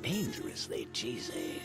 Dangerously cheesy.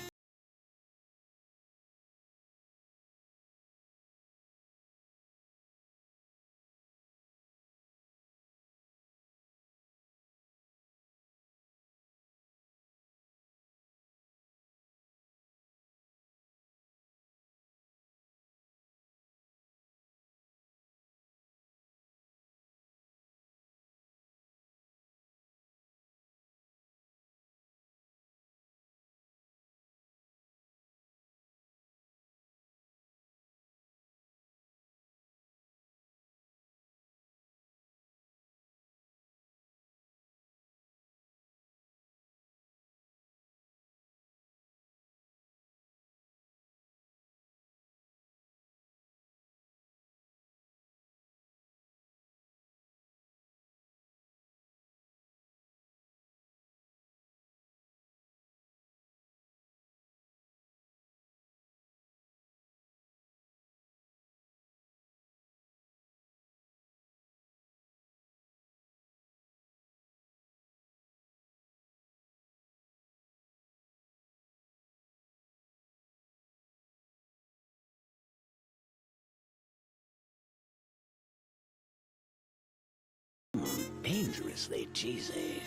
Dangerously cheesy.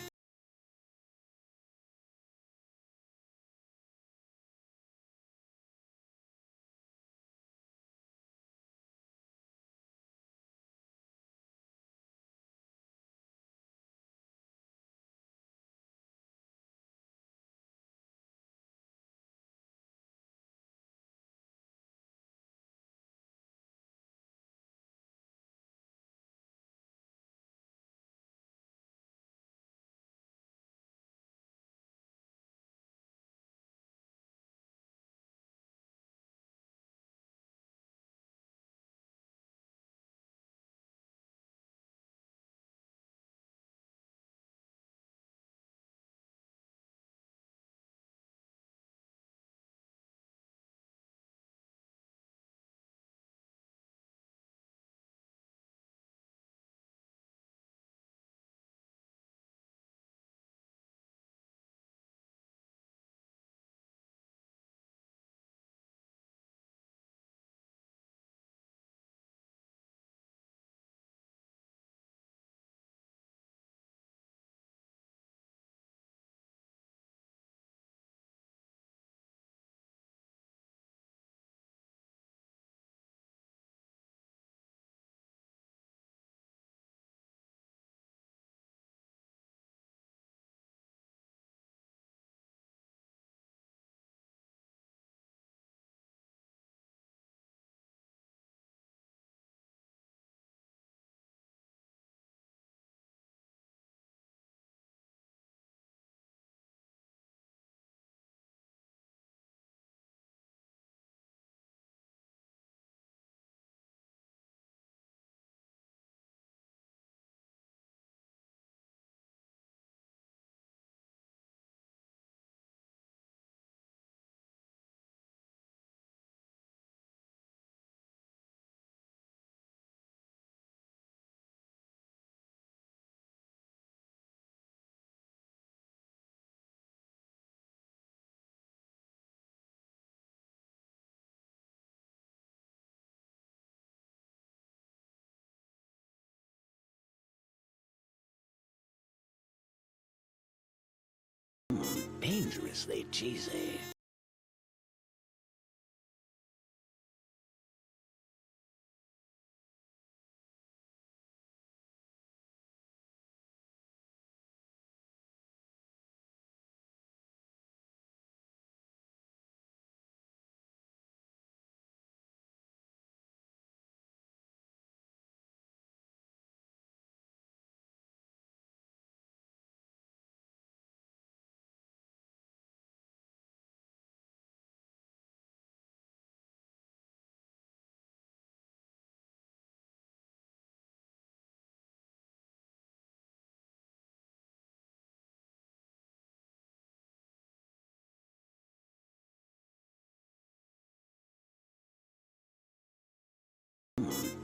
Dangerously cheesy.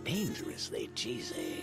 Dangerously cheesy.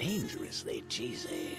Dangerously cheesy.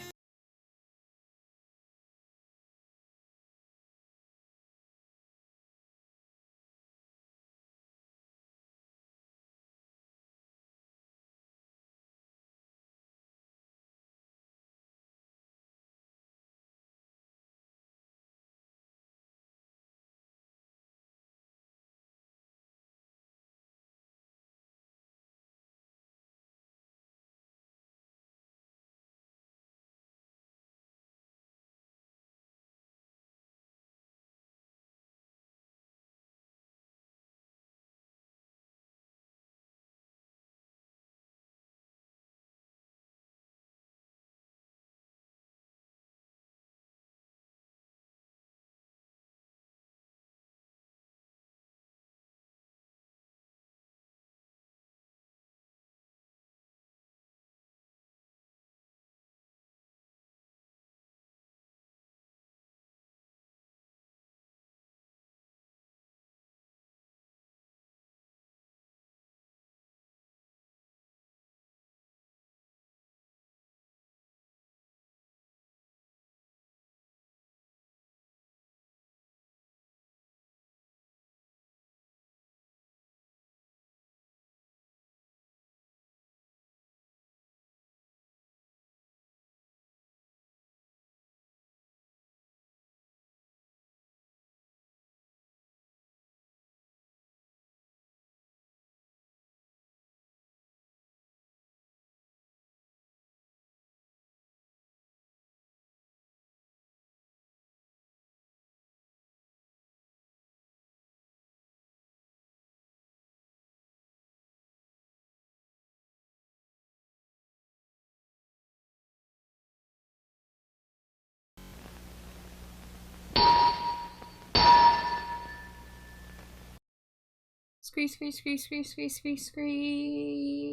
Scree, scree, scree, scree, scree, scree, scree.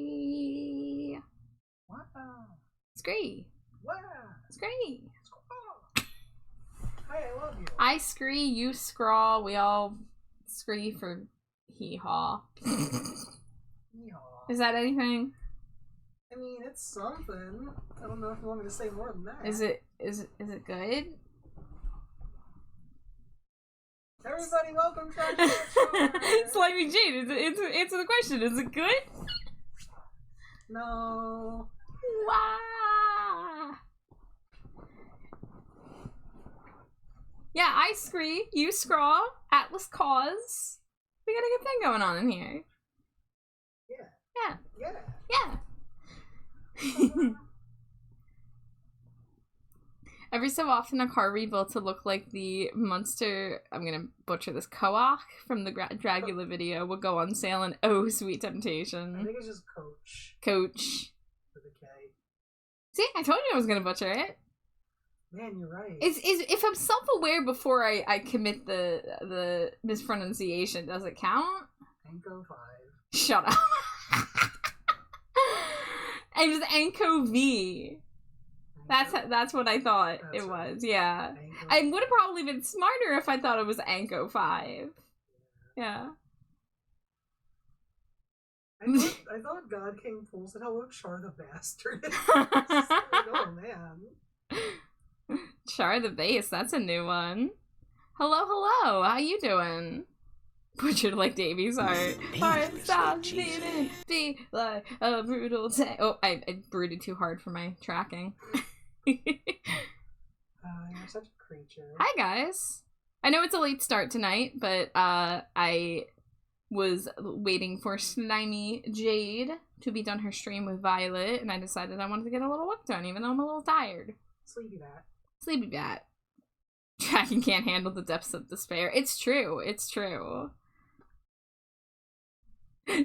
Wow. Scree. Wow. Scree. Hi, I love you. I scree, you scrawl, we all scree for hee-haw. Yeehaw. Is that anything? I mean, it's something. I don't know if you want me to say more than that. Is it good? Everybody, welcome to our show. Slimy Jade, answer the question. Is it good? No. Wow. Yeah, I scree, you scrawl, Atlas cause. We got a good thing going on in here. Yeah. Yeah. Yeah. Yeah. Every so often, a car rebuilt to look like the monster, I'm gonna butcher this, Koach from the Dragula video will go on sale in Oh Sweet I Temptation. think it's just Coach Coach. with a K. See, I told you I was gonna butcher it. Man, you're right. If I'm self-aware before I commit the mispronunciation, does it count? Anko 5. Shut up. It was Anko V. That's what I thought That's it right. was, yeah. Anko. I would have probably been smarter if I thought it was Anko 5. Yeah. I thought God King Pools said hello, Char the Bastard. Oh, man. Char the Bass, that's a new one. Hello, hello, how you doing? Butchered like Davy's art. Heart stops beating, be like a brutal day. Oh, I brooded too hard for my tracking. You're such a creature. Hi guys. I know it's a late start tonight, but I was waiting for Slimy Jade to be done her stream with Violet, and I decided I wanted to get a little work done, even though I'm a little tired. Sleepy Bat. Sleepy Bat. Tracking can't handle the depths of despair. It's true. It's true.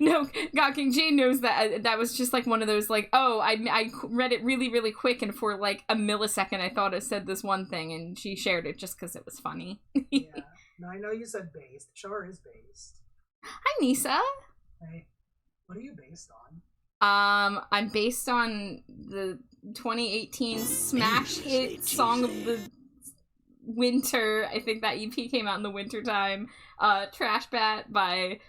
No, God King Jane knows that that was just like one of those like, oh, I read it really, really quick, and for like a millisecond I thought it said this one thing, and she shared it just because it was funny. Yeah. No, I know you said based. Char is based. Hi, Nisa. Hey, what are you based on? I'm based on the 2018 smash hit song of the winter. I think that EP came out in the winter time. Trash Bat by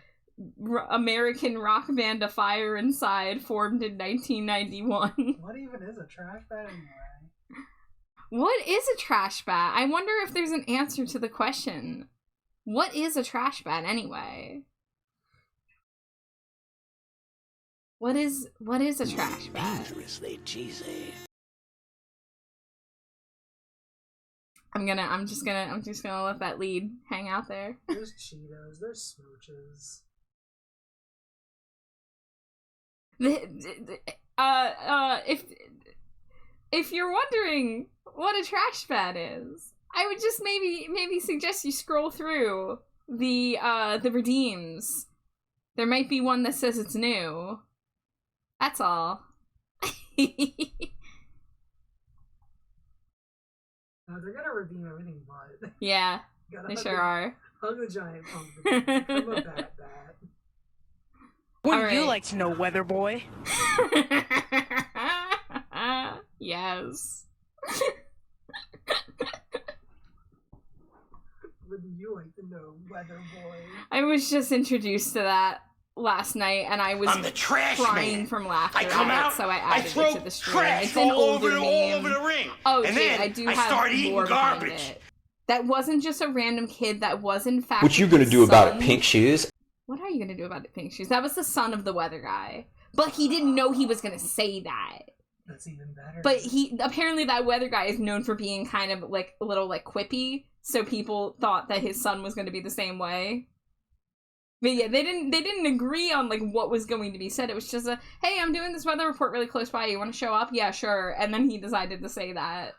American rock band A Fire Inside formed in 1991. What even is a trash bag anyway? What is a trash bag? I wonder if there's an answer to the question. What is a trash bag anyway? What is a trash bag? Dangerously cheesy. I'm just gonna let that lead hang out there. There's Cheetos, there's smooches. If you're wondering what a trash bag is, I would just maybe suggest you scroll through the redeems. There might be one that says it's new. That's all. They're gonna redeem everything but. Yeah, they sure are. Hug the giant pumpkin. Become a bat. Wouldn't you like to know, weather boy? Yes. Wouldn't you like to know, weather boy? I was just introduced to that last night, and I was crying from laughter. I come out, so I I added throw it to the stream. trash It's an all over older meme. the ring. Oh, and dude, then I do I have start eating more behind garbage. it. That wasn't just a random kid. That was in fact. What you gonna do about it, pink shoes? What are you gonna do about it, pink shoes? That was the son of the weather guy, but he didn't know he was gonna say that. That's even better. But apparently that weather guy is known for being kind of like a little like quippy, so people thought that his son was going to be the same way. But yeah, they didn't agree on like what was going to be said. It was just a, hey, I'm doing this weather report really close by. You want to show up? Yeah, sure. And then he decided to say that.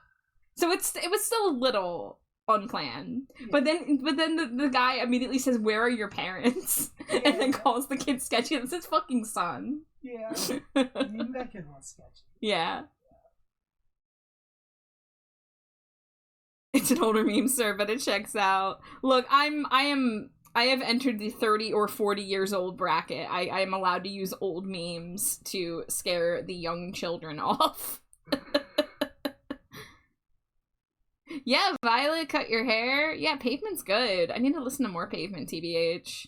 So it was still a little unplanned. Yeah. But then the guy immediately says, "Where are your parents?" Yeah. And then calls the kid sketchy. It's his fucking son. Yeah. Even that kid was sketchy. Yeah. It's an older meme, sir, but it checks out. Look, I have entered the 30 or 40 years old bracket. I am allowed to use old memes to scare the young children off. Yeah, Violet, cut your hair. Yeah, Pavement's good. I need to listen to more Pavement, TBH.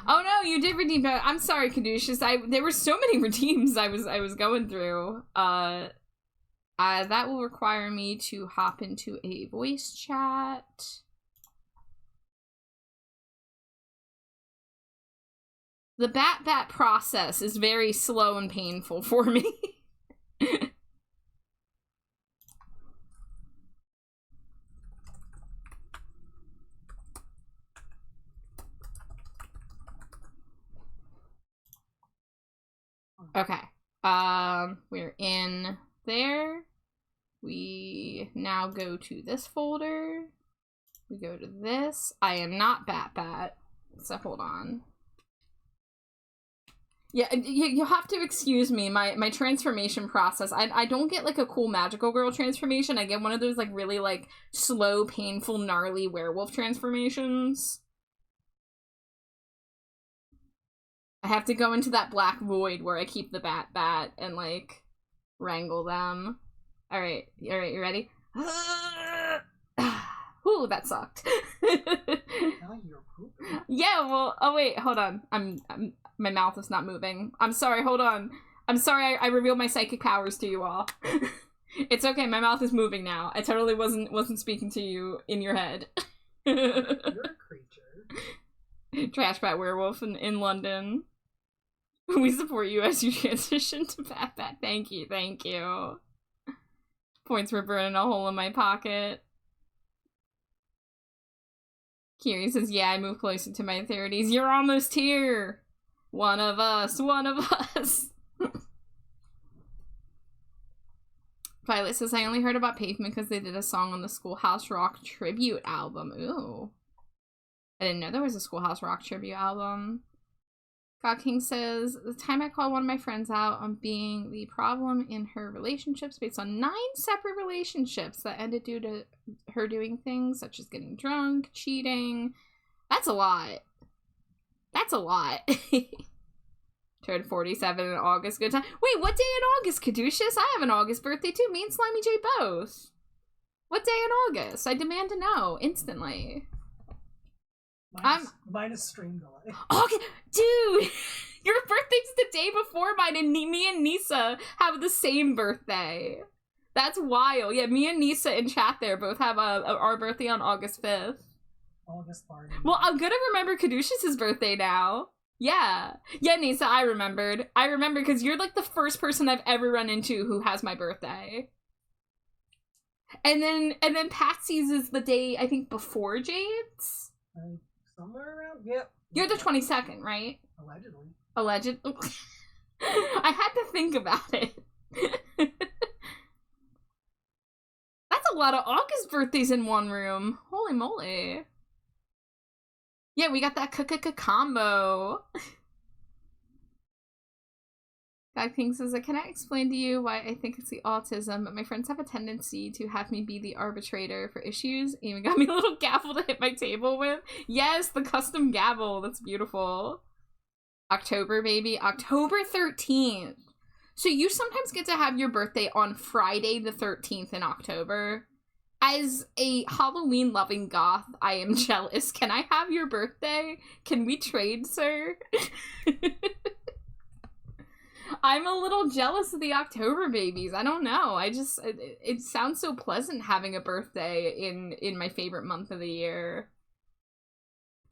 Oh no, you did redeem. I'm sorry, Caduceus. There were so many redeems I was going through. That will require me to hop into a voice chat. The bat process is very slow and painful for me. Okay. We're in there. We now go to this folder. We go to this. I am not Bat, so hold on. Yeah, you'll have to excuse me. My transformation process. I don't get like a cool magical girl transformation. I get one of those like really like slow, painful, gnarly werewolf transformations. I have to go into that black void where I keep the bat and like wrangle them. All right, you ready? Ooh, that sucked. Yeah, well, oh wait, hold on. My mouth is not moving. I'm sorry, hold on. I'm sorry I revealed my psychic powers to you all. It's okay, my mouth is moving now. I totally wasn't speaking to you in your head. You're a creature. Trash bat werewolf in London. We support you as you transition to Bat. Thank you. Points for burning a hole in my pocket. Kiri says, yeah, I move closer to my 30s. You're almost here! One of us! Violet says, I only heard about Pavement because they did a song on the Schoolhouse Rock tribute album. Ooh. I didn't know there was a Schoolhouse Rock tribute album. God King says, the time I called one of my friends out on being the problem in her relationships based on 9 separate relationships that ended due to her doing things such as getting drunk, cheating. That's a lot. Turned 47 in August. Good time. Wait, what day in August, Caduceus? I have an August birthday too. Me and Slimy J both. What day in August? I demand to know instantly. Minus stream delay. Okay, dude, your birthday's the day before mine, and me and Nisa have the same birthday. That's wild. Yeah, me and Nisa in chat there both have our birthday on August 5th. August party. Well, I'm gonna remember Caduceus' birthday now. Yeah. Yeah, Nisa, I remembered. I remember because you're like the first person I've ever run into who has my birthday. And then Patsy's is the day, I think, before Jade's? Somewhere around? Yep. You're the 22nd, right? Allegedly. Alleged. I had to think about it. That's a lot of August birthdays in one room. Holy moly. Yeah, we got that combo. God King says, can I explain to you why I think it's the autism, but my friends have a tendency to have me be the arbitrator for issues. Even got me a little gavel to hit my table with. Yes, the custom gavel. That's beautiful. October, baby. October 13th. So you sometimes get to have your birthday on Friday the 13th in October. As a Halloween-loving goth, I am jealous. Can I have your birthday? Can we trade, sir? I'm a little jealous of the October babies. I don't know. It sounds so pleasant having a birthday in my favorite month of the year.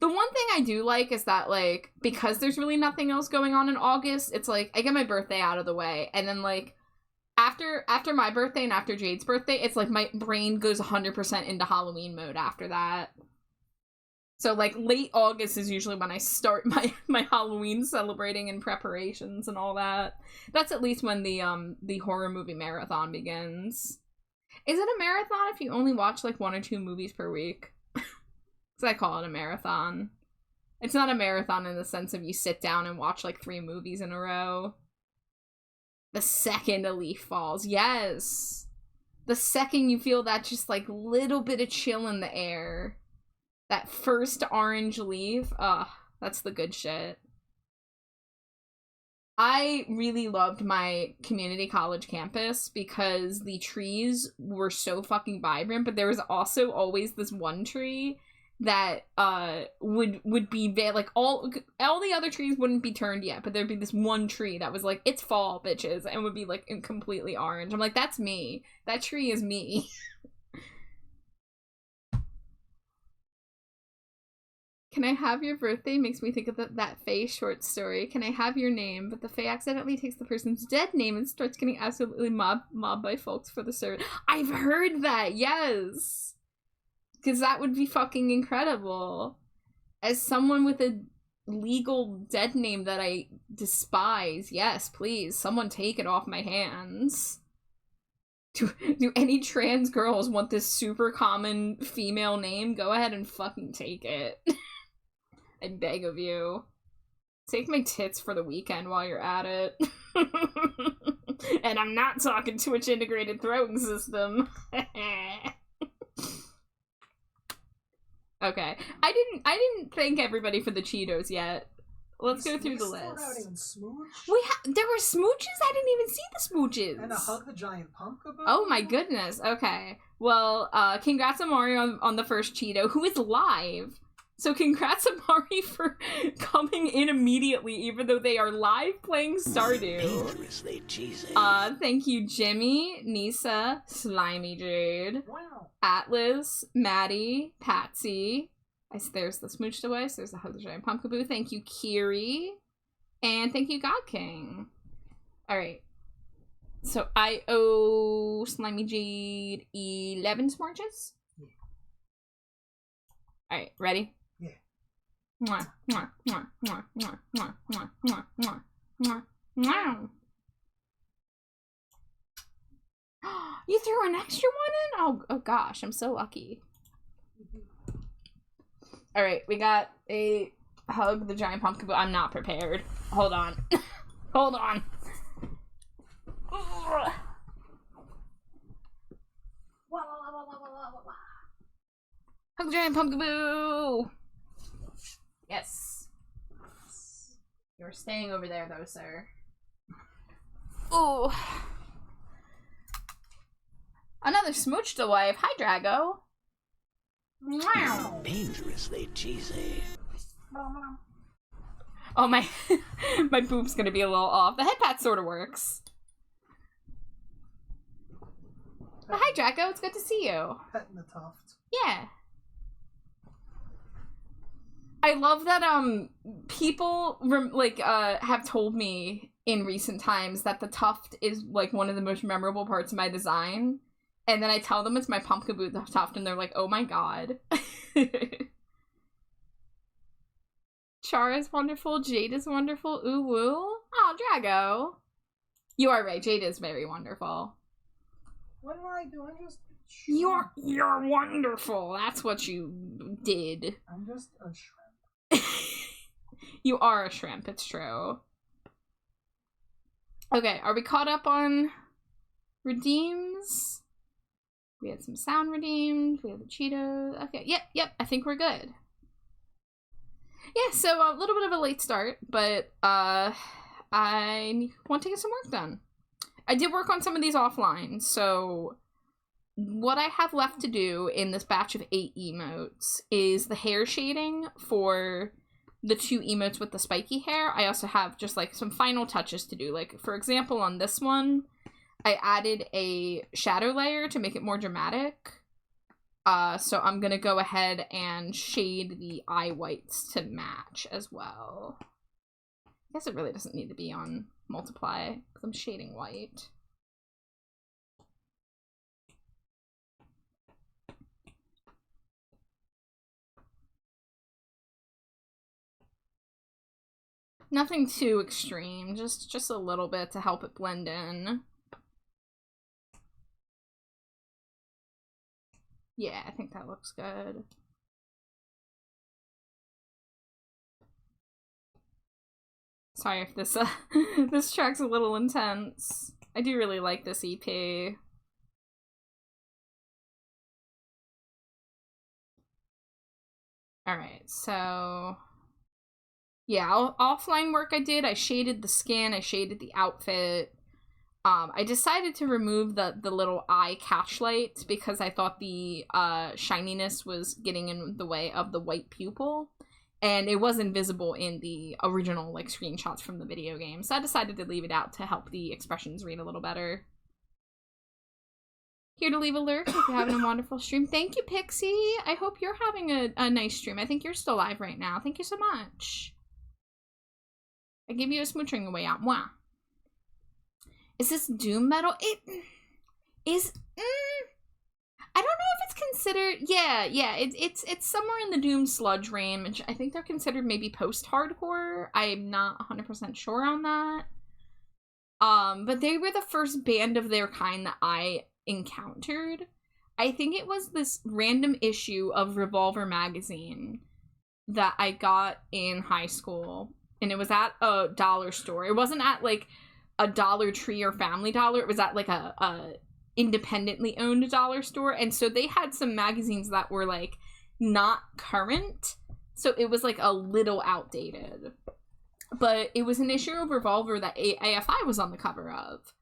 The one thing I do like is that, like, because there's really nothing else going on in August, it's like, I get my birthday out of the way, and then, like, after my birthday and after Jade's birthday, it's like my brain goes 100% into Halloween mode after that. So, like, late August is usually when I start my Halloween celebrating and preparations and all that. That's at least when the horror movie marathon begins. Is it a marathon if you only watch, like, 1 or 2 movies per week? Because I call it a marathon. It's not a marathon in the sense of you sit down and watch, like, 3 movies in a row. The second a leaf falls. Yes! The second you feel that just, like, little bit of chill in the air. That first orange leaf, that's the good shit. I really loved my community college campus because the trees were so fucking vibrant, but there was also always this one tree that would be like all the other trees wouldn't be turned yet, but there'd be this one tree that was like, it's fall, bitches, and would be like completely orange. I'm like, that's me. That tree is me. Can I have your birthday? Makes me think of that Faye short story. Can I have your name? But the Faye accidentally takes the person's dead name and starts getting absolutely mobbed by folks for the service. I've heard that, yes! Because that would be fucking incredible. As someone with a legal dead name that I despise, yes, please, someone take it off my hands. Do any trans girls want this super common female name? Go ahead and fucking take it. I beg of you. Take my tits for the weekend while you're at it. And I'm not talking Twitch integrated throwing system. Okay. I didn't thank everybody for the Cheetos yet. Let's go through the list. There were smooches? I didn't even see the smooches. And a Hug the Giant Pumpkin. Oh my goodness. Okay. Well, congrats Amari on the first Cheeto, who is live. So congrats Amari for coming in immediately, even though they are live playing Stardew. Dangerously cheesy. Thank you, Jimmy, Nisa, Slimy Jade, Wow. Atlas, Maddie, Patsy. There's the Smooch Device, there's the Hug the Giant Pumpkaboo. Thank you, Kiri. And thank you, God King. Alright. So I owe Slimy Jade 11 smorches? Yeah. Alright, ready? Yeah. Mwah, mwah, mwah, mwah, mwah, mwah, mwah, mwah, mwah, mwah, mwah. You threw an extra one in? Oh gosh, I'm so lucky. Alright, we got a Hug the Giant Pumpkin. I'm not prepared. Hold on. Hold on. Hug the Giant Pumpkin. Yes. You're staying over there though, sir. Oh. Another smooch to wife. Hi, Drago. Dangerously cheesy. Oh, my my boob's gonna be a little off. The head pat sort of works. But hi, Draco. It's good to see you. Petting the tuft. Yeah. I love that people have told me in recent times that the tuft is like one of the most memorable parts of my design, and then I tell them it's my pumpkin boot tuft, and they're like, "Oh my god." Char is wonderful. Jade is wonderful. Ooh woo. Oh, Drago. You are right. Jade is very wonderful. What am I doing? You're wonderful. That's what you did. I'm just a shrimp. You are a shrimp, it's true. Okay, are we caught up on redeems? We had some sound redeemed. We have the Cheetos. Okay, yep, I think we're good. Yeah, so a little bit of a late start, but I want to get some work done. I did work on some of these offline, so what I have left to do in this batch of 8 emotes is the hair shading for the 2 emotes with the spiky hair. I also have just like some final touches to do. Like, for example, on this one, I added a shadow layer to make it more dramatic. So I'm gonna go ahead and shade the eye whites to match as well. I guess it really doesn't need to be on multiply because I'm shading white. Nothing too extreme, just a little bit to help it blend in. Yeah, I think that looks good. Sorry if this this track's a little intense. I do really like this EP. Alright, so yeah, offline work I did. I shaded the skin, I shaded the outfit. I decided to remove the little eye catch light because I thought the shininess was getting in the way of the white pupil, and it wasn't visible in the original like screenshots from the video game. So I decided to leave it out to help the expressions read a little better. Here to leave a lurk if you're having a wonderful stream. Thank you, Pixie. I hope you're having a nice stream. I think you're still live right now. Thank you so much. I give you a smooching away out. Mwah. Is this doom metal? It is. I don't know if it's considered. Yeah. It's somewhere in the doom sludge range. I think they're considered maybe post-hardcore. I'm not 100% sure on that. But they were the first band of their kind that I encountered. I think it was this random issue of Revolver magazine that I got in high school, and it was at a dollar store. It wasn't at like a Dollar Tree or Family Dollar. It was at like a independently owned dollar store, and so they had some magazines that were like not current, so it was like a little outdated, but it was an issue of Revolver that AFI was on the cover of.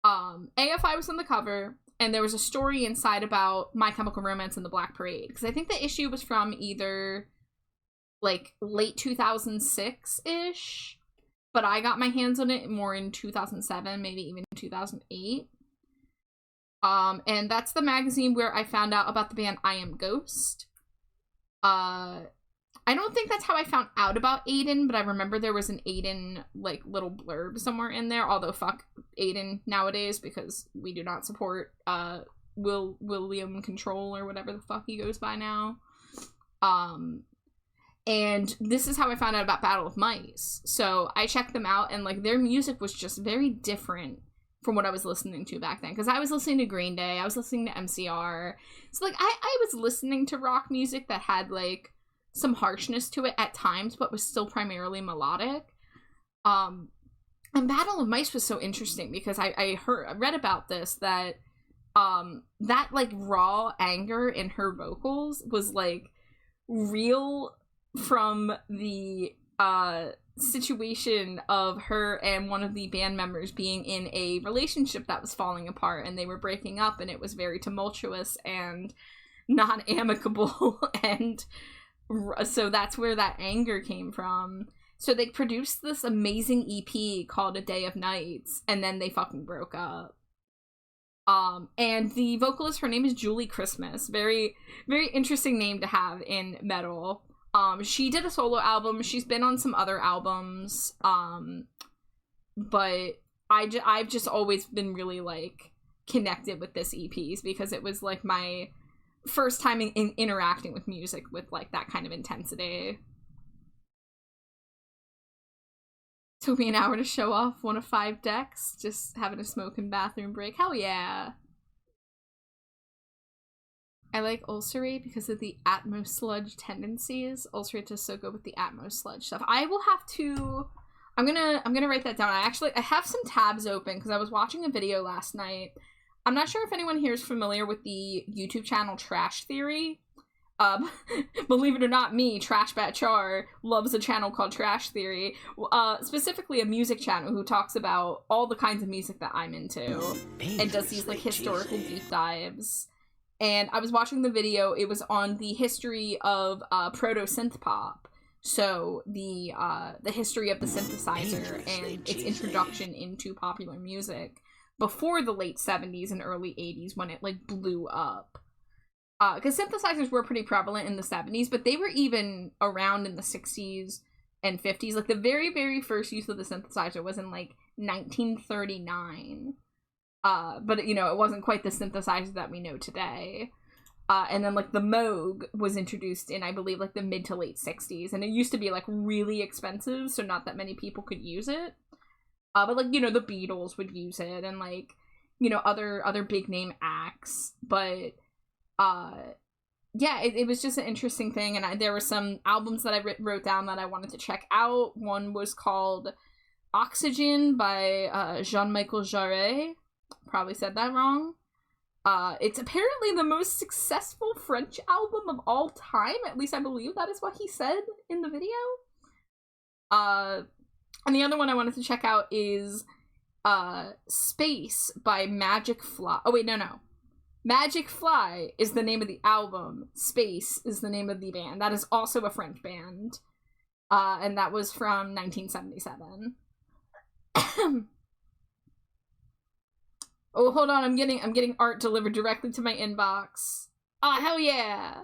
AFI was on the cover, and there was a story inside about My Chemical Romance and the Black Parade, because I think the issue was from either like late 2006-ish, but I got my hands on it more in 2007, maybe even 2008. And that's the magazine where I found out about the band I Am Ghost. I don't think that's how I found out about Aiden, but I remember there was an Aiden, like, little blurb somewhere in there, although fuck Aiden nowadays, because we do not support, William Control, or whatever the fuck he goes by now. And this is how I found out about Battle of Mice. So I checked them out, and like their music was just very different from what I was listening to back then. Because I was listening to Green Day, I was listening to MCR. So like I was listening to rock music that had like some harshness to it at times, but was still primarily melodic. And Battle of Mice was so interesting because I read about this, that that like raw anger in her vocals was like real from the situation of her and one of the band members being in a relationship that was falling apart, and they were breaking up, and it was very tumultuous, and not amicable, and so that's where that anger came from. So they produced this amazing EP called A Day of Nights, and then they fucking broke up. And the vocalist, her name is Julie Christmas. Very, very interesting name to have in metal. She did a solo album. She's been on some other albums. But I've just always been really, like, connected with this EPs because it was, like, my first time in interacting with music with, like, that kind of intensity. Took me an hour to show off one of 5 decks, just having a smoking bathroom break. Hell yeah. I like Ulcerate because of the Atmos Sludge tendencies. Ulcerate does so good with the Atmos Sludge stuff. I will have to... I'm gonna write that down. I have some tabs open because I was watching a video last night. I'm not sure if anyone here is familiar with the YouTube channel Trash Theory. Believe it or not, me, Trash Bat Char, loves a channel called Trash Theory, specifically a music channel who talks about all the kinds of music that I'm into, and does these, like, historical deep dives. And I was watching the video, it was on the history of proto-synth pop, so the history of the synthesizer and its introduction into popular music before the late 70s and early 80s when it, like, blew up. Because synthesizers were pretty prevalent in the 70s, but they were even around in the 60s and 50s. Like, the very, very first use of the synthesizer was in, like, 1939. But, you know, it wasn't quite the synthesizer that we know today. And then, like, the Moog was introduced in, I believe, like, the mid to late 60s. And it used to be, like, really expensive, so not that many people could use it. But, like, you know, the Beatles would use it, and, like, you know, other big-name acts. But... yeah, it was just an interesting thing, and there were some albums that I wrote down that I wanted to check out. One was called Oxygen by Jean-Michel Jarre. Probably said that wrong. It's apparently the most successful French album of all time. At least I believe that is what he said in the video. And the other one I wanted to check out is Space by Magic Fly. Oh, wait, no. Magic Fly is the name of the album. Space is the name of the band. That is also a French band. And that was from 1977. Oh, hold on, I'm getting art delivered directly to my inbox. Oh, hell yeah.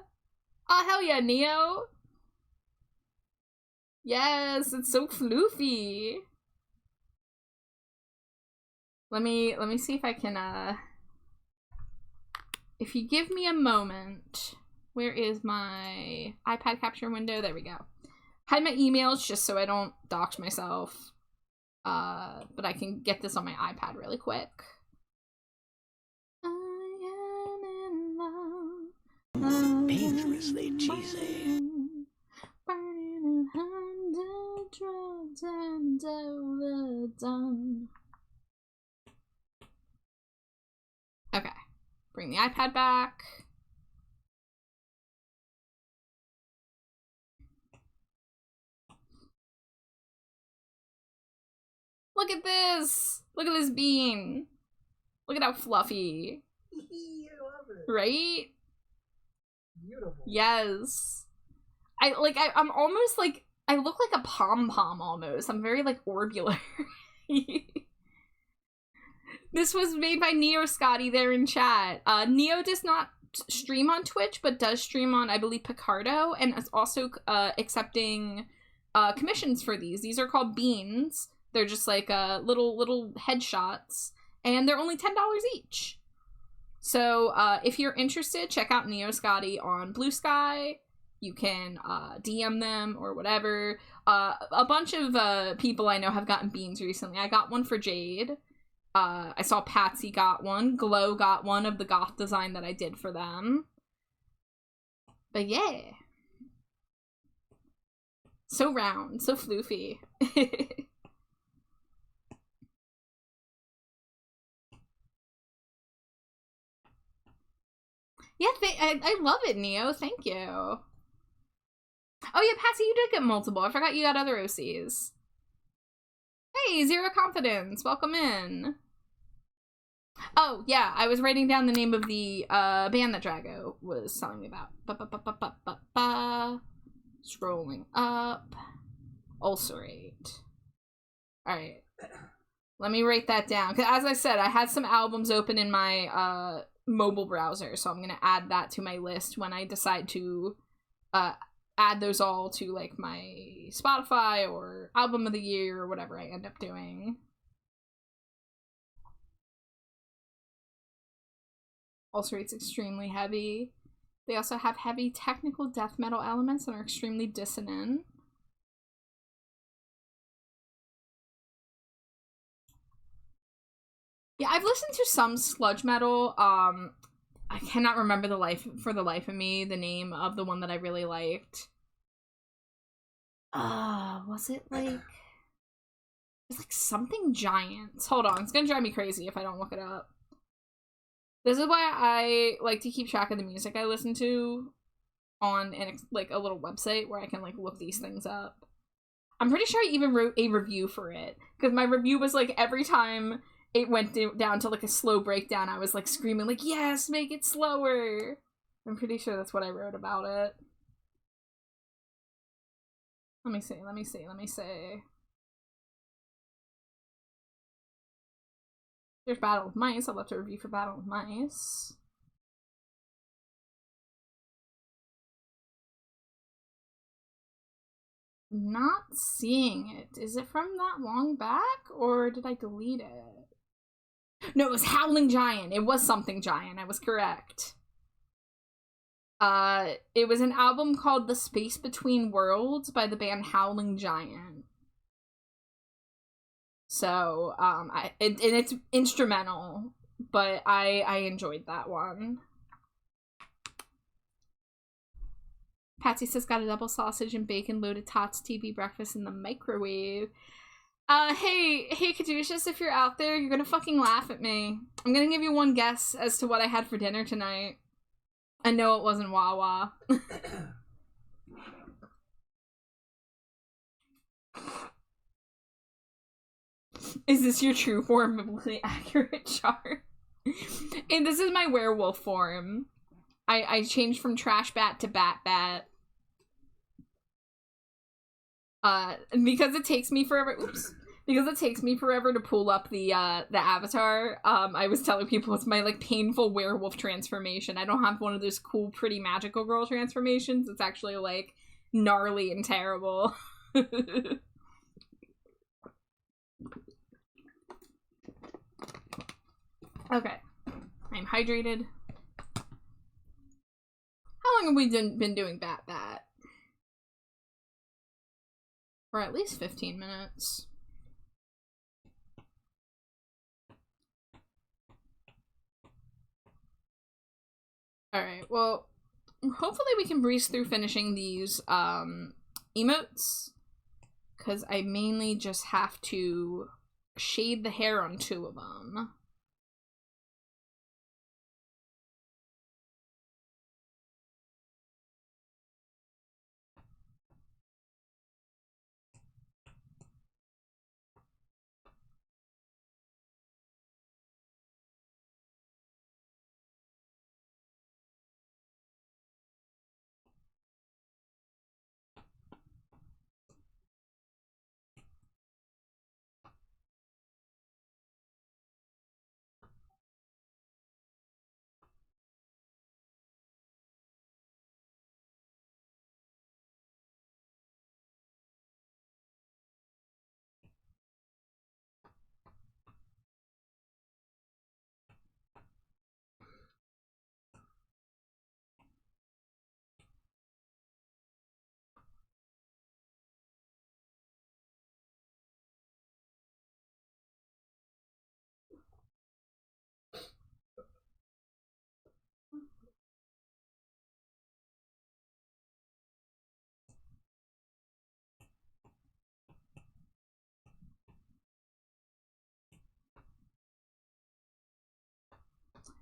Oh, hell yeah, Neo. Yes, it's so floofy. Let me see if I can, if you give me a moment, where is my iPad capture window? There we go. Hide my emails just so I don't dox myself. But I can get this on my iPad really quick. I am in love. Dangerously cheesy. Burning 100 drugs and overdone. Okay. Bring the iPad back. Look at this! Look at this bean! Look at how fluffy. I love it. Right? Beautiful. Yes. I'm almost like, I look like a pom-pom almost. I'm very, like, orbular. This was made by Neo Scotty there in chat. Neo does not stream on Twitch, but does stream on, I believe, Picardo, and is also accepting commissions for these. These are called beans. They're just like little headshots, and they're only $10 each. So if you're interested, check out Neo Scotty on Blue Sky. You can DM them or whatever. A bunch of people I know have gotten beans recently. I got one for Jade. I saw Patsy got one. Glow got one of the goth design that I did for them. But yeah. So round, so floofy. Yeah, I love it, Neo. Thank you. Oh yeah, Patsy, you did get multiple. I forgot you got other OCs. Hey, Zero Confidence. Welcome in. Oh, yeah, I was writing down the name of the band that Drago was telling me about. Scrolling up. Ulcerate. Alright. Let me write that down. Because as I said, I had some albums open in my mobile browser, so I'm going to add that to my list when I decide to add those all to like my Spotify or album of the year or whatever I end up doing. Ulcerate's extremely heavy. They also have heavy technical death metal elements and are extremely dissonant. Yeah, I've listened to some sludge metal. I cannot remember for the life of me the name of the one that I really liked. Was it like... It was like something Giants. Hold on, it's gonna drive me crazy if I don't look it up. This is why I like to keep track of the music I listen to on like a little website where I can like look these things up. I'm pretty sure I even wrote a review for it because my review was like every time it went down to like a slow breakdown, I was like screaming like, yes, make it slower. I'm pretty sure that's what I wrote about it. Let me see. There's Battle with Mice. I'd love to review for Battle with Mice. Not seeing it. Is it from that long back, or did I delete it? No, it was Howling Giant. It was something Giant. I was correct. It was an album called The Space Between Worlds by the band Howling Giant. So, and it's instrumental, but I enjoyed that one. Patsy says got a double sausage and bacon loaded tots TV breakfast in the microwave. Hey, Caduceus, if you're out there, you're gonna fucking laugh at me. I'm gonna give you one guess as to what I had for dinner tonight. I know it wasn't Wawa. Is this your true form, biblically accurate chart? And this is my werewolf form. I changed from trash bat to bat. Because it takes me forever. Oops. Because it takes me forever to pull up the avatar. I was telling people it's my like painful werewolf transformation. I don't have one of those cool, pretty magical girl transformations. It's actually like gnarly and terrible. Okay, I'm hydrated. How long have we been doing bat? For at least 15 minutes. Alright, well, hopefully we can breeze through finishing these emotes, because I mainly just have to shade the hair on 2 of them.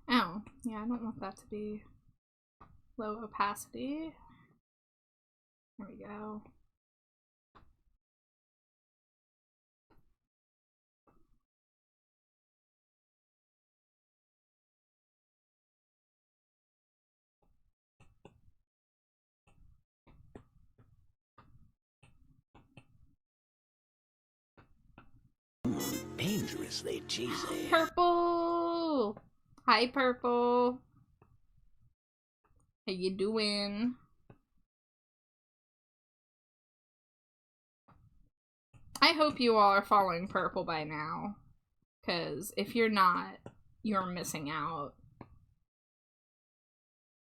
Oh, yeah, I don't want that to be low opacity. There we go. Dangerously cheesy. Purple! Hi, Purple. How you doing? I hope you all are following Purple by now. Because if you're not, you're missing out.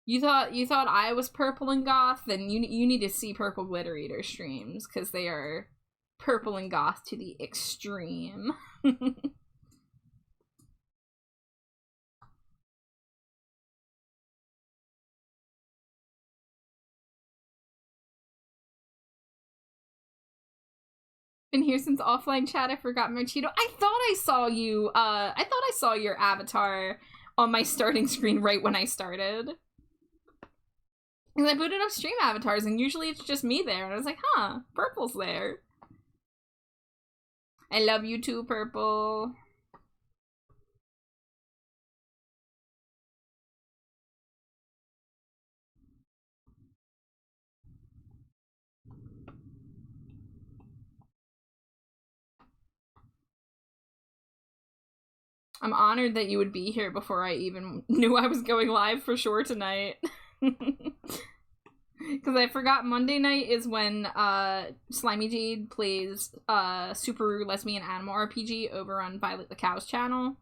You thought I was Purple and Goth? Then you need to see Purple Glitter Eater streams, because they are purple and goth to the extreme. Been here since offline chat. I forgot my Cheeto. I thought I saw you. I thought I saw your avatar on my starting screen right when I started. And I booted up stream avatars, and usually it's just me there. And I was like, huh, Purple's there. I love you too, Purple. I'm honored that you would be here before I even knew I was going live for sure tonight. Because I forgot Monday night is when Slimy Jade plays Super Lesbian Animal RPG over on Violet the Cow's channel.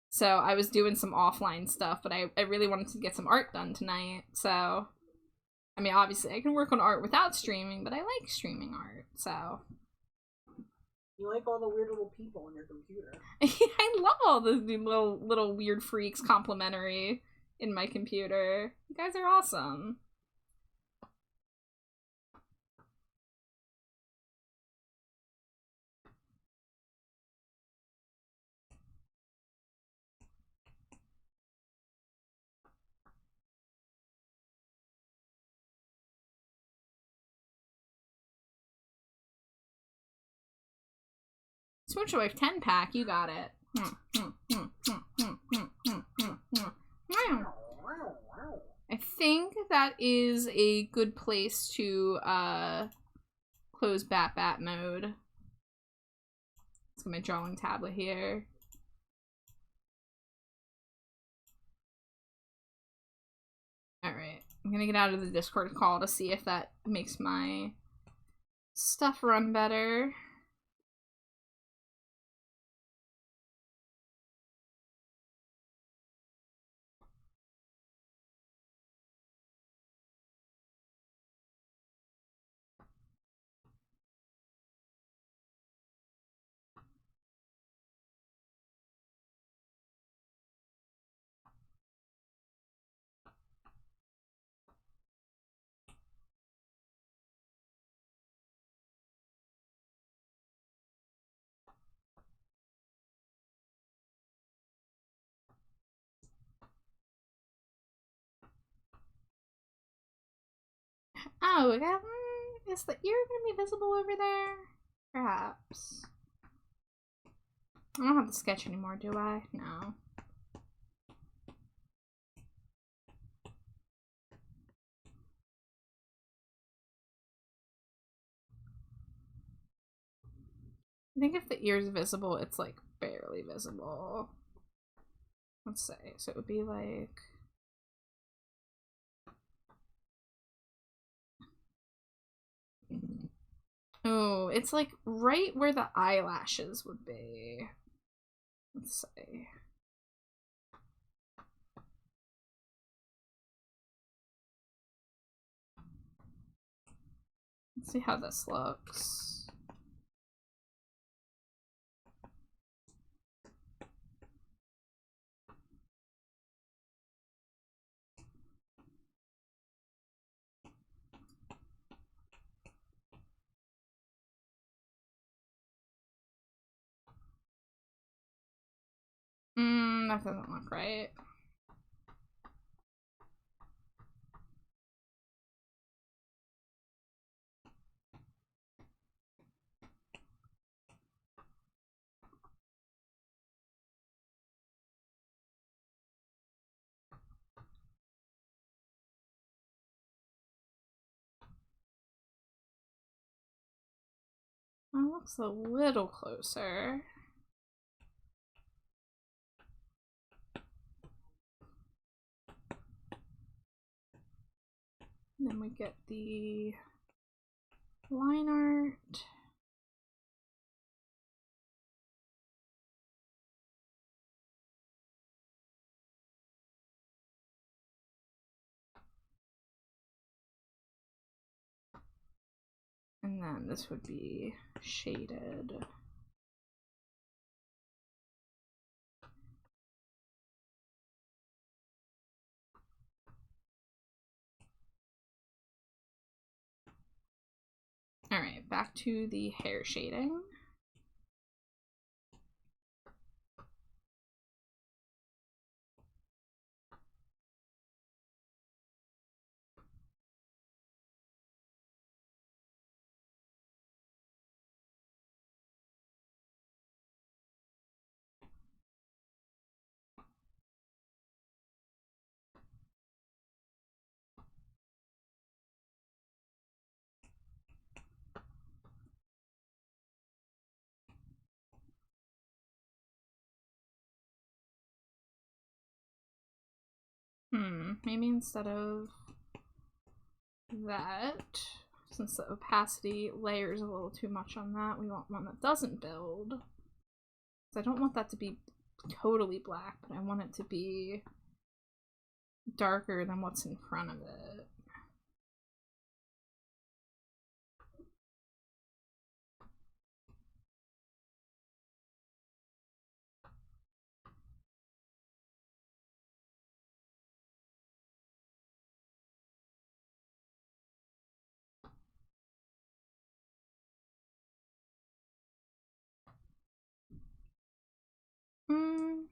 So I was doing some offline stuff, but I really wanted to get some art done tonight. So, I mean, obviously I can work on art without streaming, but I like streaming art, so... You like all the weird little people on your computer. I love all the little weird freaks complimentary in my computer. You guys are awesome. Switch Wave 10 pack, you got it. I think that is a good place to close Bat mode. Let's get my drawing tablet here. Alright, I'm gonna get out of the Discord call to see if that makes my stuff run better. Oh, is the ear gonna be visible over there? Perhaps. I don't have the sketch anymore, do I? No. I think if the ear's visible, it's like barely visible. Let's say. So it would be like... Oh, it's like right where the eyelashes would be. Let's see. Let's see how this looks. That doesn't look right. That looks a little closer. And then we get the line art. And then this would be shaded. Alright, back to the hair shading. Maybe instead of that, since the opacity layers a little too much on that, we want one that doesn't build. I don't want that to be totally black, but I want it to be darker than what's in front of it.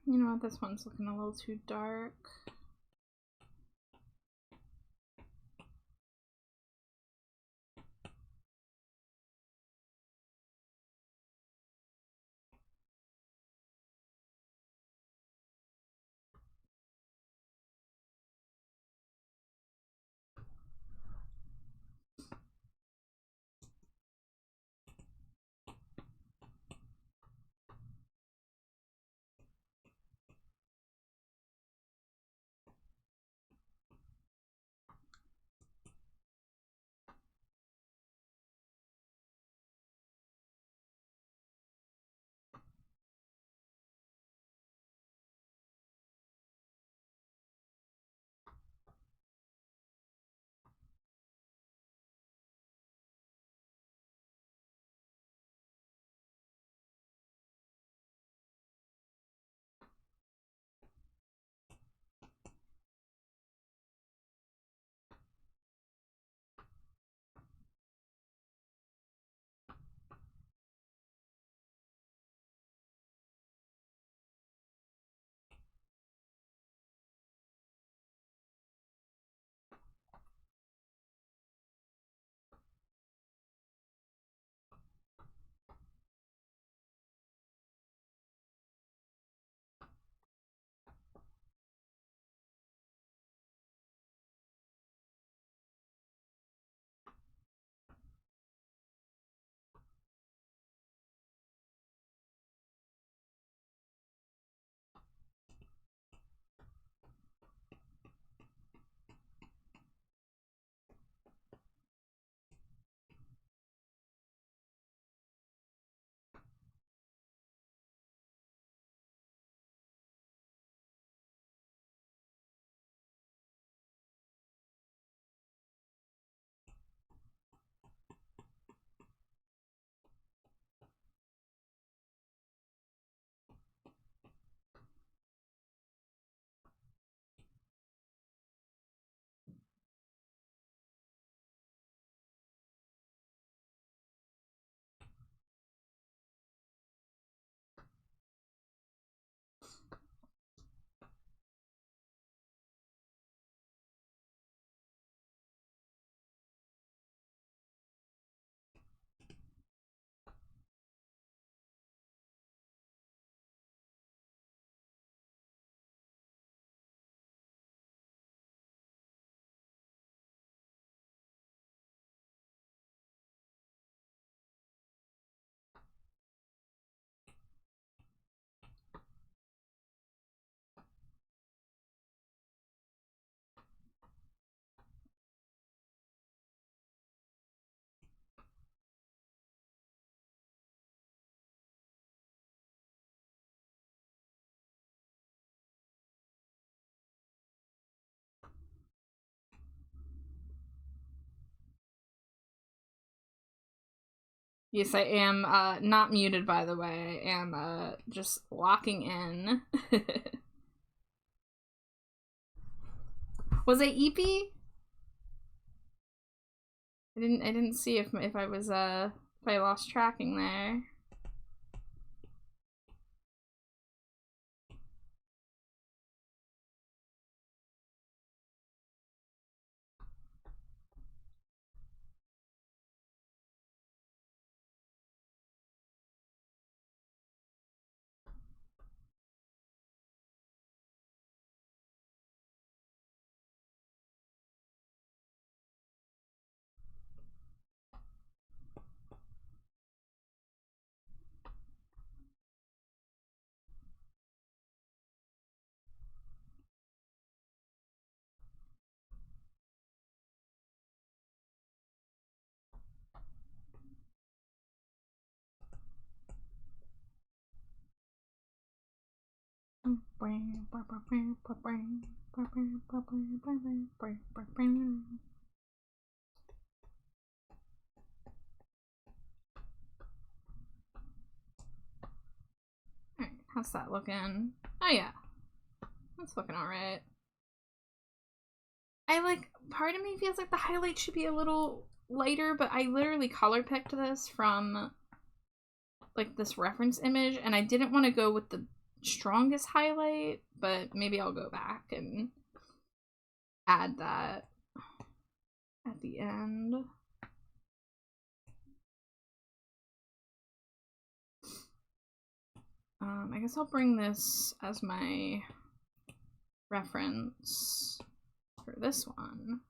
You know what, this one's looking a little too dark. Yes, I am not muted, by the way. I am just locking in. Was I EP? I didn't see if I was if I lost tracking there. Alright, how's that looking? Oh yeah, that's looking alright. I like, part of me feels like the highlight should be a little lighter, but I literally color picked this from like this reference image, and I didn't want to go with the strongest highlight, but maybe I'll go back and add that at the end. I guess I'll bring this as my reference for this one.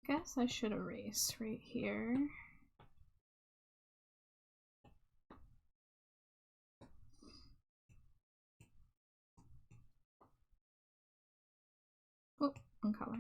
Guess I should erase right here. Oh, one color.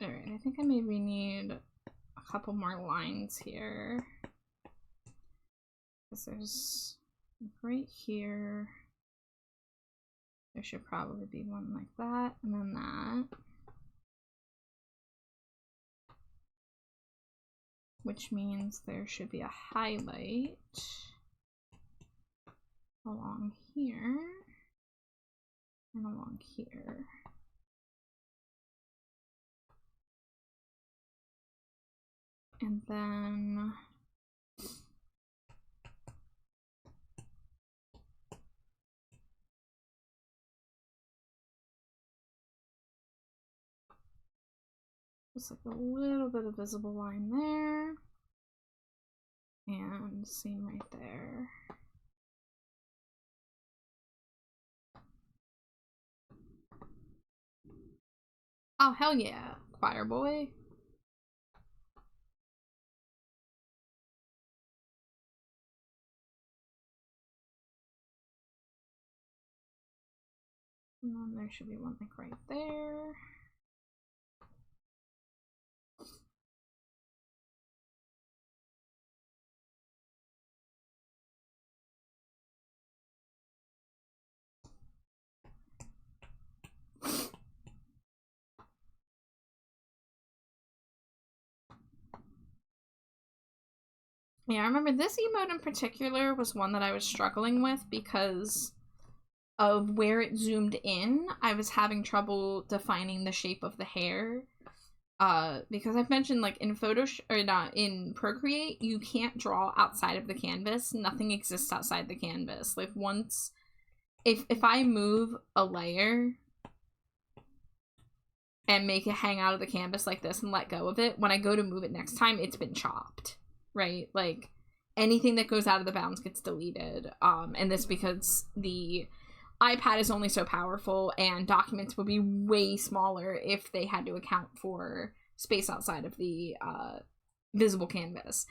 Alright, I think I maybe need a couple more lines here. Because there's right here. There should probably be one like that, and then that. which means there should be a highlight along here and along here. And then just like a little bit of visible line there. And same right there. Oh, hell yeah, choir boy. And then there should be one like right there. Yeah, I remember this emote in particular was one that I was struggling with because of where it zoomed in. I was having trouble defining the shape of the hair. Because I've mentioned, like, in Photoshop, or not, in Procreate, you can't draw outside of the canvas. Nothing exists outside the canvas. Like, once, if I move a layer and make it hang out of the canvas like this and let go of it, when I go to move it next time, it's been chopped, right? Like, anything that goes out of the bounds gets deleted. And this because the iPad is only so powerful, and documents would be way smaller if they had to account for space outside of the visible canvas.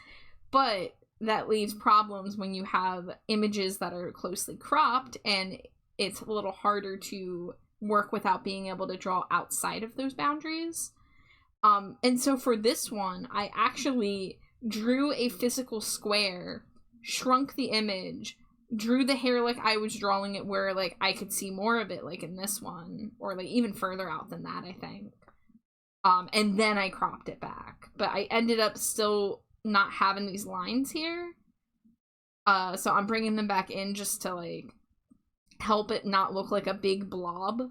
But that leaves problems when you have images that are closely cropped, and it's a little harder to work without being able to draw outside of those boundaries. And so for this one, I actually drew a physical square, shrunk the image, drew the hair like I was drawing it where, like, I could see more of it, like in this one, or like even further out than that, I think. And then I cropped it back. But I ended up still not having these lines here. So I'm bringing them back in just to, like, help it not look like a big blob.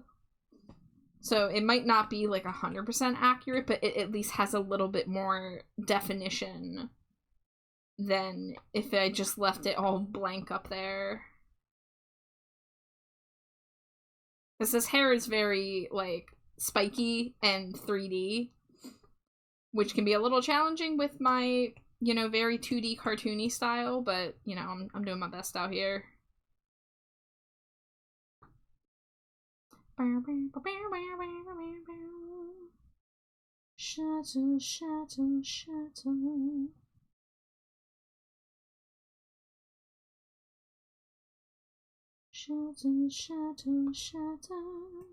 So it might not be, like, 100% accurate, but it at least has a little bit more definition than if I just left it all blank up there. Because this hair is very, like, spiky and 3D, which can be a little challenging with my, you know, very 2D cartoony style, but, you know, I'm doing my best out here. Shadow, shadow, shadow. Shadow, shadow, shadow.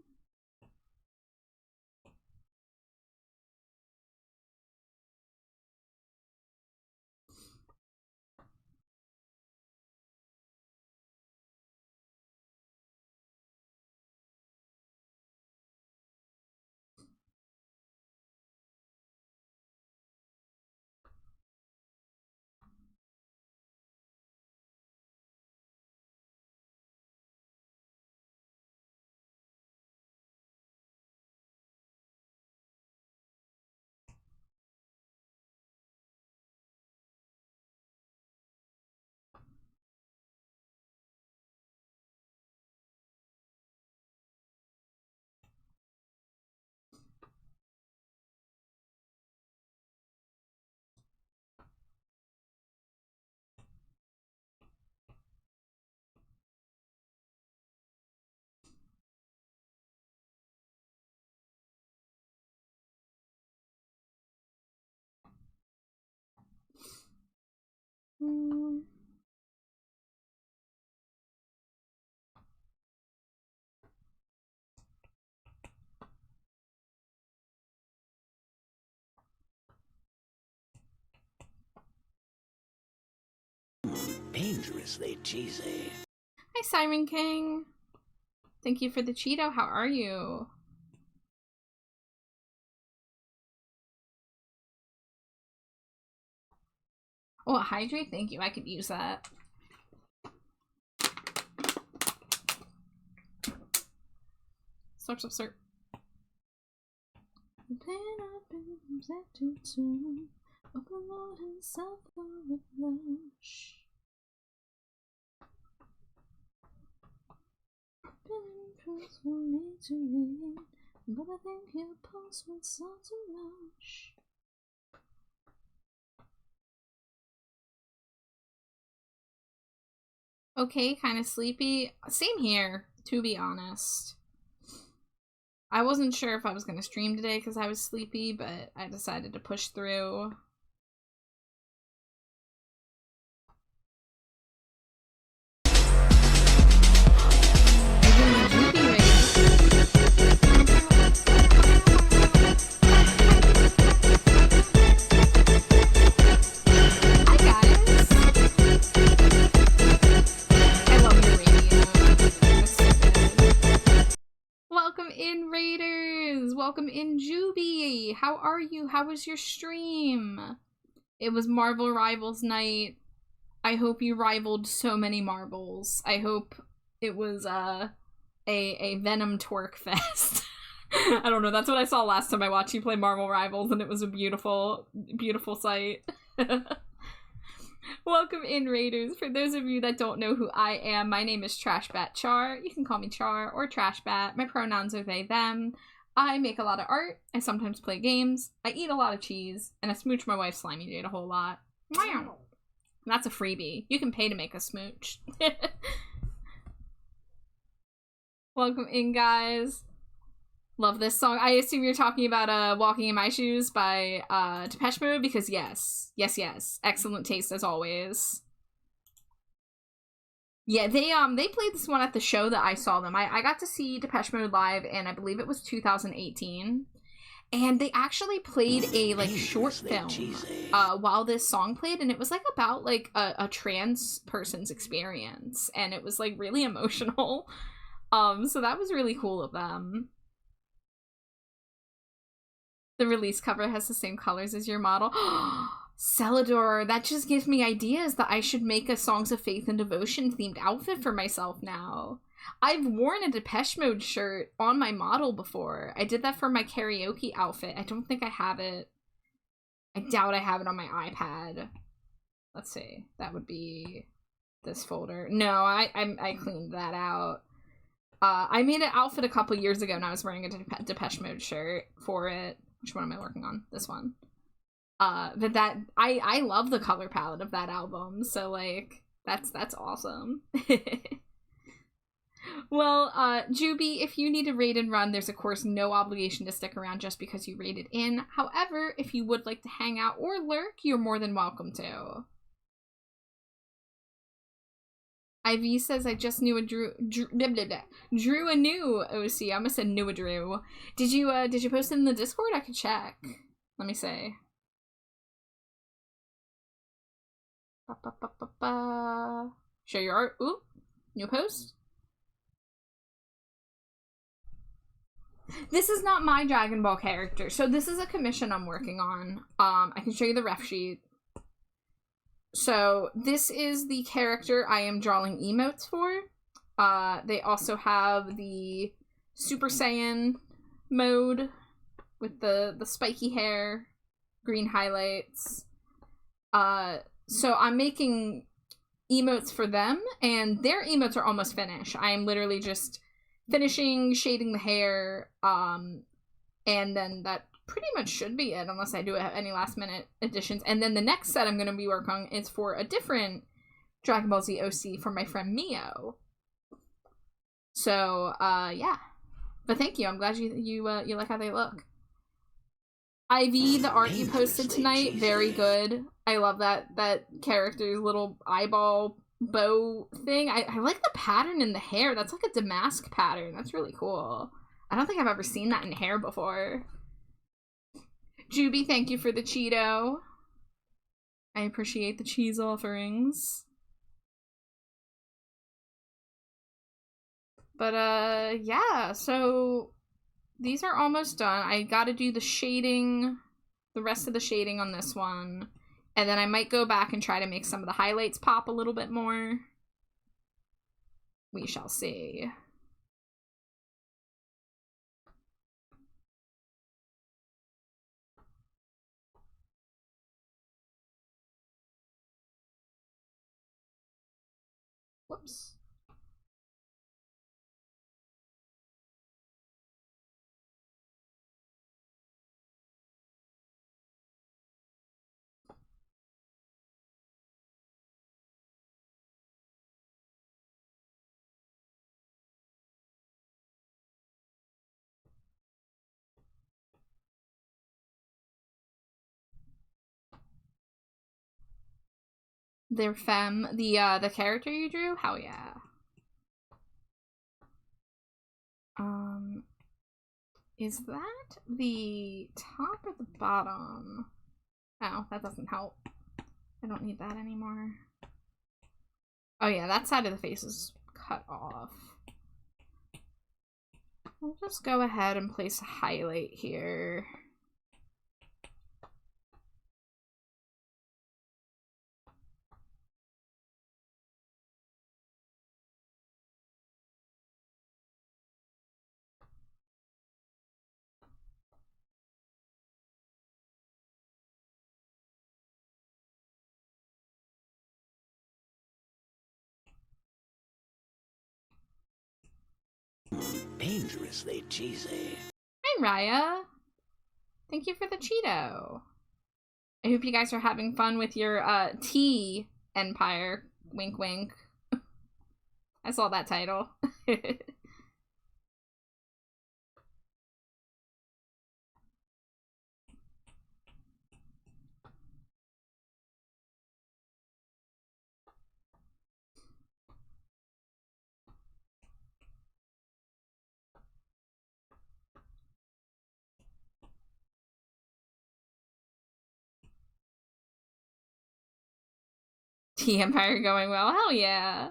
Dangerously cheesy. Hi, Simon King. Thank you for the Cheeto. How are you? Oh, hydrate? Thank you. I could use that. Slurp, slurp, slurp. But I think your pulse would start to rush. Okay, kind of sleepy. Same here, to be honest. I wasn't sure if I was going to stream today because I was sleepy, but I decided to push through. Welcome in, Raiders! Welcome in, Juby! How are you? How was your stream? It was Marvel Rivals night. I hope you rivaled so many marbles. I hope it was a Venom twerk fest. I don't know, that's what I saw last time I watched you play Marvel Rivals, and it was a beautiful, beautiful sight. Welcome in, Raiders. For those of you that don't know who I am, my name is Trashbat Char. You can call me Char or Trashbat. My pronouns are they, them. I make a lot of art. I sometimes play games. I eat a lot of cheese. And I smooch my wife Slimy Jade a whole lot. Wow. That's a freebie. You can pay to make a smooch. Welcome in, guys. Love this song. I assume you're talking about Walking in My Shoes by Depeche Mode, because yes. Yes, yes. Excellent taste as always. Yeah, they played this one at the show that I saw them. I got to see Depeche Mode live, and I believe it was 2018. And they actually played a like short film while this song played, and it was like about like a trans person's experience, and it was like really emotional. So that was really cool of them. The release cover has the same colors as your model. Celador, that just gives me ideas that I should make a Songs of Faith and Devotion themed outfit for myself now. I've worn a Depeche Mode shirt on my model before. I did that for my karaoke outfit. I don't think I have it. I doubt I have it on my iPad. Let's see. That would be this folder. No, I cleaned that out. I made an outfit a couple years ago and I was wearing a Depeche Mode shirt for it. Which one am I working on? This one. But that I love the color palette of that album, so like that's awesome. Well, Juby, if you need to raid and run, there's of course no obligation to stick around just because you raided in. However, if you would like to hang out or lurk, you're more than welcome to. IV says, I just knew a drew a new OC. I almost said knew a Drew. Did you post it in the Discord? I could check. Let me see. Share your art. Ooh, new post. This is not my Dragon Ball character. So this is a commission I'm working on. I can show you the ref sheet. So this is the character I am drawing emotes for. They also have the Super Saiyan mode with the spiky hair, green highlights. So I'm making emotes for them, and their emotes are almost finished. I am literally just finishing shading the hair, and then that pretty much should be it, unless I do have any last minute additions. And then the next set I'm going to be working on is for a different Dragon Ball Z OC from my friend Mio. So, yeah. But thank you. I'm glad you like how they look. IV, the art you posted tonight, very good. I love that character's little eyeball bow thing. I like the pattern in the hair. That's like a damask pattern. That's really cool. I don't think I've ever seen that in hair before. Juby, thank you for the Cheeto. I appreciate the cheese offerings. But, yeah, so these are almost done. I gotta do the shading, the rest of the shading on this one. And then I might go back and try to make some of the highlights pop a little bit more. We shall see. Whoops. They're femme. The character you drew? Hell yeah. Is that the top or the bottom? Oh, that doesn't help. I don't need that anymore. Oh yeah, that side of the face is cut off. We'll just go ahead and place a highlight here. Dangerously cheesy. Hi, Raya. Thank you for the Cheeto. I hope you guys are having fun with your tea empire. Wink, wink. I saw that title. Tea empire going well. Hell yeah.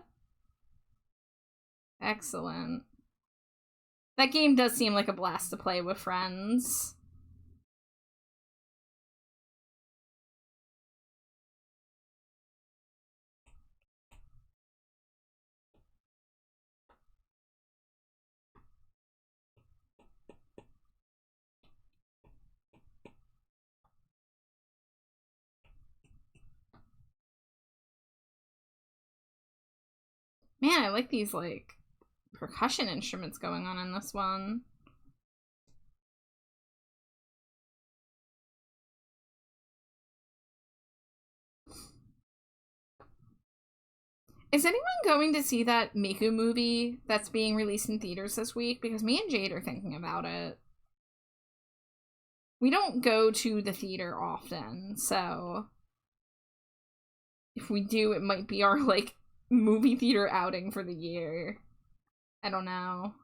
Excellent. That game does seem like a blast to play with friends. Man, I like these, like, percussion instruments going on in this one. Is anyone going to see that Miku movie that's being released in theaters this week? Because me and Jade are thinking about it. We don't go to the theater often, so if we do, it might be our, like, movie theater outing for the year. I don't know.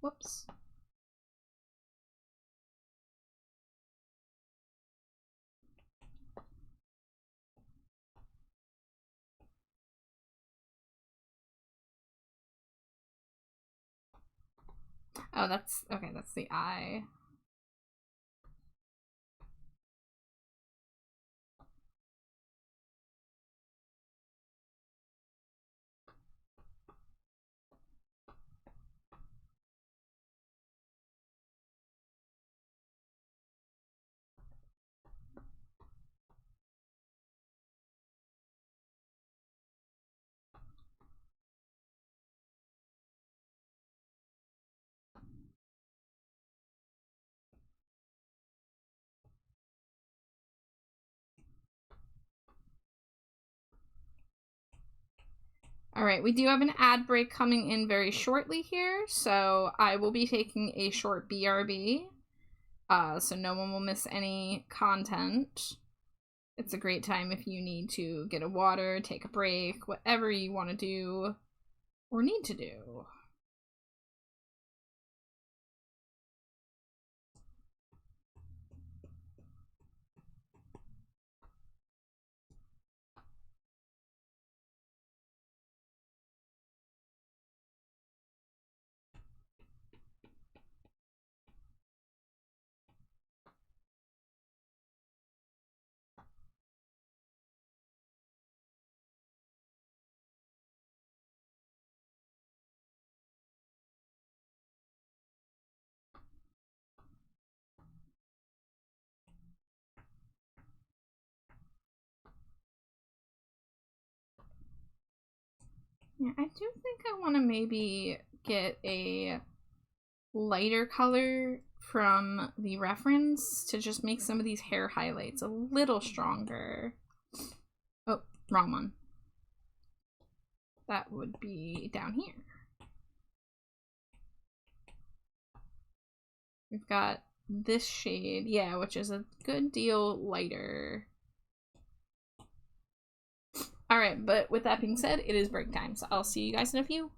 Whoops. Oh, that's okay, that's the eye. Alright, we do have an ad break coming in very shortly here, so I will be taking a short BRB, so no one will miss any content. It's a great time if you need to get a water, take a break, whatever you want to do or need to do. Yeah, I do think I want to maybe get a lighter color from the reference to just make some of these hair highlights a little stronger. Oh, wrong one. That would be down here. We've got this shade, yeah, which is a good deal lighter. Alright, but with that being said, it is break time, so I'll see you guys in a few.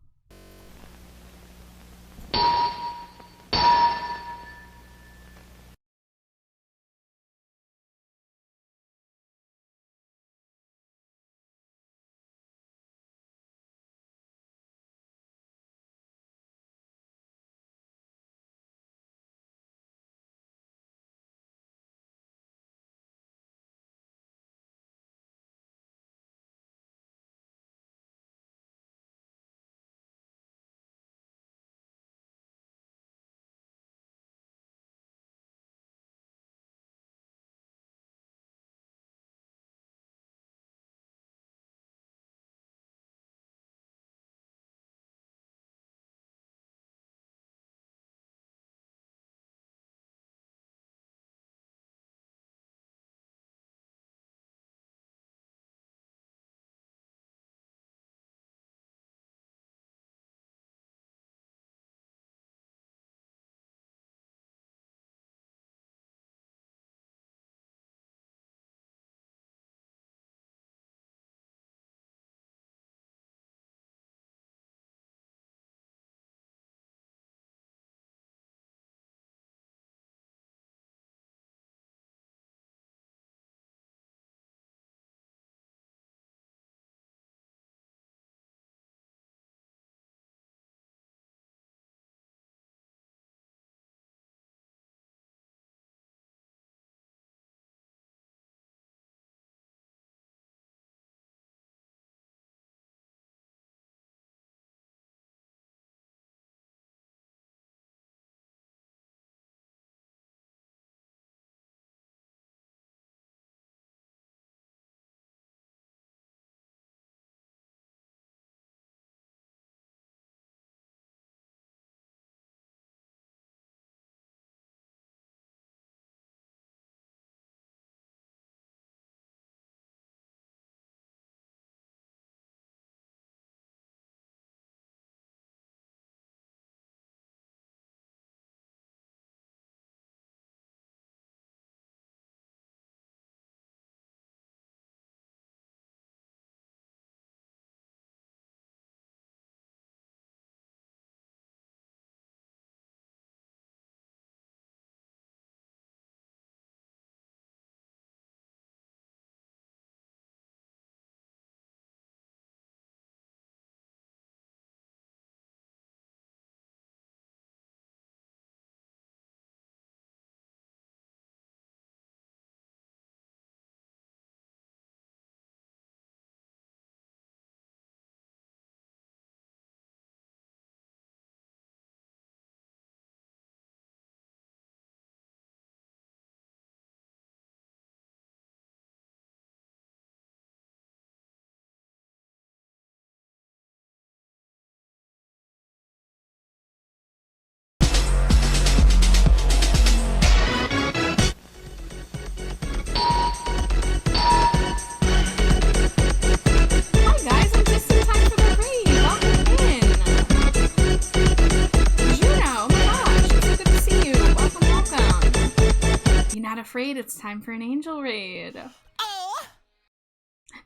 Afraid, it's time for an angel raid. Oh!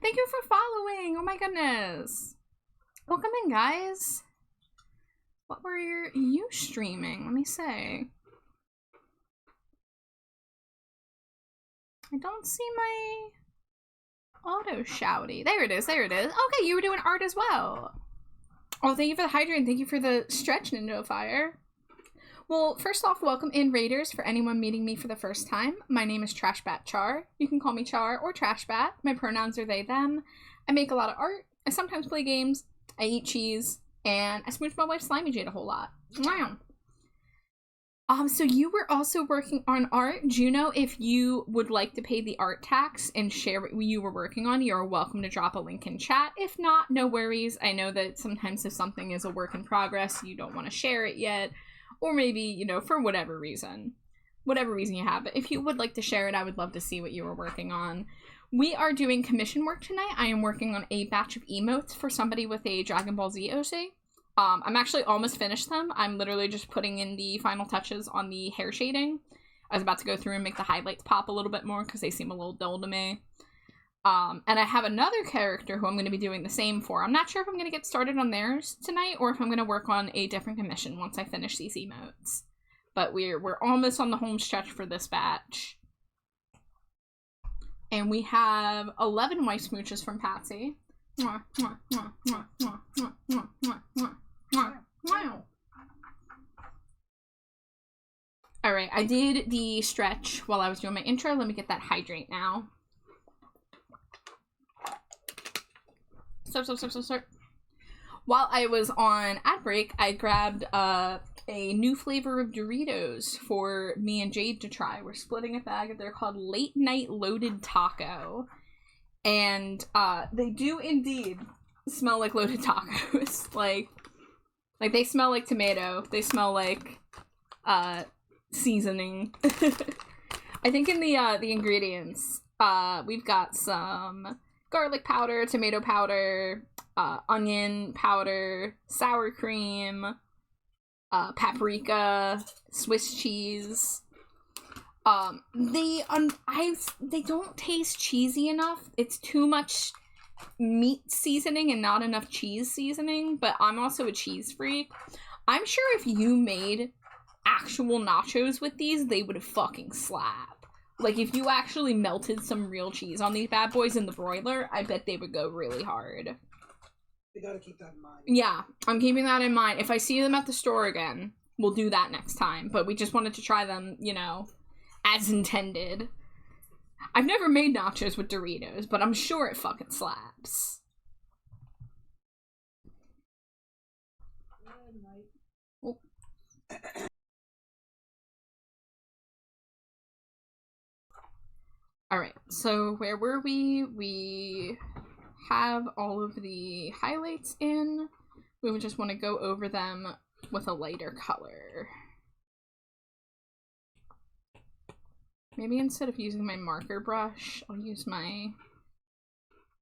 Thank you for following. Oh my goodness. Welcome in, guys. What were you streaming? Let me say. I don't see my auto shouty. There it is. There it is. Okay, you were doing art as well. Oh, thank you for the hydrant. Thank you for the stretch, Ninja Fire. Well, first off, welcome in, Raiders. For anyone meeting me for the first time, my name is Trashbat Char. You can call me Char or Trashbat. My pronouns are they, them. I make a lot of art. I sometimes play games. I eat cheese. And I smooch my wife Slimy Jade a whole lot. Wow. So you were also working on art. Do you know if you would like to pay the art tax and share what you were working on? You're welcome to drop a link in chat. If not, no worries. I know that sometimes if something is a work in progress, you don't want to share it yet. Or maybe, you know, for whatever reason you have. But if you would like to share it, I would love to see what you were working on. We are doing commission work tonight. I am working on a batch of emotes for somebody with a Dragon Ball Z OC. I'm actually almost finished them. I'm literally just putting in the final touches on the hair shading. I was about to go through and make the highlights pop a little bit more because they seem a little dull to me. And I have another character who I'm going to be doing the same for. I'm not sure if I'm going to get started on theirs tonight or if I'm going to work on a different commission once I finish these emotes. But we're almost on the home stretch for this batch. And we have 11 wife smooches from Patsy. Mwah, mwah, mwah, mwah, mwah, mwah, mwah, mwah, mwah. Wow. Alright, I did the stretch while I was doing my intro. Let me get that hydrate now. Start. While I was on ad break, I grabbed a new flavor of Doritos for me and Jade to try. We're splitting a bag. They're called Late Night Loaded Taco. And they do indeed smell like loaded tacos. like they smell like tomato. They smell like seasoning. I think in the ingredients, we've got some garlic powder, tomato powder, onion powder, sour cream, paprika, Swiss cheese. They don't taste cheesy enough. It's too much meat seasoning and not enough cheese seasoning, but I'm also a cheese freak. I'm sure if you made actual nachos with these, they would fucking slap. Like, if you actually melted some real cheese on these bad boys in the broiler, I bet they would go really hard. You gotta keep that in mind. Yeah, I'm keeping that in mind. If I see them at the store again, we'll do that next time. But we just wanted to try them, you know, as intended. I've never made nachos with Doritos, but I'm sure it fucking slaps. Oh. Alright, so where were we? We have all of the highlights in. We would just want to go over them with a lighter color. Maybe instead of using my marker brush, I'll use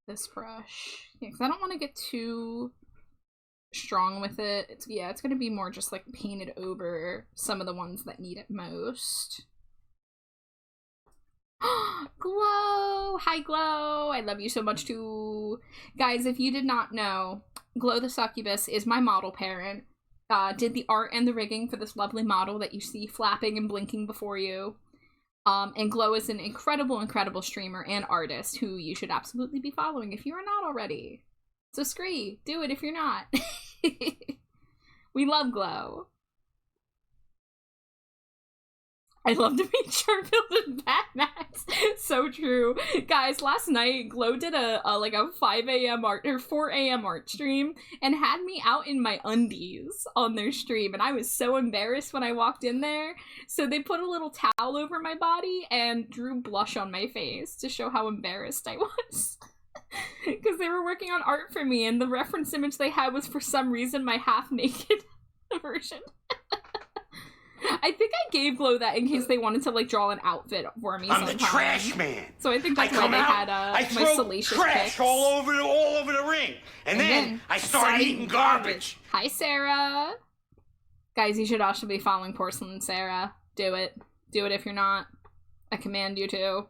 this brush. Yeah, because I don't want to get too strong with it. It's going to be more just like painted over some of the ones that need it most. Glow! Hi, Glow! I love you so much, too. Guys, if you did not know, Glow the Succubus is my model parent. Did the art and the rigging for this lovely model that you see flapping and blinking before you. And Glow is an incredible, incredible streamer and artist who you should absolutely be following if you are not already. So Scree, do it if you're not. We love Glow. I love to be Charfield and Batmax. So true. Guys, last night, Glow did a 5 a.m. art, or 4 a.m. art stream, and had me out in my undies on their stream, and I was so embarrassed when I walked in there. So they put a little towel over my body and drew blush on my face to show how embarrassed I was. Because they were working on art for me, and the reference image they had was for some reason my half-naked version. I think I gave Glow that in case they wanted to draw an outfit for me. I'm the trash man. So I think that's why they had my salacious trash pics. all over the ring, and then I started eating garbage. Hi, Sarah. Guys, you should also be following Porcelain Sarah. Do it. Do it if you're not. I command you to.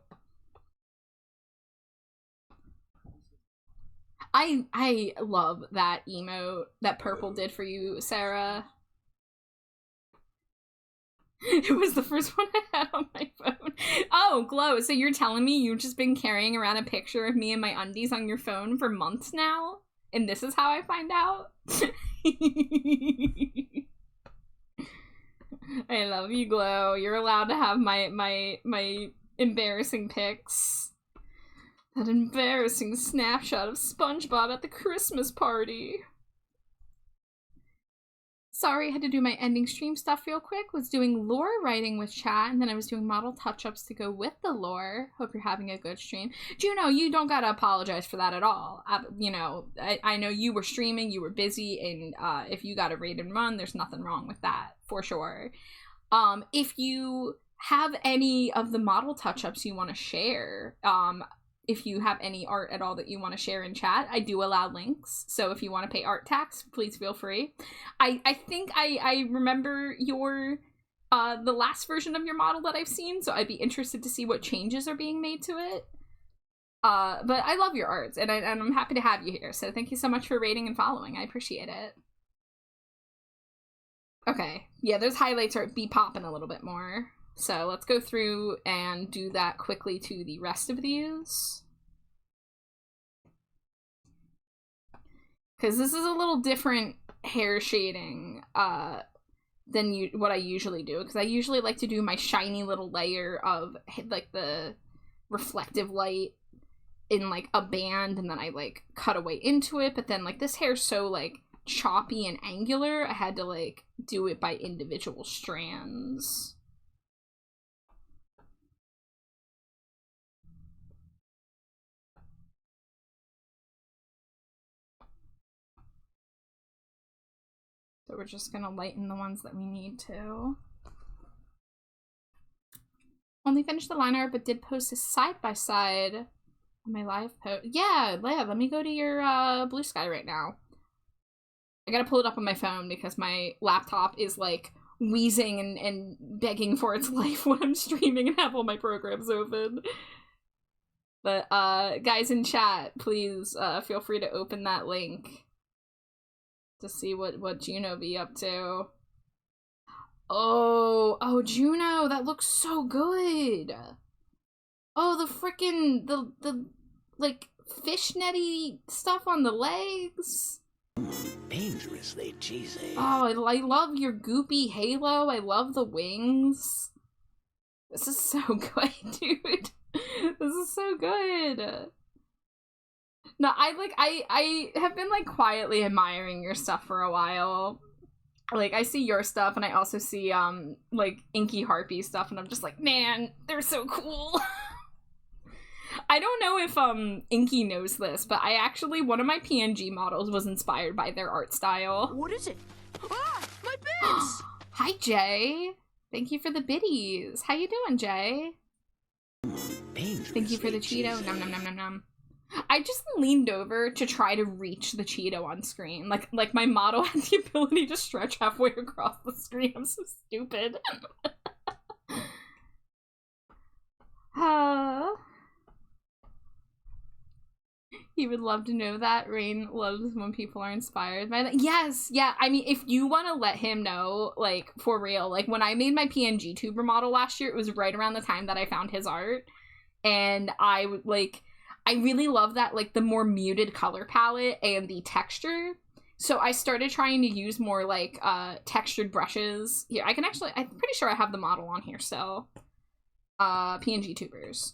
I love that emote that Purple did for you, Sarah. It was the first one I had on my phone. Oh, Glow, so you're telling me you've just been carrying around a picture of me in my undies on your phone for months now? And this is how I find out? I love you, Glow. You're allowed to have my embarrassing pics. That embarrassing snapshot of SpongeBob at the Christmas party. Sorry, I had to do my ending stream stuff real quick. Was doing lore writing with chat, and then I was doing model touch-ups to go with the lore. Hope you're having a good stream. Juno, you don't gotta apologize for that at all. You know, I know you were streaming, you were busy, and if you got a raid and run, there's nothing wrong with that, for sure. If you have any of the model touch-ups you want to share, if you have any art at all that you want to share in chat, I do allow links. So if you want to pay art tax, please feel free. I think I remember your the last version of your model that I've seen, so I'd be interested to see what changes are being made to it. But I love your art, and I'm happy to have you here. So thank you so much for rating and following. I appreciate it. Okay, yeah, those highlights are be popping a little bit more. So let's go through and do that quickly to the rest of these. Because this is a little different hair shading than what I usually do. Because I usually like to do my shiny little layer of like the reflective light in like a band, and then I like cut away into it. But then like this hair's so like choppy and angular, I had to like do it by individual strands. So we're just gonna lighten the ones that we need to. Only finished the liner, but did post a side-by-side on my live post. Yeah, let me go to your blue sky right now. I gotta pull it up on my phone because my laptop is like wheezing and begging for its life when I'm streaming and have all my programs open. But guys in chat, please feel free to open that link to see what Juno be up to. Oh, Juno, that looks so good. Oh, the frickin' the like fishnetty stuff on the legs. Dangerously cheesy. Oh, I love your goopy halo. I love the wings. This is so good, dude. This is so good. No, I have been like quietly admiring your stuff for a while. Like I see your stuff and I also see like Inky Harpy stuff, and I'm just like, man, they're so cool. I don't know if Inky knows this, but I actually, one of my PNG models was inspired by their art style. What is it? Ah, my bits! Hi Jay. Thank you for the biddies. How you doing, Jay? Thank you for the Cheeto. Nom nom nom nom nom. I just leaned over to try to reach the Cheeto on screen. Like my model had the ability to stretch halfway across the screen. I'm so stupid. He would love to know that. Rain loves when people are inspired by that. Yes, yeah. I mean, if you want to let him know, like, for real, like, when I made my PNG tuber model last year, it was right around the time that I found his art. And I really love that, like, the more muted color palette and the texture. So I started trying to use more, like, textured brushes. Here, I'm pretty sure I have the model on here still. PNG tubers.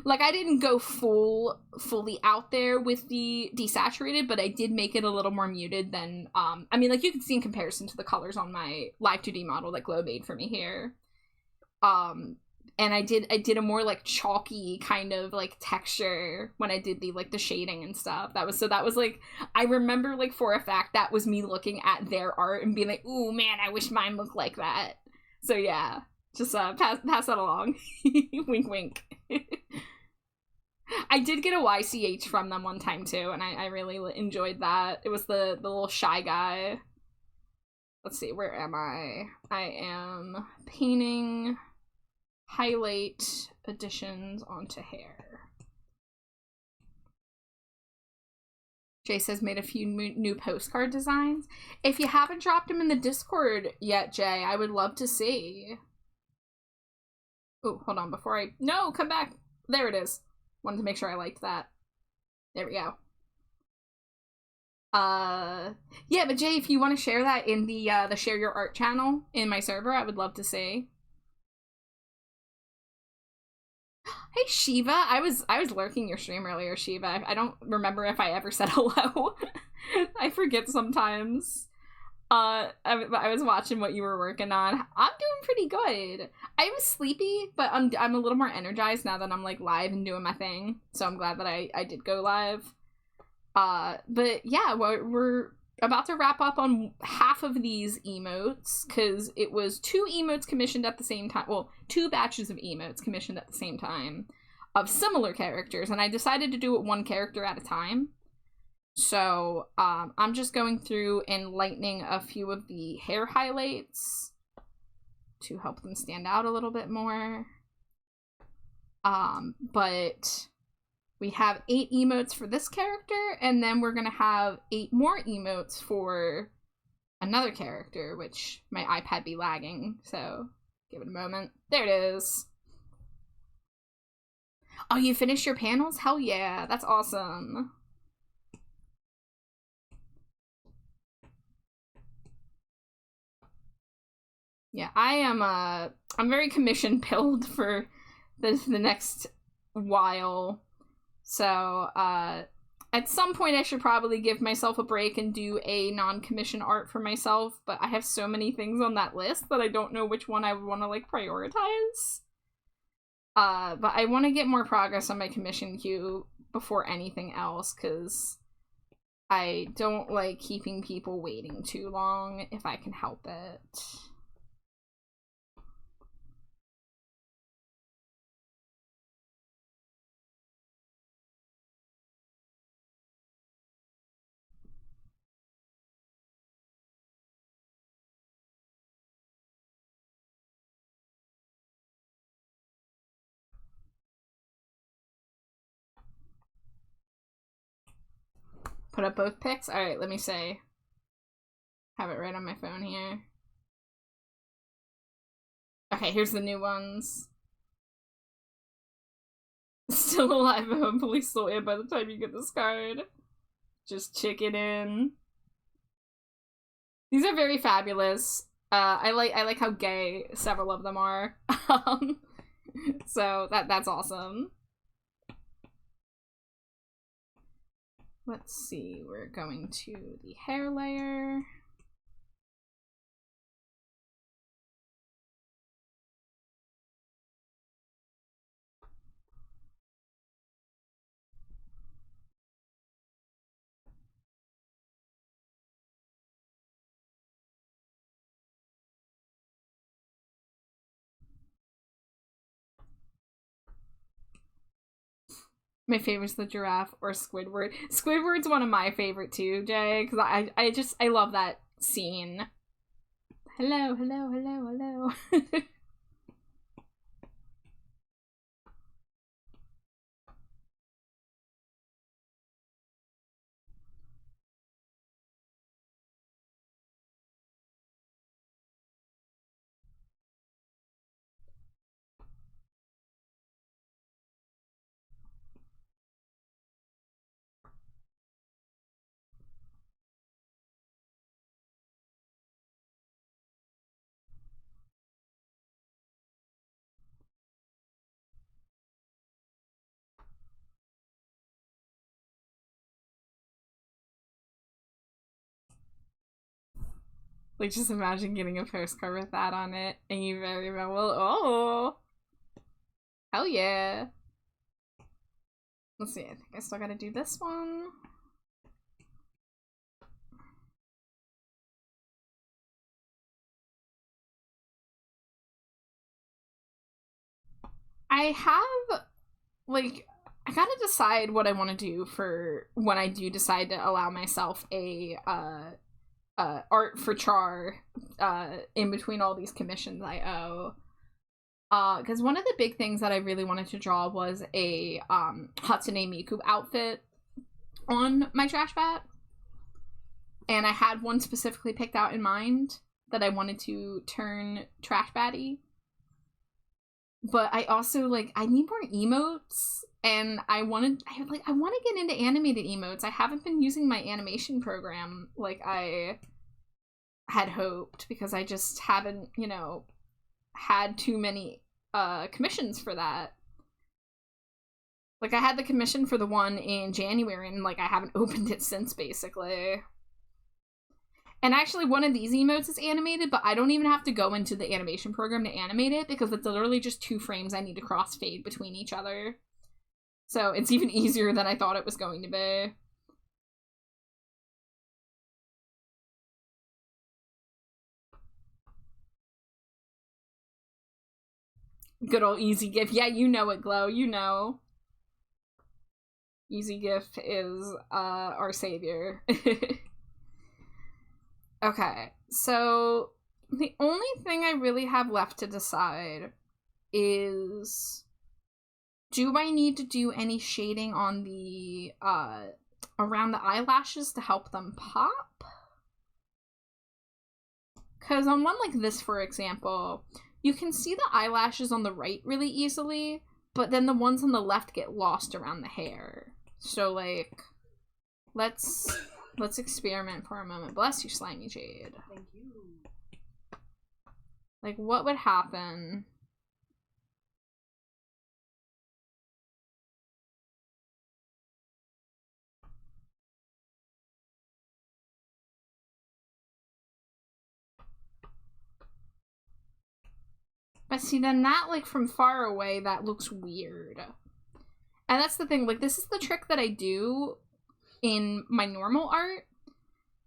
Like, I didn't go fully out there with the desaturated, but I did make it a little more muted than, I mean, like, you can see in comparison to the colors on my Live 2D model that Glow made for me here. And I did a more, like, chalky kind of, like, texture when I did the shading and stuff. That was, like, I remember, like, for a fact, that was me looking at their art and being like, ooh, man, I wish mine looked like that. So, yeah. Just pass that along. Wink, wink. I did get a YCH from them one time too, and I really enjoyed that. It was the little shy guy. Let's see, where am I? I am painting highlight additions onto hair. Jay says made a few new postcard designs. If you haven't dropped them in the Discord yet, Jay, I would love to see. Oh, hold on, no, come back. There it is. Wanted to make sure I liked that. There we go. Yeah, but Jay, if you want to share that in the Share Your Art channel in my server, I would love to see. Hey, Shiva. I was lurking your stream earlier, Shiva. I don't remember if I ever said hello. I forget sometimes. I was watching what you were working on. I'm doing pretty good. I was sleepy, but I'm a little more energized now that I'm like live and doing my thing. So I'm glad that I did go live. But yeah, we're about to wrap up on half of these emotes, because it was 2 emotes commissioned at the same time. Well, 2 batches of emotes commissioned at the same time of similar characters, and I decided to do it 1 character at a time. So I'm just going through and lightening a few of the hair highlights to help them stand out a little bit more. But we have 8 emotes for this character, and then we're gonna have 8 more emotes for another character, which my iPad be lagging, so give it a moment. There it is. Oh, you finished your panels? Hell yeah, that's awesome. Yeah, I'm very commission pilled for the next while. So, at some point I should probably give myself a break and do a non-commission art for myself, but I have so many things on that list that I don't know which one I would want to, like, prioritize. But I want to get more progress on my commission queue before anything else, because I don't like keeping people waiting too long if I can help it. Put up both pics? Alright, let me say. Have it right on my phone here. Okay, here's the new ones. Still alive, but hopefully still in by the time you get this card. Just chicken in. These are very fabulous. I like how gay several of them are. So that's awesome. Let's see, we're going to the hair layer. My favorite's the giraffe or Squidward. Squidward's one of my favorite too, Jay, because I love that scene. Hello, hello, hello, hello. Like, just imagine getting a postcard with that on it, and you very well will. Oh! Hell yeah! Let's see, I think I still gotta do this one. I have, like, I gotta decide what I want to do for when I do decide to allow myself a, art for Char, in between all these commissions I owe. Because one of the big things that I really wanted to draw was a, Hatsune Miku outfit on my trash bat. And I had one specifically picked out in mind that I wanted to turn trash batty. But I also, like, I need more emotes, and I want to get into animated emotes. I haven't been using my animation program like I had hoped, because I just haven't, you know, had too many commissions for that. Like, I had the commission for the one in January, and, like, I haven't opened it since, basically. And actually, one of these emotes is animated, but I don't even have to go into the animation program to animate it because it's literally just 2 frames I need to crossfade between each other. So it's even easier than I thought it was going to be. Good old Easy GIF. Yeah, you know it, Glow. You know. Easy GIF is our savior. Okay, so the only thing I really have left to decide is, do I need to do any shading on the around the eyelashes to help them pop? Because on one like this, for example, you can see the eyelashes on the right really easily, but then the ones on the left get lost around the hair. So like, let's experiment for a moment. Bless you, Slimy Jade. Thank you. Like, what would happen? But see, then that, like, from far away, that looks weird. And that's the thing, like, this is the trick that I do in my normal art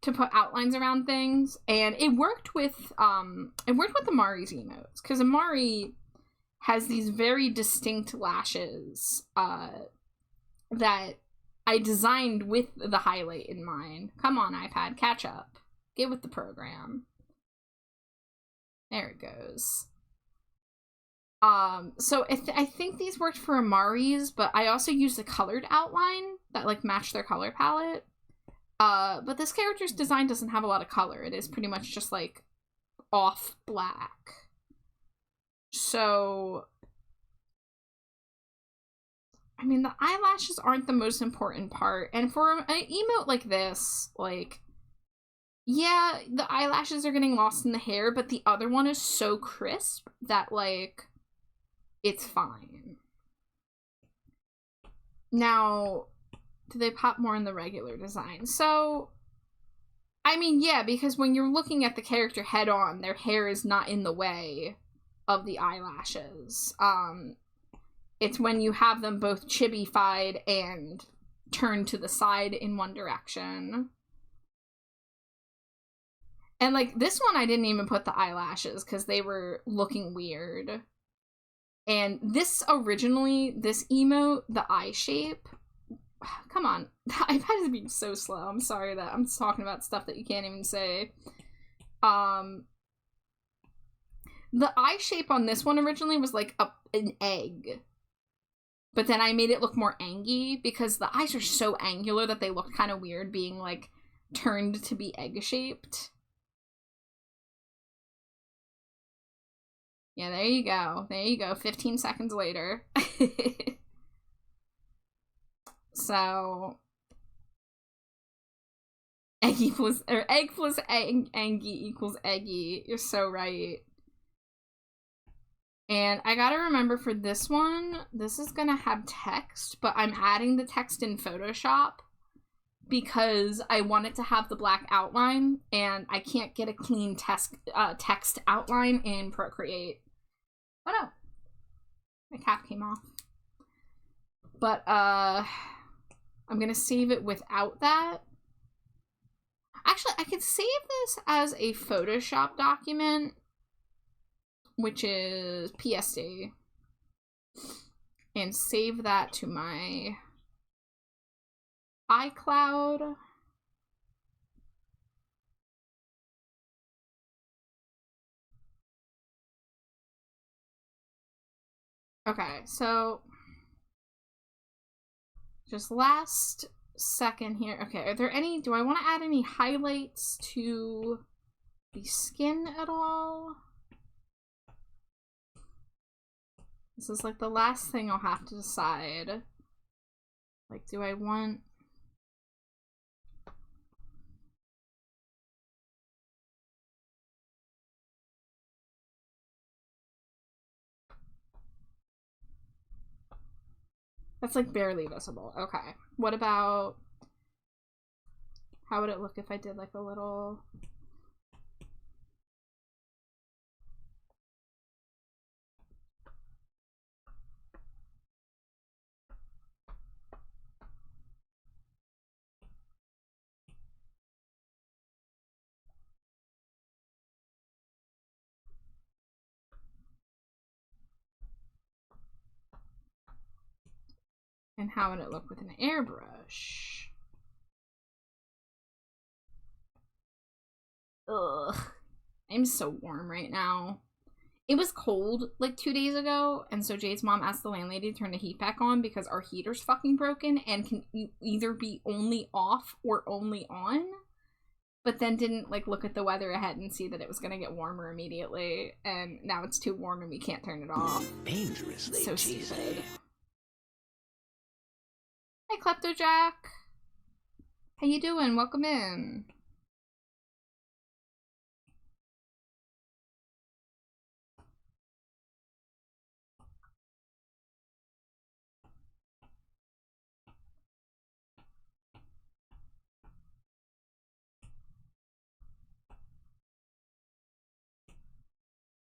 to put outlines around things, and it worked with Amari's emotes, because Amari has these very distinct lashes that I designed with the highlight in mind. Come on, iPad, catch up. Get with the program. There it goes. So I think these worked for Amari's, but I also used a colored outline that, like, matched their color palette. But this character's design doesn't have a lot of color. It is pretty much just, like, off black. So, I mean, the eyelashes aren't the most important part. And for an emote like this, like, yeah, the eyelashes are getting lost in the hair, but the other one is so crisp that, like, it's fine. Now, do they pop more in the regular design? So, I mean, yeah, because when you're looking at the character head on, their hair is not in the way of the eyelashes. It's when you have them both chibi-fied and turned to the side in one direction. And, like, this one I didn't even put the eyelashes because they were looking weird. And this originally, this emote, the eye shape, come on, the iPad is being so slow. I'm sorry that I'm talking about stuff that you can't even say. The eye shape on this one originally was like an egg. But then I made it look more angy because the eyes are so angular that they look kind of weird being, like, turned to be egg-shaped. Yeah, there you go. There you go. 15 seconds later. So, egg plus Angie equals eggy. You're so right. And I gotta remember for this one, this is gonna have text, but I'm adding the text in Photoshop because I want it to have the black outline, and I can't get a clean text outline in Procreate. Oh no, my cap came off. But I'm gonna save it without that. Actually, I could save this as a Photoshop document, which is PSD, and save that to my iCloud. Okay, so just last second here. Okay, are there any, do I want to add any highlights to the skin at all? This is like the last thing I'll have to decide. Like, do I want... That's like barely visible. Okay. What about... How would it look if I did like a little... And how would it look with an airbrush? Ugh. I'm so warm right now. It was cold like 2 days ago, and so Jade's mom asked the landlady to turn the heat back on because our heater's fucking broken and can either be only off or only on. But then didn't like look at the weather ahead and see that it was gonna get warmer immediately, and now it's too warm and we can't turn it off. Dangerously So cheesy. stupid. Hi, Kleptojack. How you doing? Welcome in.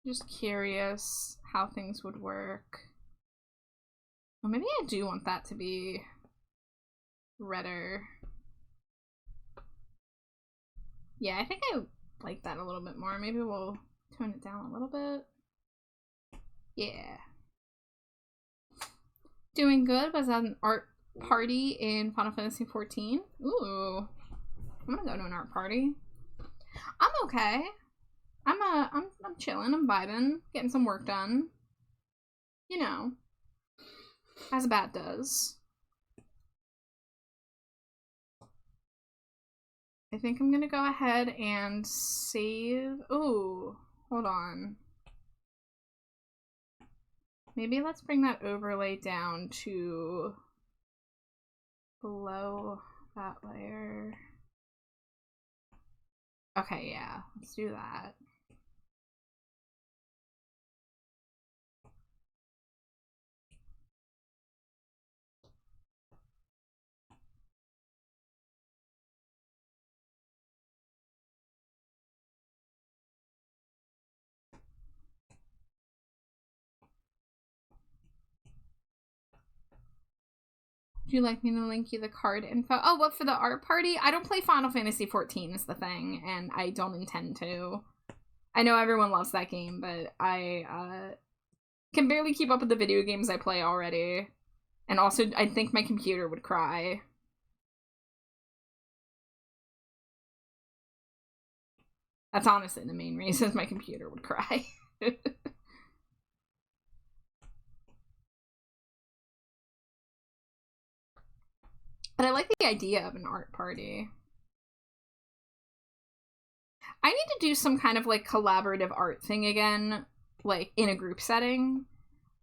Just curious how things would work. Well, maybe I do want that to be redder. Yeah, I think I like that a little bit more. Maybe we'll tone it down a little bit. Yeah. Doing good. Was at an art party in Final Fantasy XIV. Ooh. I'm gonna go to an art party. I'm okay. I'm chilling, I'm vibing, getting some work done. You know. As a bat does. I think I'm gonna go ahead and save. Ooh, hold on. Maybe let's bring that overlay down to below that layer. Okay, yeah, let's do that. Would you like me to link you the card info? Oh, what, for the art party? I don't play Final Fantasy XIV is the thing, and I don't intend to. I know everyone loves that game, but I can barely keep up with the video games I play already. And also, I think my computer would cry. That's honestly the main reason my computer would cry. But I like the idea of an art party. I need to do some kind of like collaborative art thing again, like in a group setting.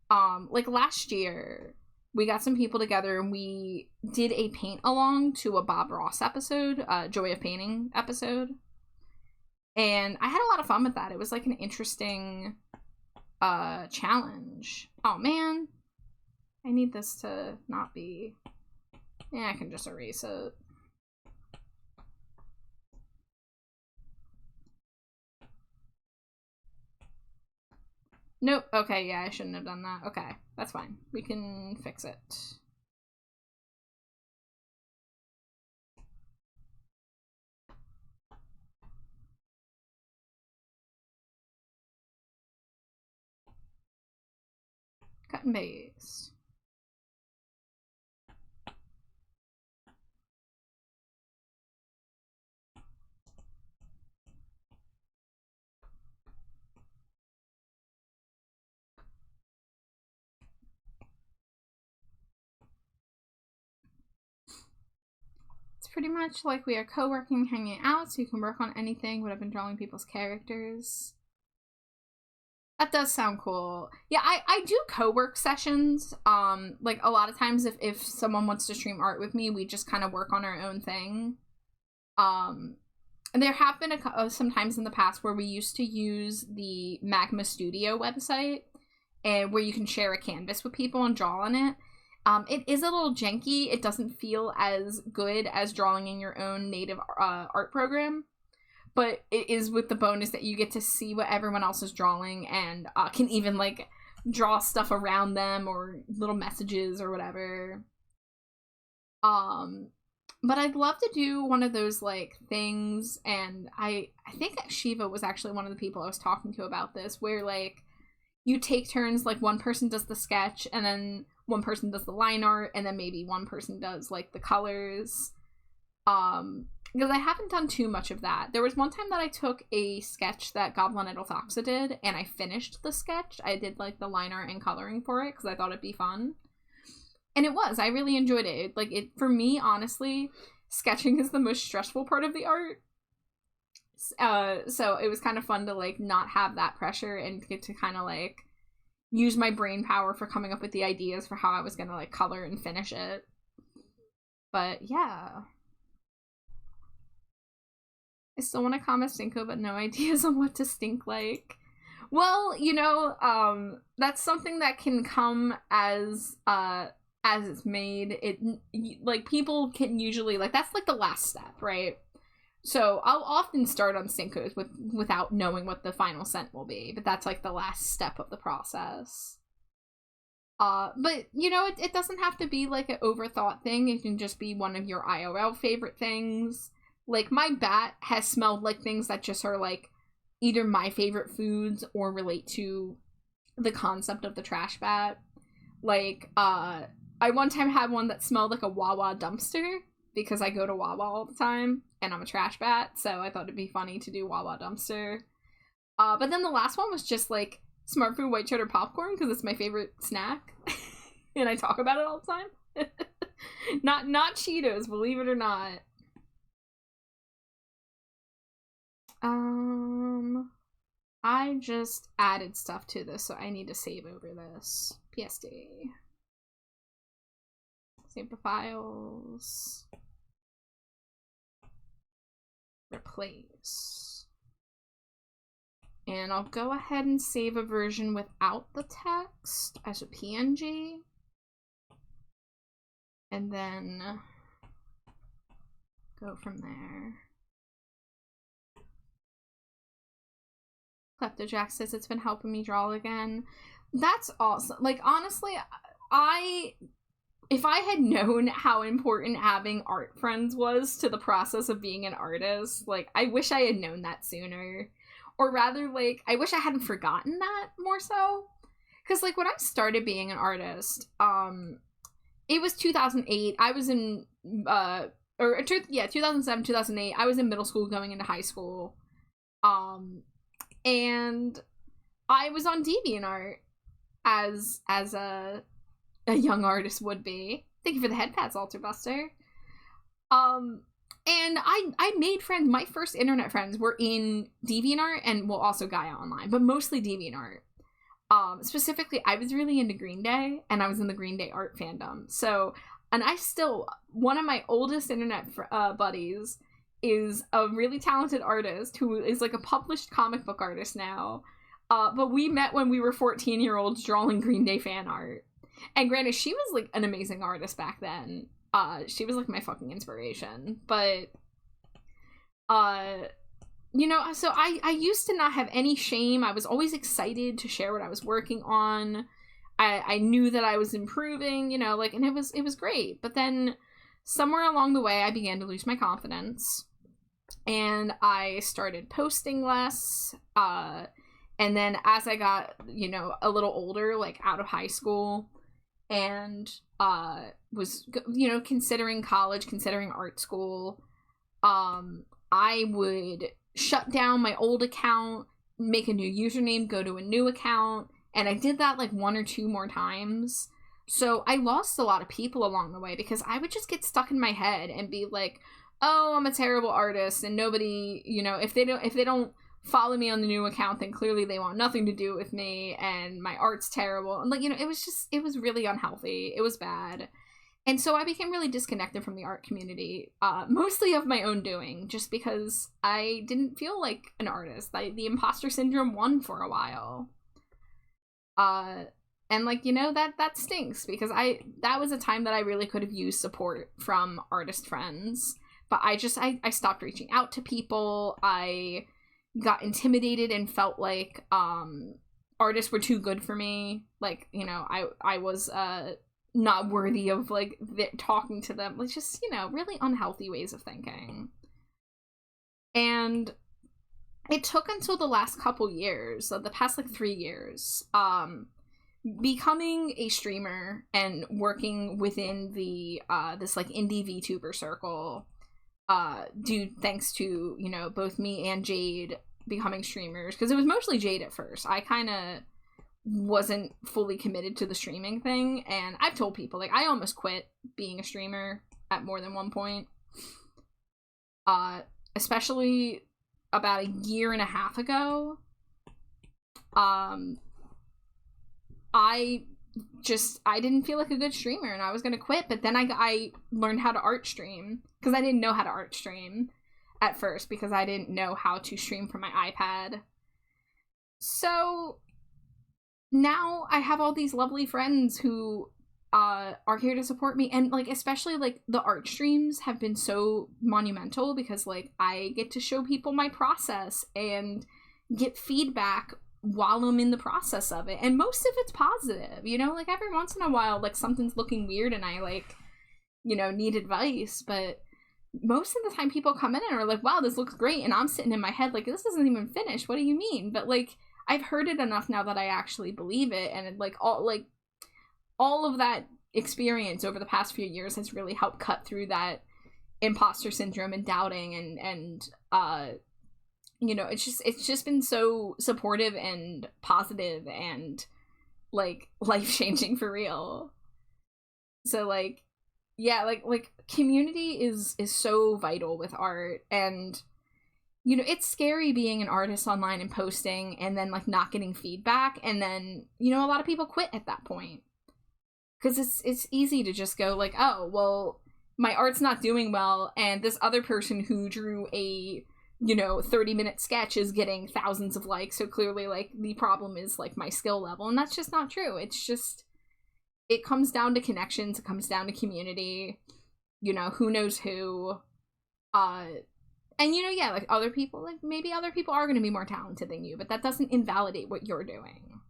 Like last year, we got some people together and we did a paint along to a Bob Ross episode, Joy of Painting episode. And I had a lot of fun with that. It was like an interesting challenge. Oh man, I need this to not be. Yeah, I can just erase it. Nope. Okay, yeah, I shouldn't have done that. Okay, that's fine. We can fix it. Cut and paste. Pretty much like we are co-working, hanging out, so you can work on anything. Would have been drawing people's characters. That does sound cool. Yeah, I do co-work sessions. Like a lot of times if someone wants to stream art with me, we just kind of work on our own thing. And there have been some times in the past where we used to use the Magma Studio website, and where you can share a canvas with people and draw on it. It is a little janky. It doesn't feel as good as drawing in your own native art program, but it is with the bonus that you get to see what everyone else is drawing and can even like draw stuff around them or little messages or whatever. But I'd love to do one of those like things, and I think Shiva was actually one of the people I was talking to about this, where like you take turns, like one person does the sketch and then one person does the line art, and then maybe one person does like the colors. Because I haven't done too much of that. There was one time that I took a sketch that Goblin Idolthoxa did, and I finished the sketch. I did like the line art and coloring for it because I thought it'd be fun. And it was. I really enjoyed it. Like, it, for me, honestly, sketching is the most stressful part of the art. So it was kind of fun to, like, not have that pressure and get to kind of, like, use my brain power for coming up with the ideas for how I was gonna, like, color and finish it. But, yeah. I still want to comment Stinko, but no ideas on what to stink like. Well, you know, that's something that can come as it's made. It, like, people can usually, like, that's like the last step, right? So I'll often start on Stinkos without knowing what the final scent will be, but that's like the last step of the process. But you know, it doesn't have to be like an overthought thing. It can just be one of your IRL favorite things. Like, my bat has smelled like things that just are like either my favorite foods or relate to the concept of the trash bat. Like, I one time had one that smelled like a Wawa dumpster because I go to Wawa all the time and I'm a trash bat, so I thought it'd be funny to do Wawa dumpster. But then the last one was just like smart food white cheddar popcorn because it's my favorite snack and I talk about it all the time. not Cheetos, believe it or not. I just added stuff to this, so I need to save over this. PSD. Save the files. Replace. And I'll go ahead and save a version without the text as a PNG. And then go from there. Kleptojack says it's been helping me draw again. That's awesome. Like, honestly, if I had known how important having art friends was to the process of being an artist, like, I wish I had known that sooner. Or rather, like, I wish I hadn't forgotten that more so. Because, like, when I started being an artist, it was 2008. I was in, 2007, 2008. I was in middle school going into high school. And I was on DeviantArt as a young artist would be. Thank you for the head pats, Alter Buster. And I made friends. My first internet friends were in DeviantArt and, well, also Gaia Online, but mostly DeviantArt. Specifically, I was really into Green Day, and I was in the Green Day art fandom. So, and one of my oldest internet buddies is a really talented artist who is like a published comic book artist now. But we met when we were 14-year-olds drawing Green Day fan art. And granted, she was like an amazing artist back then. She was like my fucking inspiration. But, you know, so I used to not have any shame. I was always excited to share what I was working on. I knew that I was improving, you know, like, and it was great. But then somewhere along the way, I began to lose my confidence. And I started posting less. And then as I got, you know, a little older, like out of high school, and was, you know, considering college, considering art school, I would shut down my old account, make a new username, go to a new account, and I did that like one or two more times. So I lost a lot of people along the way because I would just get stuck in my head and be like, oh, I'm a terrible artist, and nobody, you know, if they don't follow me on the new account, then clearly they want nothing to do with me, and my art's terrible. And, like, you know, it was really unhealthy. It was bad. And so I became really disconnected from the art community, mostly of my own doing, just because I didn't feel like an artist. The imposter syndrome won for a while. And, like, you know, that stinks, because that was a time that I really could have used support from artist friends. But I stopped reaching out to people. I got intimidated and felt like artists were too good for me. Like, you know, I was not worthy of, like, talking to them. Like, just, you know, really unhealthy ways of thinking. And it took until the last couple years, so the past, like, 3 years, becoming a streamer and working within the this like indie VTuber circle, thanks to, you know, both me and Jade becoming streamers, because it was mostly Jade at first. I kind of wasn't fully committed to the streaming thing, and I've told people, like, I almost quit being a streamer at more than one point. Especially about a year and a half ago. I didn't feel like a good streamer, and I was gonna quit, but then I learned how to art stream, because I didn't know how to art stream at first, because I didn't know how to stream from my iPad. So now I have all these lovely friends who are here to support me, and like especially like the art streams have been so monumental, because like I get to show people my process and get feedback while I'm in the process of it, and most of it's positive, you know, like every once in a while like something's looking weird and I like, you know, need advice, but most of the time people come in and are like, wow, this looks great, and I'm sitting in my head like, this isn't even finished, what do you mean? But like I've heard it enough now that I actually believe it, and like all of that experience over the past few years has really helped cut through that imposter syndrome and doubting, and you know, it's just been so supportive and positive and like life-changing for real. So like, yeah, like community is so vital with art, and you know, it's scary being an artist online and posting and then like not getting feedback, and then, you know, a lot of people quit at that point. Because it's easy to just go like, oh, well, my art's not doing well, and this other person who drew a, you know, 30-minute sketch is getting thousands of likes, so clearly, like, the problem is, like, my skill level, and that's just not true. It's just, it comes down to connections, it comes down to community, you know, who knows who, and, you know, yeah, like, other people, like, maybe other people are going to be more talented than you, but that doesn't invalidate what you're doing,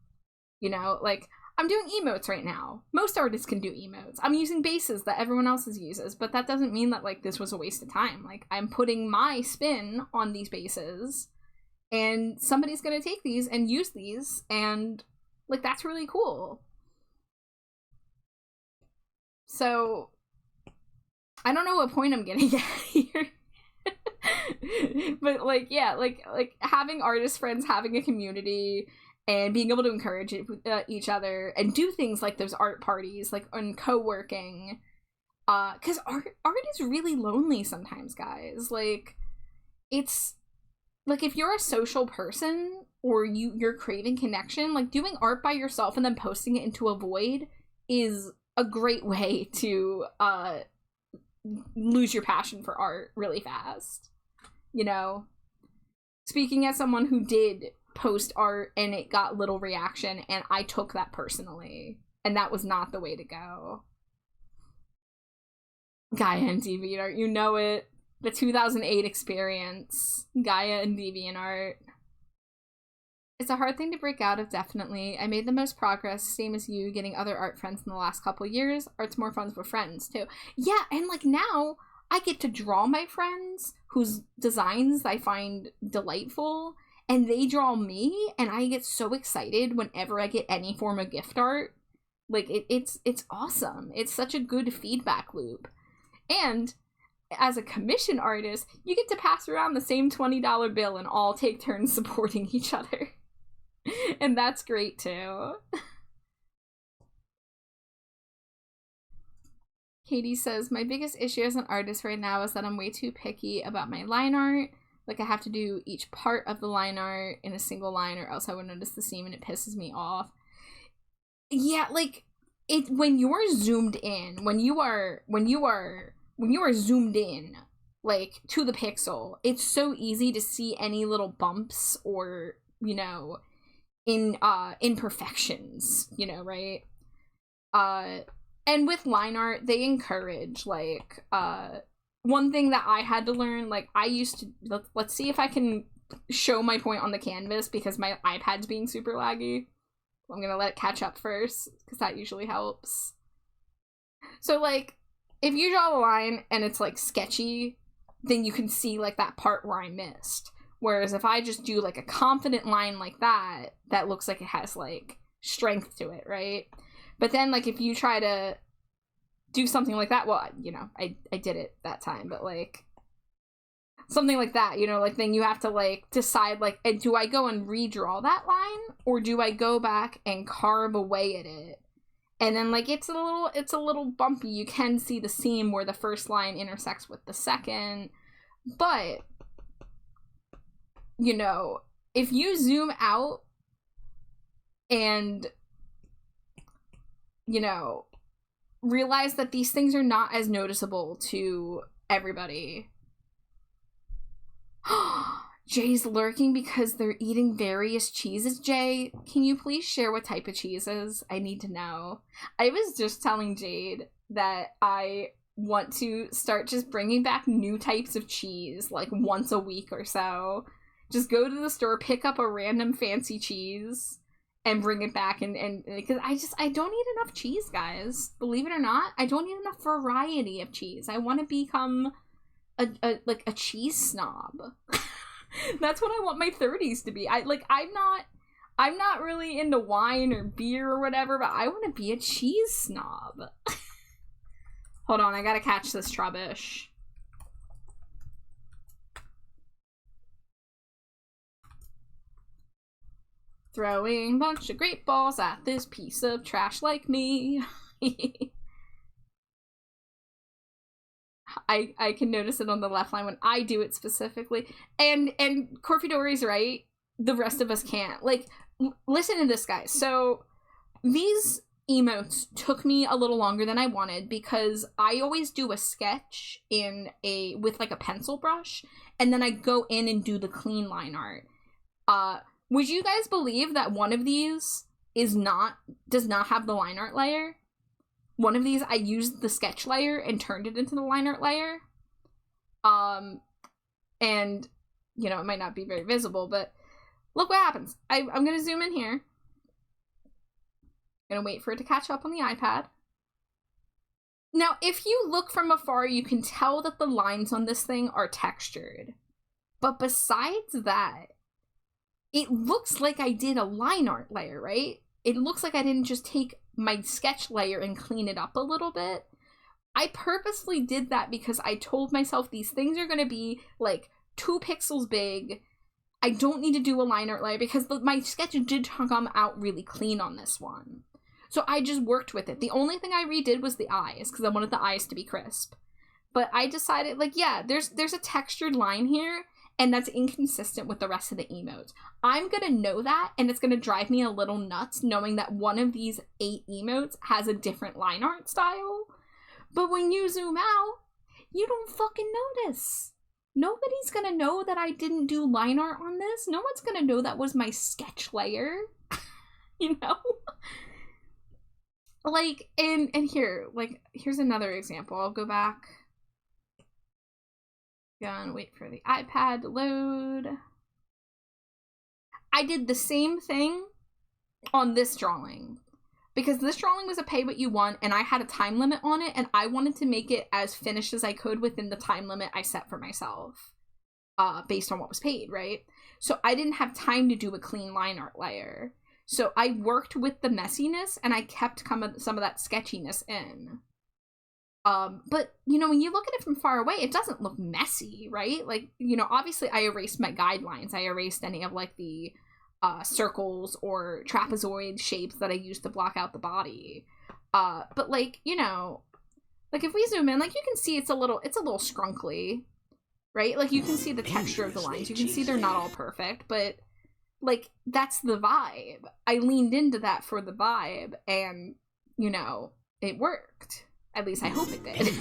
you know, like, I'm doing emotes right now. Most artists can do emotes. I'm using bases that everyone else uses, but that doesn't mean that, like, this was a waste of time. Like, I'm putting my spin on these bases, and somebody's gonna take these and use these, and, like, that's really cool. So, I don't know what point I'm getting at here. But, like, yeah, like, having artist friends, having a community, and being able to encourage each other and do things like those art parties, like, and co-working. Because art is really lonely sometimes, guys. Like, it's, like, if you're a social person or you're craving connection, like, doing art by yourself and then posting it into a void is a great way to lose your passion for art really fast. You know? Speaking as someone who did post art and it got little reaction, and I took that personally, and that was not the way to go. Gaia and DeviantArt, you know it. The 2008 experience. Gaia and DeviantArt. It's a hard thing to break out of, definitely. I made the most progress, same as you, getting other art friends in the last couple years. Art's more fun with friends, too. Yeah, and like now, I get to draw my friends whose designs I find delightful, and they draw me, and I get so excited whenever I get any form of gift art. Like, it's awesome. It's such a good feedback loop. And as a commission artist, you get to pass around the same $20 bill and all take turns supporting each other. And that's great, too. Katie says, my biggest issue as an artist right now is that I'm way too picky about my line art. Like, I have to do each part of the line art in a single line, or else I would notice the seam, and it pisses me off. Yeah, like, it when you're zoomed in, when you are zoomed in, like, to the pixel, it's so easy to see any little bumps or, you know, imperfections, you know, right? And with line art, they encourage, like, one thing that I had to learn, like, I used to, let's see if I can show my point on the canvas, because my iPad's being super laggy. I'm gonna let it catch up first, because that usually helps. So, like, if you draw a line and it's, like, sketchy, then you can see, like, that part where I missed. Whereas if I just do, like, a confident line like that, that looks like it has, like, strength to it, right? But then, like, if you try to do something like that, well, you know, I did it that time, but, like, something like that, you know, like, then you have to, like, decide, like, do I go and redraw that line, or do I go back and carve away at it? And then, like, it's a little bumpy. You can see the seam where the first line intersects with the second, but, you know, if you zoom out and, you know, realize that these things are not as noticeable to everybody. Jay's lurking because they're eating various cheeses. Jay, can you please share what type of cheeses? I need to know. I was just telling Jade that I want to start just bringing back new types of cheese, like once a week or so. Just go to the store, pick up a random fancy cheese, and bring it back. And because I don't eat enough cheese, guys. Believe it or not, I don't eat enough variety of cheese. I want to become a cheese snob. That's what I want my 30s to be. I'm not really into wine or beer or whatever, but I want to be a cheese snob. Hold on, I gotta catch this trubbish. Throwing a bunch of great balls at this piece of trash like me. I can notice it on the left line when I do it specifically. And Corfidori's right. The rest of us can't. Like, listen to this, guys. So, these emotes took me a little longer than I wanted because I always do a sketch with like a pencil brush, and then I go in and do the clean line art. Would you guys believe that one of these does not have the line art layer? One of these, I used the sketch layer and turned it into the line art layer. And, you know, it might not be very visible, but look what happens. I'm going to zoom in here. I'm going to wait for it to catch up on the iPad. Now, if you look from afar, you can tell that the lines on this thing are textured. But besides that, it looks like I did a line art layer, right? It looks like I didn't just take my sketch layer and clean it up a little bit. I purposely did that because I told myself these things are going to be like 2 pixels big. I don't need to do a line art layer because my sketch did come out really clean on this one. So I just worked with it. The only thing I redid was the eyes because I wanted the eyes to be crisp. But I decided, like, yeah, there's a textured line here, and that's inconsistent with the rest of the emotes. I'm gonna know that, and it's gonna drive me a little nuts knowing that one of these 8 emotes has a different line art style. But when you zoom out, you don't fucking notice. Nobody's gonna know that I didn't do line art on this. No one's gonna know that was my sketch layer. You know? Like, and here, like, here's another example. I'll go back. Gonna wait for the iPad to load. I did the same thing on this drawing because this drawing was a pay what you want and I had a time limit on it and I wanted to make it as finished as I could within the time limit I set for myself based on what was paid, right? So I didn't have time to do a clean line art layer. So I worked with the messiness and I kept some of that sketchiness in. But, you know, when you look at it from far away, it doesn't look messy, right? Like, you know, obviously I erased my guidelines. I erased any of, like, the circles or trapezoid shapes that I used to block out the body. But, like, you know, like, if we zoom in, like, you can see it's a little scrunkly, right? Like, you can see the texture of the lines. You can see they're not all perfect, but, like, that's the vibe. I leaned into that for the vibe, and, you know, it worked. At least I hope it did.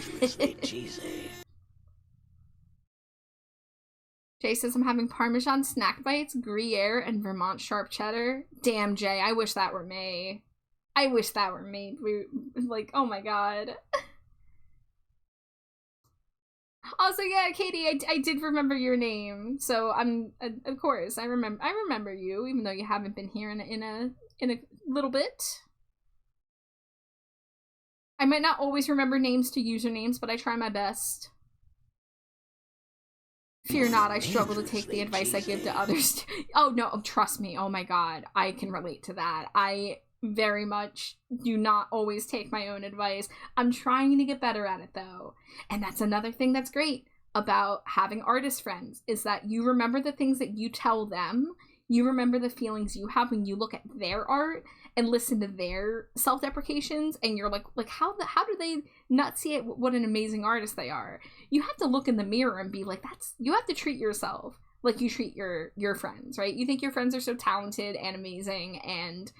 Jay says I'm having Parmesan snack bites, Gruyere, and Vermont sharp cheddar. Damn, Jay, I wish that were me. I wish that were me. Like, oh my god. Also, yeah, Katie, I did remember your name. So of course, I remember you, even though you haven't been here in a little bit. I might not always remember names to usernames, but I try my best. Fear not, I struggle to take the advice I give to others. Oh no, trust me, oh my god, I can relate to that. I very much do not always take my own advice. I'm trying to get better at it though. And that's another thing that's great about having artist friends, is that you remember the things that you tell them. You remember the feelings you have when you look at their art and listen to their self-deprecations, and you're like how do they not see it, what an amazing artist they are? You have to look in the mirror and be like, you have to treat yourself like you treat your friends, right? You think your friends are so talented and amazing, and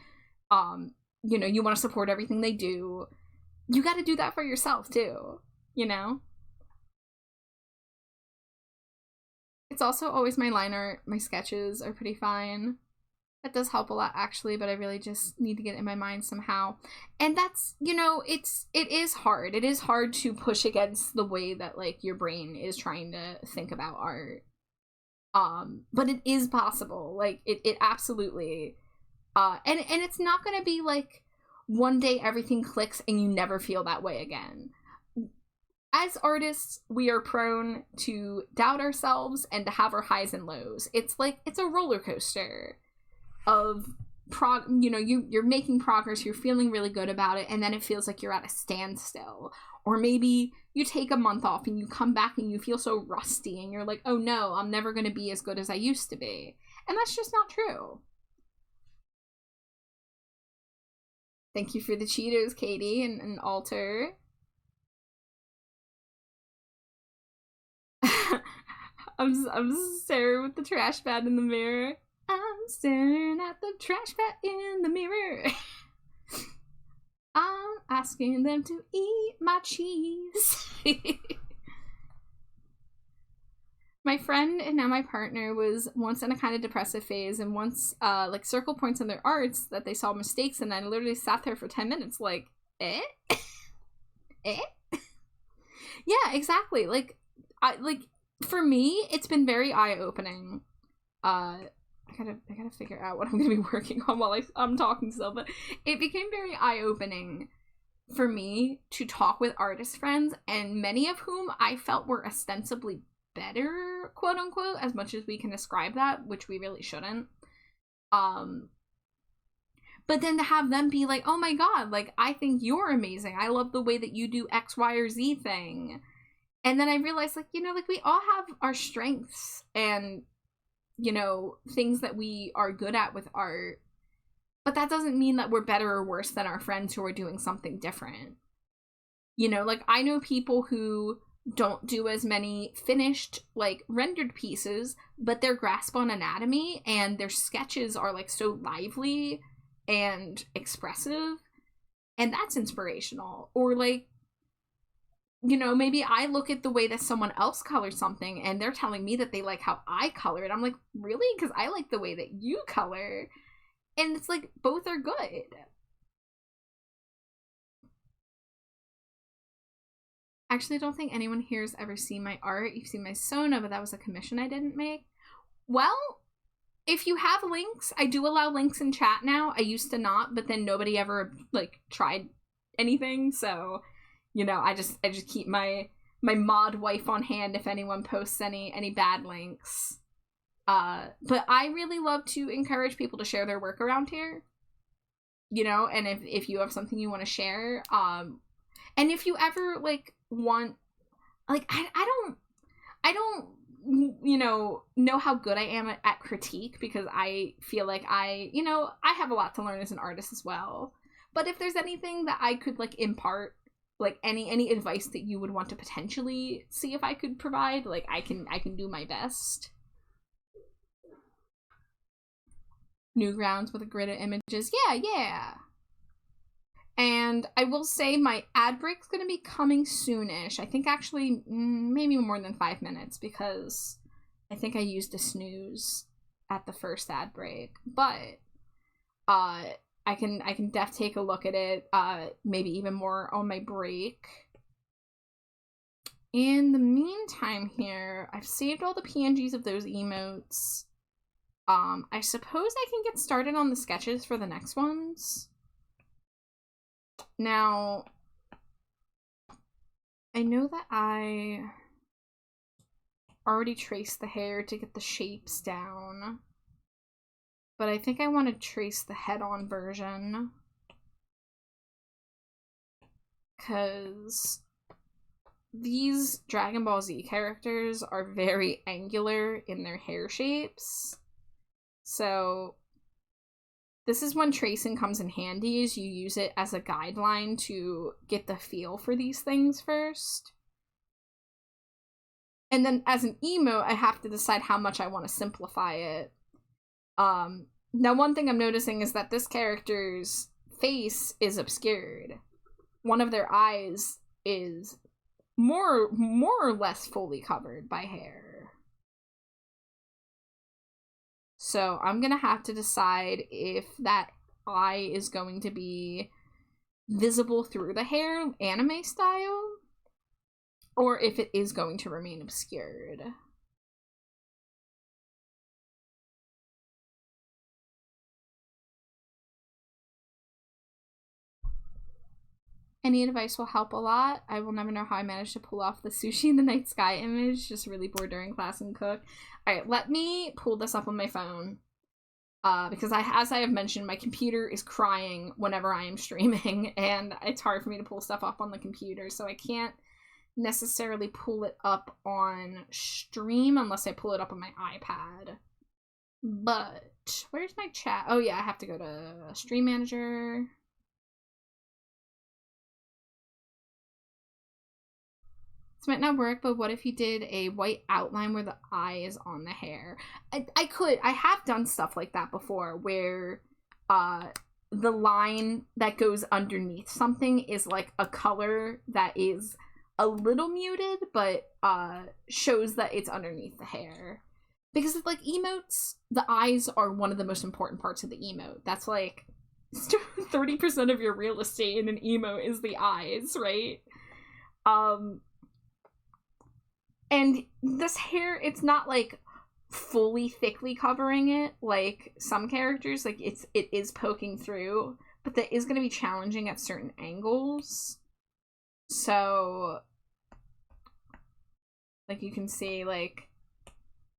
you know, you want to support everything they do. You got to do that for yourself too, you know? It's also always my line art. My sketches are pretty fine. That does help a lot actually, but I really just need to get it in my mind somehow. And that's, you know, it is hard. It is hard to push against the way that like your brain is trying to think about art. But it is possible. Like it absolutely, and it's not going to be like one day everything clicks and you never feel that way again. As artists, we are prone to doubt ourselves and to have our highs and lows. It's like, it's a roller coaster of you know, you're making progress, you're feeling really good about it, and then it feels like you're at a standstill. Or maybe you take a month off and you come back and you feel so rusty and you're like, oh no, I'm never going to be as good as I used to be. And that's just not true. Thank you for the Cheetos, Katie and Alter. I'm staring with the trash bag in the mirror. I'm staring at the trash bag in the mirror. I'm asking them to eat my cheese. My friend and now my partner was once in a kind of depressive phase, and once like circle points in their arts that they saw mistakes, and I literally sat there for 10 minutes like, eh? Eh? Yeah, exactly. Like for me, it's been very eye-opening. I gotta figure out what I'm gonna be working on while I'm talking still, but it became very eye-opening for me to talk with artist friends, and many of whom I felt were ostensibly better, quote unquote, as much as we can ascribe that, which we really shouldn't. But then to have them be like, oh my god, like, I think you're amazing. I love the way that you do X, Y, or Z thing. And then I realized, like, you know, like, we all have our strengths and, you know, things that we are good at with art. But that doesn't mean that we're better or worse than our friends who are doing something different. You know, like, I know people who don't do as many finished, like, rendered pieces, but their grasp on anatomy and their sketches are, like, so lively and expressive. And that's inspirational. Or, like, you know, maybe I look at the way that someone else colors something and they're telling me that they like how I color it. I'm like, really? Because I like the way that you color. And it's like, both are good. Actually, I don't think anyone here has ever seen my art. You've seen my Sona, but that was a commission I didn't make. Well, if you have links, I do allow links in chat now. I used to not, but then nobody ever, like, tried anything, so... You know, I just keep my mod wife on hand if anyone posts any bad links. But I really love to encourage people to share their work around here. You know, and if you have something you want to share, and if you ever like want, like, I don't you know how good I am at critique, because I feel like I have a lot to learn as an artist as well. But if there's anything that I could like impart, like any advice that you would want to potentially see if I could provide, like I can do my best. Newgrounds with a grid of images. Yeah. And I will say my ad break's gonna be coming soonish. I think actually maybe more than 5 minutes, because I think I used a snooze at the first ad break. But I can take a look at it, maybe even more on my break. In the meantime here, I've saved all the PNGs of those emotes. I suppose I can get started on the sketches for the next ones. Now, I know that I already traced the hair to get the shapes down. But I think I want to trace the head-on version. because these Dragon Ball Z characters are very angular in their hair shapes. So this is when tracing comes in handy, is you use it as a guideline to get the feel for these things first. And then as an emote, I have to decide how much I want to simplify it. Now one thing I'm noticing is that this character's face is obscured. One of their eyes is more or less fully covered by hair. So I'm gonna have to decide if that eye is going to be visible through the hair, anime style, or if it is going to remain obscured. Any advice will help a lot. I will never know how I managed to pull off the sushi in the night sky image. Just really bored during class and cook. Alright, let me pull this up on my phone. Because as I have mentioned, my computer is crying whenever I am streaming, and it's hard for me to pull stuff up on the computer, so I can't necessarily pull it up on stream unless I pull it up on my iPad. But, where's my chat? Oh yeah, I have to go to Stream Manager. This might not work, but what if you did a white outline where the eye is on the hair? I have done stuff like that before, where the line that goes underneath something is like a color that is a little muted, but shows that it's underneath the hair. Because like emotes, the eyes are one of the most important parts of the emote. That's like 30% of your real estate in an emote is the eyes, right? And this hair, it's not like fully thickly covering it like some characters. Like it is poking through, but that is going to be challenging at certain angles. So like you can see, like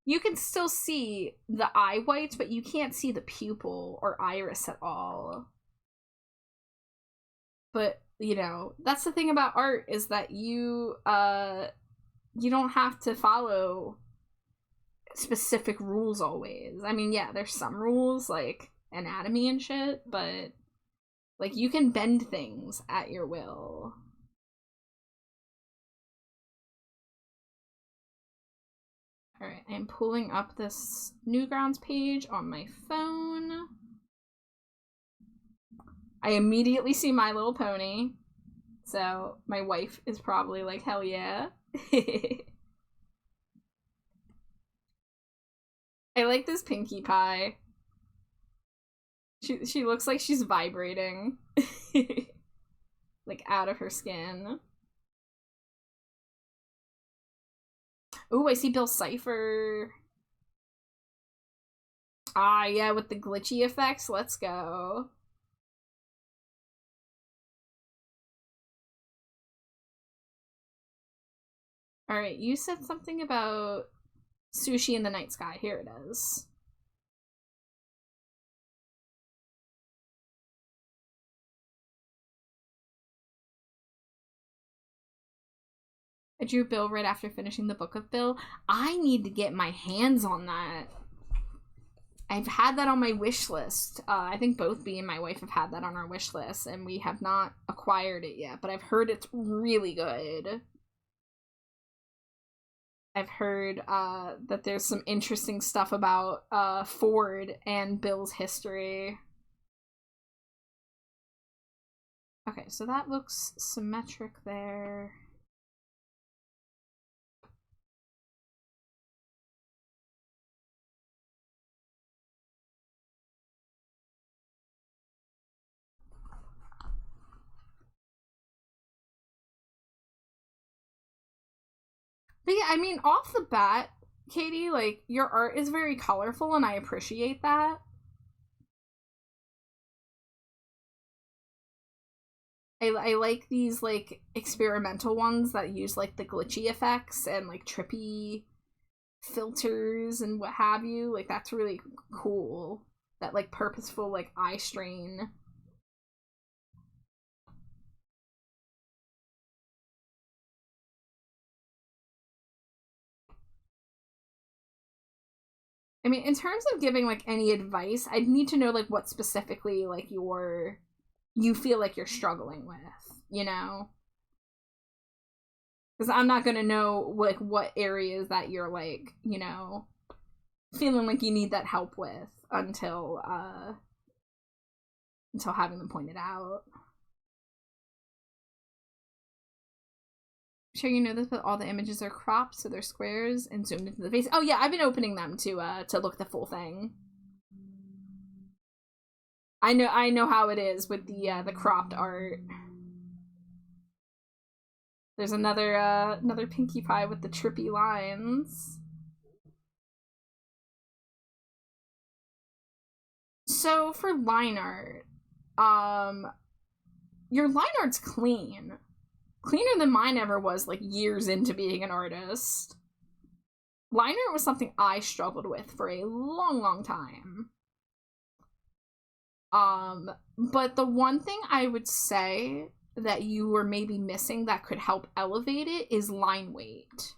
you can still see the eye whites, but you can't see the pupil or iris at all. But you know, that's the thing about art, is that you don't have to follow specific rules always. I mean, yeah, there's some rules, like anatomy and shit, but like you can bend things at your will. Alright, I'm pulling up this Newgrounds page on my phone. I immediately see My Little Pony, so my wife is probably like, hell yeah. I like this Pinkie Pie. She looks like she's vibrating. Like out of her skin. Ooh, I see Bill Cipher. Ah, yeah, with the glitchy effects. Let's go. Alright, you said something about sushi in the night sky. Here it is. I drew Bill right after finishing the Book of Bill. I need to get my hands on that. I've had that on my wish list. I think both B and my wife have had that on our wish list, and we have not acquired it yet, but I've heard it's really good. I've heard that there's some interesting stuff about Ford and Bill's history. Okay, so that looks symmetric there. But yeah, I mean, off the bat, Katie, like, your art is very colorful, and I appreciate that. I like these, like, experimental ones that use, like, the glitchy effects and, like, trippy filters and what have you. Like, that's really cool. That, like, purposeful, like, eye strain. I mean, in terms of giving, like, any advice, I'd need to know, like, what specifically, like, you feel like you're struggling with, you know? Because I'm not gonna know, like, what areas that you're, like, you know, feeling like you need that help with until having them pointed out. I'm sure you know this, but all the images are cropped, so they're squares and zoomed into the face. Oh yeah, I've been opening them to look the full thing. I know how it is with the cropped art. There's another Pinkie Pie with the trippy lines. So for line art, your line art's clean. Cleaner than mine ever was, like, years into being an artist. Line art was something I struggled with for a long, long time. But the one thing I would say that you were maybe missing that could help elevate it is line weight.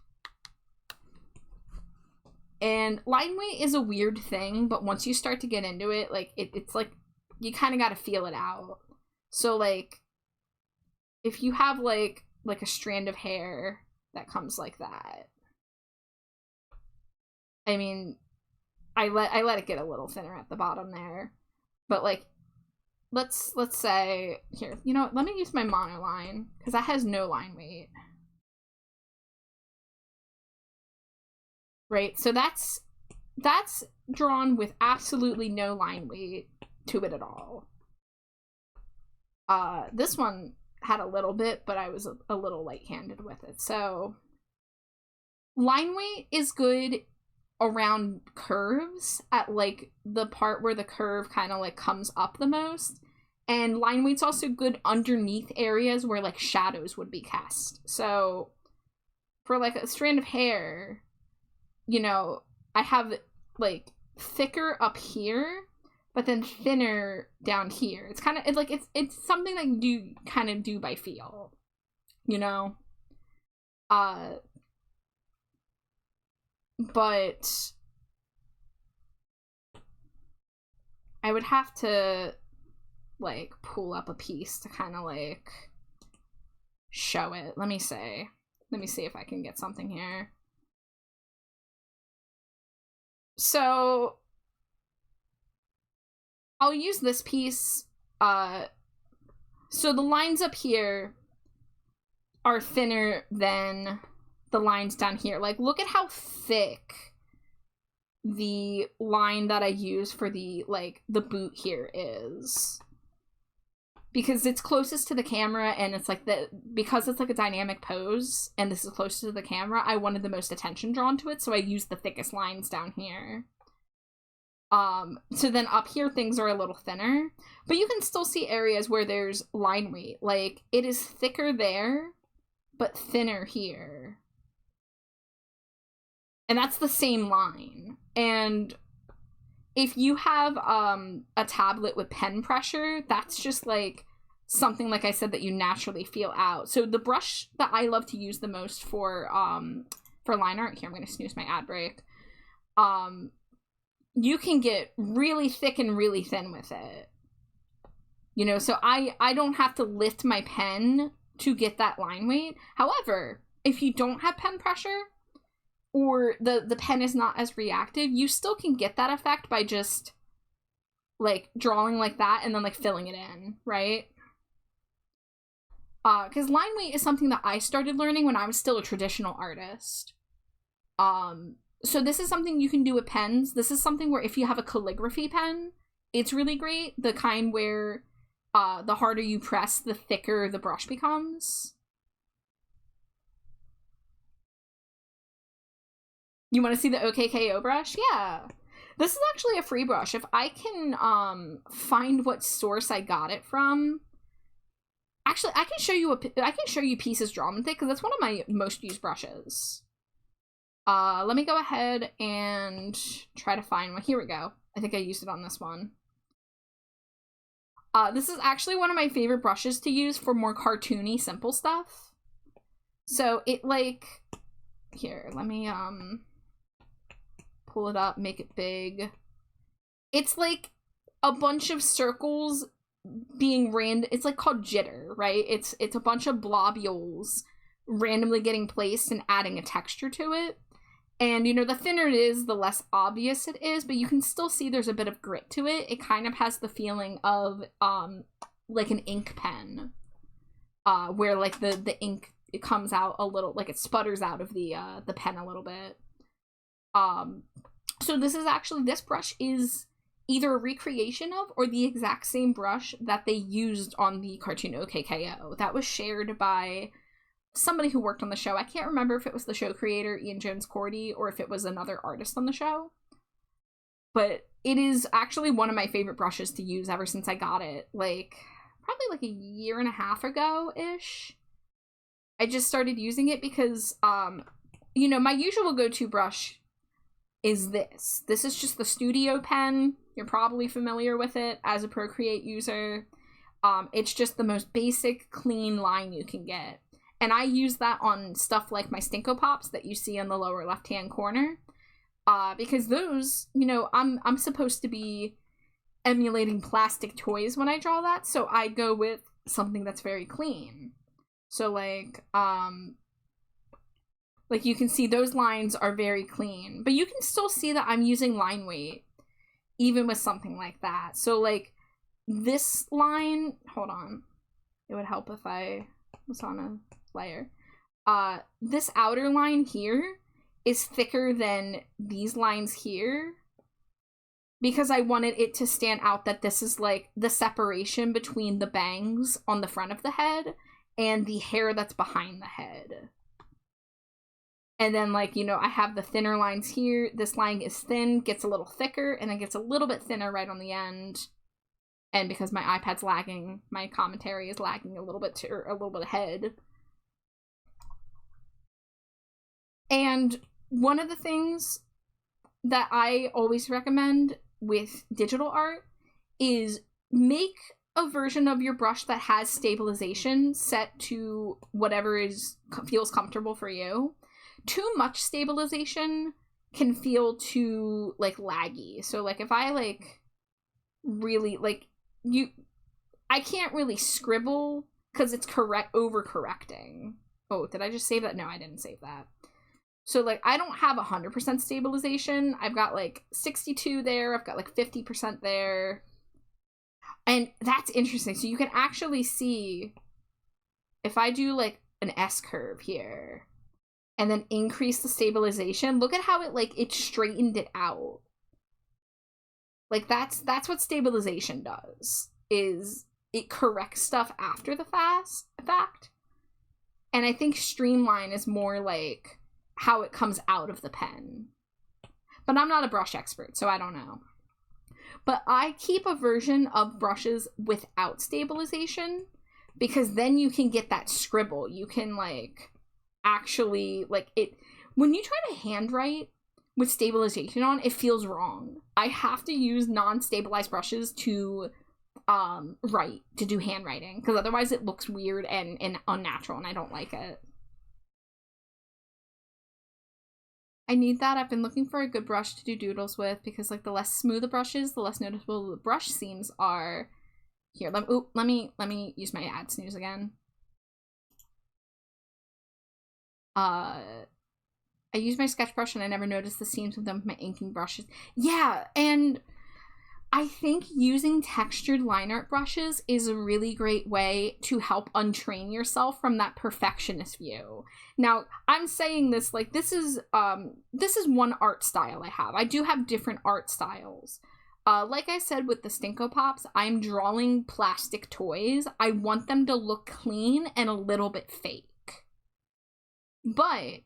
And line weight is a weird thing, but once you start to get into it, like, it's like, you kind of got to feel it out. So, like, if you have, like a strand of hair that comes like that, I mean, I let it get a little thinner at the bottom there. But, like, let's say, here, you know what, let me use my monoline, because that has no line weight. Right, so that's drawn with absolutely no line weight to it at all. This one had a little bit, but I was a little light-handed with it. So line weight is good around curves at, like, the part where the curve kind of, like, comes up the most. And line weight's also good underneath areas where, like, shadows would be cast. So for, like, a strand of hair, you know, I have, like, thicker up here, but then thinner down here. It's kind of, it's something that you kind of do by feel, you know? But I would have to, like, pull up a piece to kind of, like, show it. Let me see if I can get something here. So I'll use this piece. So the lines up here are thinner than the lines down here. Like, look at how thick the line that I use for the, like, the boot here is. Because it's closest to the camera, and it's like because it's like a dynamic pose, and this is closest to the camera, I wanted the most attention drawn to it, so I used the thickest lines down here. So then up here things are a little thinner, but you can still see areas where there's line weight. Like, it is thicker there, but thinner here. And that's the same line. And if you have a tablet with pen pressure, that's just, like, something, like I said, that you naturally feel out. So the brush that I love to use the most for line art, here, I'm going to snooze my ad break, you can get really thick and really thin with it. You know, so I don't have to lift my pen to get that line weight. However, if you don't have pen pressure, or the pen is not as reactive, you still can get that effect by just, like, drawing like that and then, like, filling it in, right? Because line weight is something that I started learning when I was still a traditional artist. So this is something you can do with pens. This is something where if you have a calligraphy pen, it's really great. The kind where the harder you press, the thicker the brush becomes. You want to see the OKKO brush? Yeah. This is actually a free brush. If I can find what source I got it from. Actually, I can show you pieces drawn with it, because that's one of my most used brushes. Let me go ahead and try to find one. Here we go. I think I used it on this one. This is actually one of my favorite brushes to use for more cartoony, simple stuff. So it, like, here, let me pull pull it up, make it big. It's like a bunch of circles being it's like called jitter, right? It's a bunch of blobules randomly getting placed and adding a texture to it. And, you know, the thinner it is, the less obvious it is, but you can still see there's a bit of grit to it. It kind of has the feeling of, like an ink pen, where, like, the ink, it comes out a little, like, it sputters out of the pen a little bit. So this brush is either a recreation of or the exact same brush that they used on the cartoon OKKO. That was shared by somebody who worked on the show. I can't remember if it was the show creator, Ian Jones-Cordy, or if it was another artist on the show. But it is actually one of my favorite brushes to use ever since I got it. Like, probably like a year and a half ago-ish. I just started using it because, you know, my usual go-to brush is this. This is just the Studio pen. You're probably familiar with it as a Procreate user. It's just the most basic, clean line you can get. And I use that on stuff like my Stinko Pops that you see in the lower left-hand corner. Because those, you know, I'm supposed to be emulating plastic toys when I draw that, so I go with something that's very clean. So, like you can see those lines are very clean. But you can still see that I'm using line weight, even with something like that. So, like, this line... Hold on. It would help if I was on a layer. This outer line here is thicker than these lines here because I wanted it to stand out that this is like the separation between the bangs on the front of the head and the hair that's behind the head. And then, like, you know, I have the thinner lines here. This line is thin, gets a little thicker, and then gets a little bit thinner right on the end. And because my iPad's lagging, my commentary is lagging a little bit ahead. And one of the things that I always recommend with digital art is make a version of your brush that has stabilization set to whatever feels comfortable for you. Too much stabilization can feel too, like, laggy. So, like, if I, like, really, like, I can't really scribble because it's overcorrecting. Oh, did I just save that? No, I didn't save that. So, like, I don't have 100% stabilization. I've got, like, 62 there. I've got, like, 50% there. And that's interesting. So you can actually see if I do, like, an S-curve here and then increase the stabilization, look at how it straightened it out. Like, that's what stabilization does, is it corrects stuff after the fact. And I think streamline is more like how it comes out of the pen. But I'm not a brush expert, so I don't know. But I keep a version of brushes without stabilization because then you can get that scribble. You can, like, actually, like, it... When you try to handwrite with stabilization on, it feels wrong. I have to use non-stabilized brushes to do handwriting, because otherwise it looks weird and unnatural, and I don't like it. I need that. I've been looking for a good brush to do doodles with, because, like, the less smooth the brush is, the less noticeable the brush seams are. Here, let me use my ad snooze again. I use my sketch brush and I never noticed the seams with them with my inking brushes. Yeah, and I think using textured line art brushes is a really great way to help untrain yourself from that perfectionist view. Now, I'm saying this, like, this is one art style I have. I do have different art styles. Like I said with the Stinko Pops, I'm drawing plastic toys. I want them to look clean and a little bit fake. But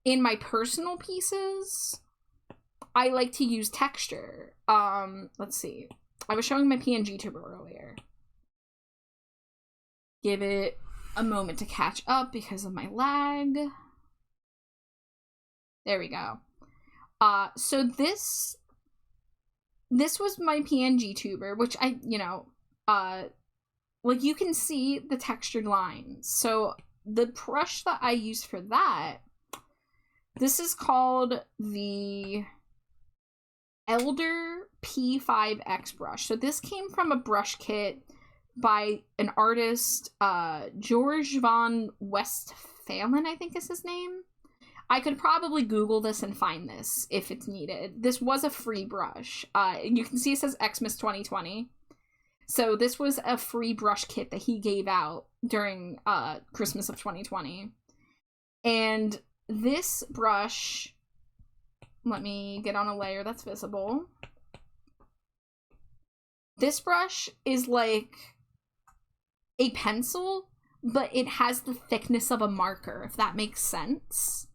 in my personal pieces, I like to use texture. Let's see. I was showing my PNG tuber earlier. Give it a moment to catch up because of my lag. There we go. So this was my PNG tuber, which I, you know, like, you can see the textured lines. So the brush that I use for that, this is called the Elder P5X brush. So this came from a brush kit by an artist, George von Westphalen, I think is his name. I could probably Google this and find this if it's needed. This was a free brush. You can see it says Xmas 2020. So this was a free brush kit that he gave out during Christmas of 2020. And this brush, let me get on a layer that's visible. This brush is like a pencil, but it has the thickness of a marker, if that makes sense.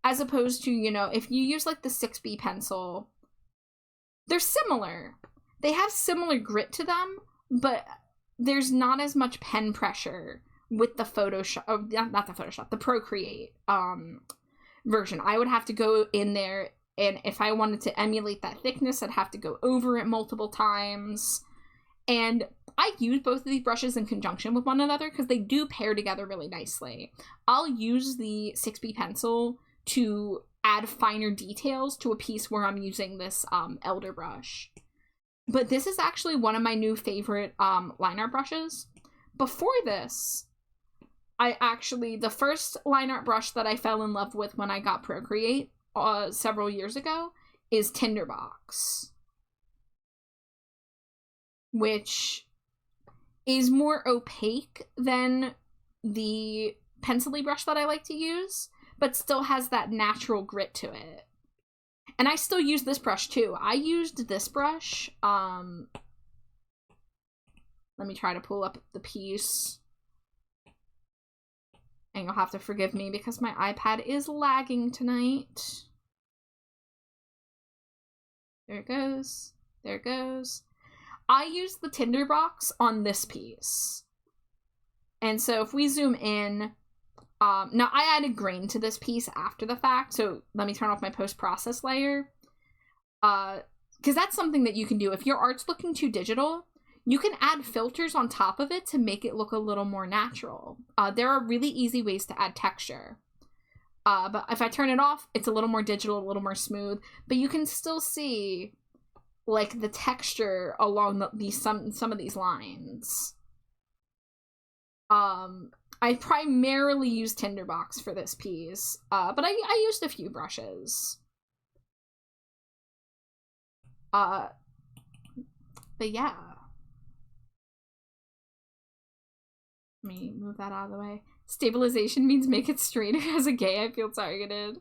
As opposed to, you know, if you use like the 6B pencil, they're similar. They have similar grit to them, but there's not as much pen pressure with the Photoshop, not the Photoshop, the Procreate version. I would have to go in there, and if I wanted to emulate that thickness, I'd have to go over it multiple times. And I use both of these brushes in conjunction with one another because they do pair together really nicely. I'll use the 6B pencil to add finer details to a piece where I'm using this Elder brush. But this is actually one of my new favorite line art brushes. Before this, the first line art brush that I fell in love with when I got Procreate several years ago is Tinderbox, which is more opaque than the pencil-y brush that I like to use, but still has that natural grit to it. And I still use this brush too. I used this brush, let me try to pull up the piece. And you'll have to forgive me because my iPad is lagging tonight. There it goes. There it goes. I used the Tinderbox on this piece. And so if we zoom in, now I added grain to this piece after the fact, so let me turn off my post-process layer. Because that's something that you can do. If your art's looking too digital, you can add filters on top of it to make it look a little more natural. There are really easy ways to add texture. But if I turn it off, it's a little more digital, a little more smooth, but you can still see like the texture along some of these lines. I primarily use Tinderbox for this piece, but I used a few brushes. But yeah. Let me move that out of the way. Stabilization means make it straighter. As a gay, I feel targeted.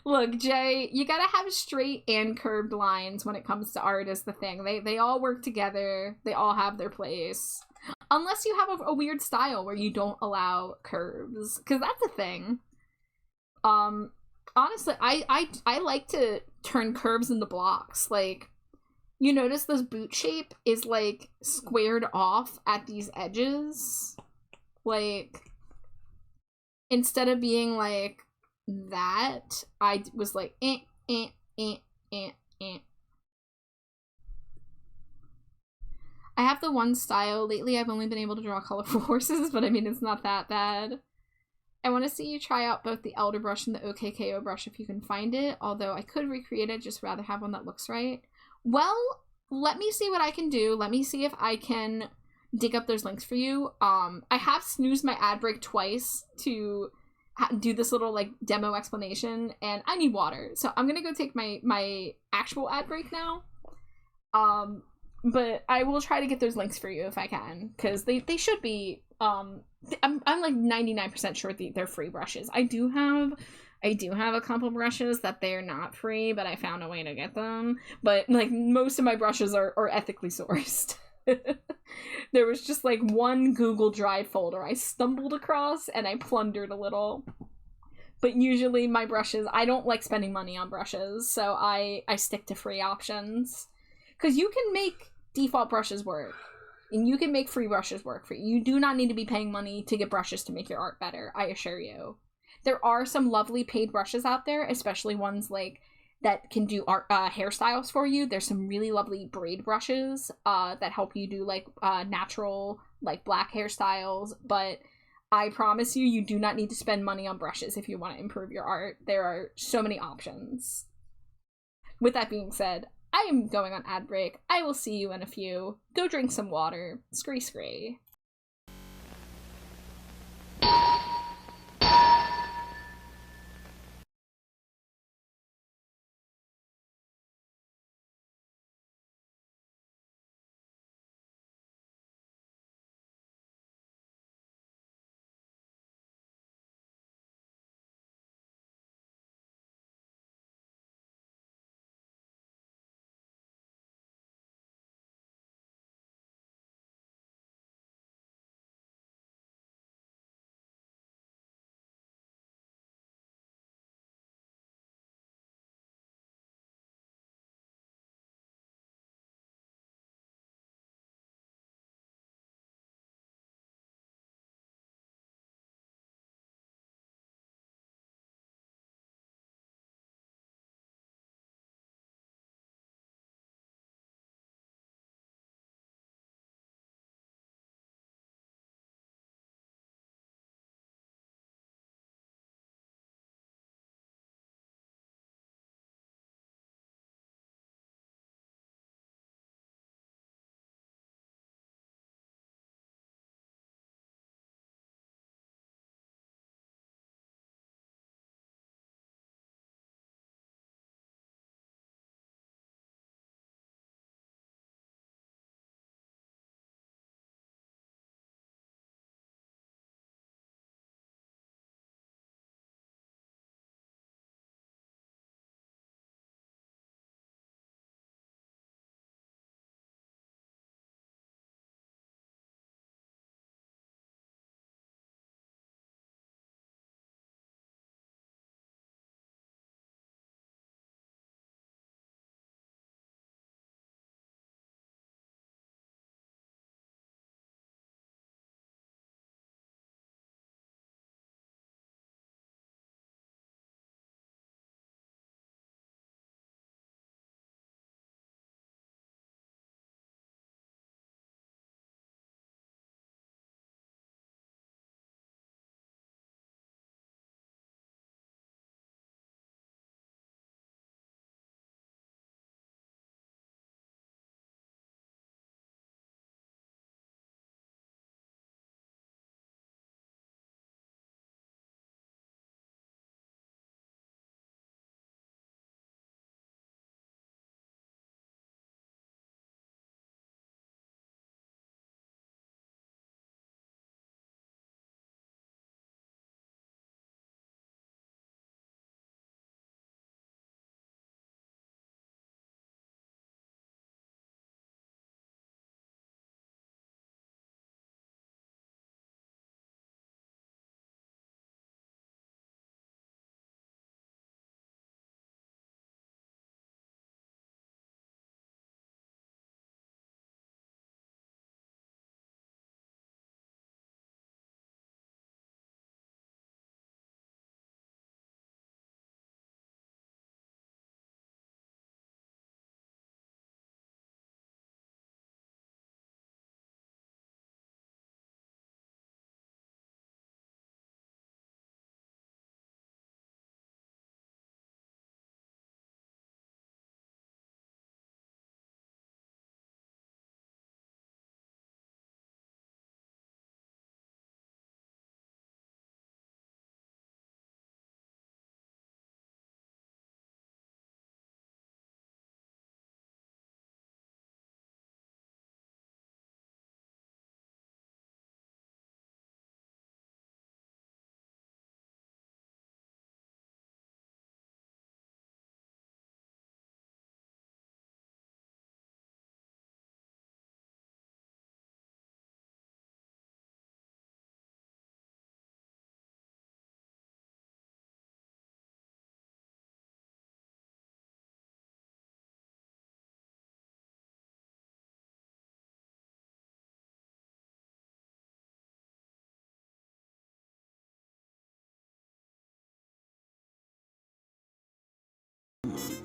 Look, Jay, you gotta have straight and curved lines when it comes to art is the thing. They all work together. They all have their place. Unless you have a weird style where you don't allow curves. Because that's a thing. Honestly, I like to turn curves into blocks. Like, you notice this boot shape is, like, squared off at these edges. Like, instead of being, like, that, I was like, I have the one style. Lately, I've only been able to draw colorful horses, but I mean, it's not that bad. I want to see you try out both the Elder brush and the OKKO brush if you can find it, although I could recreate it, just rather have one that looks right. Well, let me see what I can do. Let me see if I can dig up those links for you. I have snoozed my ad break twice to do this little, like, demo explanation, and I need water, so I'm gonna go take my actual ad break now. But I will try to get those links for you if I can, because they should be, I'm like 99% sure they're free brushes. I do have a couple brushes that they're not free, but I found a way to get them. But, like, most of my brushes are ethically sourced. There was just, like, one Google Drive folder I stumbled across, and I plundered a little. But usually my brushes, I don't like spending money on brushes, so I stick to free options. Because you can make default brushes work, and you can make free brushes work for you. You do not need to be paying money to get brushes to make your art better, I assure you. There are some lovely paid brushes out there, especially ones like that can do art hairstyles for you. There's some really lovely braid brushes that help you do like natural, like, black hairstyles, but I promise you, you do not need to spend money on brushes if you want to improve your art. There are so many options. with that being said, I am going on ad break. I will see you in a few. Go drink some water. Scree scree.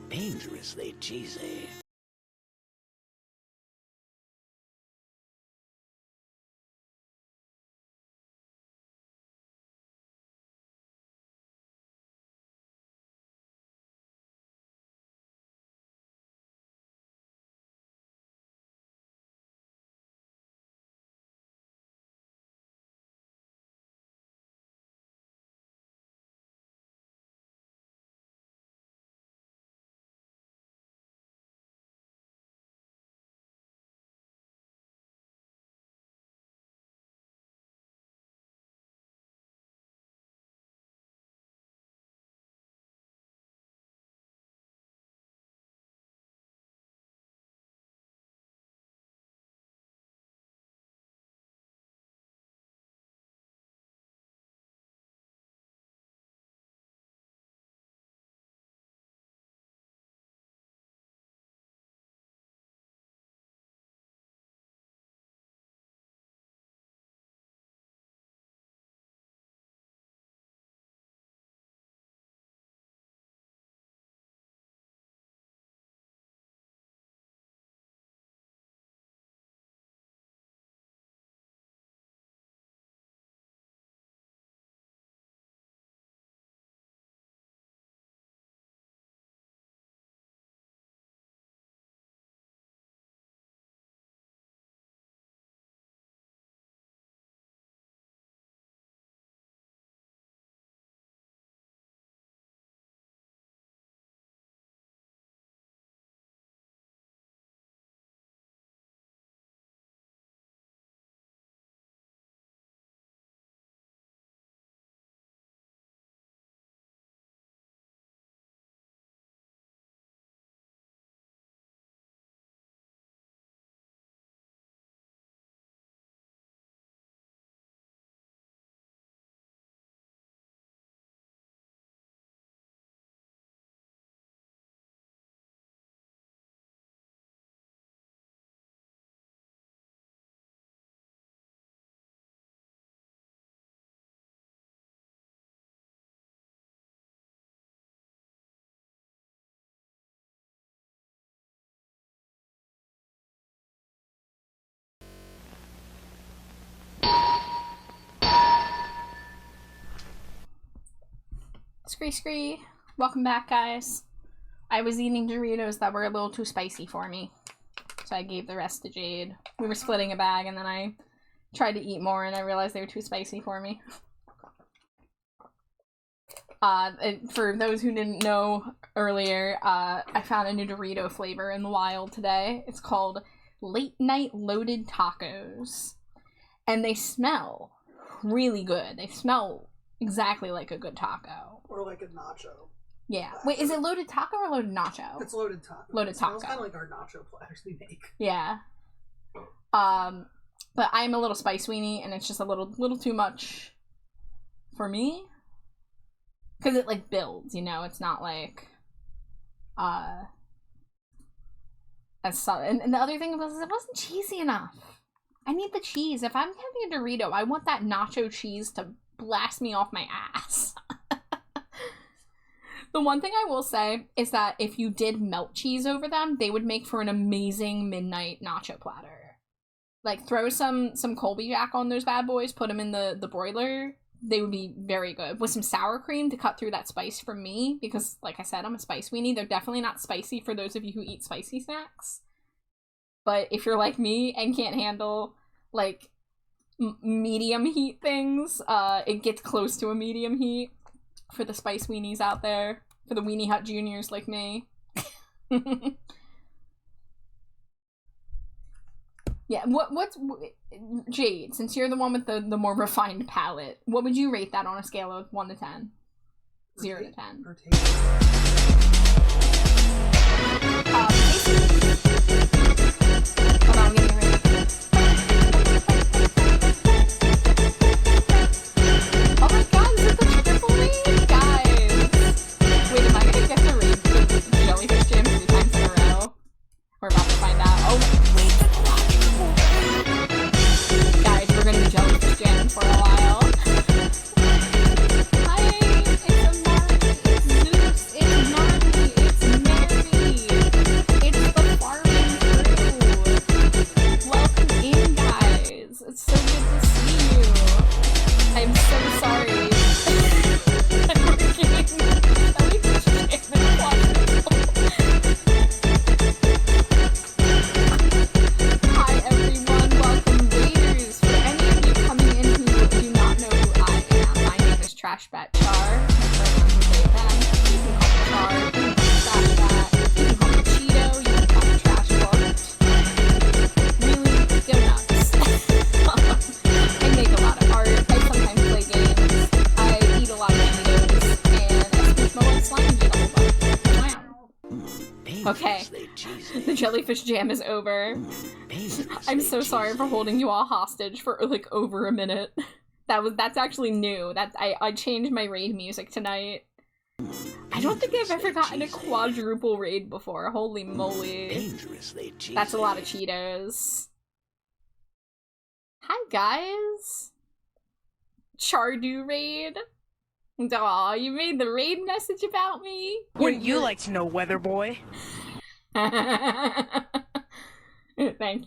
Dangerously cheesy. Scree. Welcome back, guys. I was eating Doritos that were a little too spicy for me, so I gave the rest to Jade. We were splitting a bag, and then I tried to eat more, and I realized they were too spicy for me. For those who didn't know earlier, I found a new Dorito flavor in the wild today. It's called Late Night Loaded Tacos. And they smell really good. They smell exactly like a good taco. Or like a nacho. Yeah. Wait, is it loaded taco or loaded nacho? It's loaded taco. Loaded taco. It's kind of like our nacho platters we make. Yeah. But I'm a little spice weenie, and it's just a little too much for me. Because it, like, builds, you know? It's not, like, as solid. And the other thing was, it wasn't cheesy enough. I need the cheese. If I'm having a Dorito, I want that nacho cheese to blast me off my ass. The one thing I will say is that if you did melt cheese over them, they would make for an amazing midnight nacho platter. Like, throw some Colby Jack on those bad boys, put them in the broiler. They would be very good. With some sour cream to cut through that spice for me, because, like I said, I'm a spice weenie. They're definitely not spicy for those of you who eat spicy snacks. But if you're like me and can't handle, like, medium heat things, it gets close to a medium heat for the spice weenies out there. For the Weenie Hut Juniors like me. Yeah, what's Jade, since you're the one with the more refined palate, what would you rate that on a scale of 1 to 10? 0 to 10. Hold on, I'm getting ready. Oh my god, is it the triple read? Guys! Wait, am I gonna get the read for the Jellyfish Jam 3 times in a row? We're about to find out. Oh, wait, guys, we're gonna be Jellyfish Jamming for a while. Hi, it's Amari, it's Zeus, it's Nani, it's Mary, it's the farming crew. Welcome in, guys. It's so good to see you. I'm so sorry. I'm working Jellyfish Jamming quadruple. Hi everyone, welcome Raiders. For any of you coming in who do not know who I am, my name is Trash Bat Char. You can call me Char, you can call me Trash Bat, you can call me Cheeto, you can call me Trash Bart. Really, go nuts. I make a lot of art, I sometimes play games, I eat a lot of Cheetos, and I speak my white slime a whole bunch. Wow. Okay, the Jellyfish Jam is over. I'm so sorry for holding you all hostage for like over a minute. That's actually new. I changed my raid music tonight. I don't think I've ever gotten a quadruple raid before. Holy moly. That's a lot of Cheetos. Hi guys. Chardu raid. Aw, you made the raid message about me? Wouldn't you like to know, Weather Boy? Thank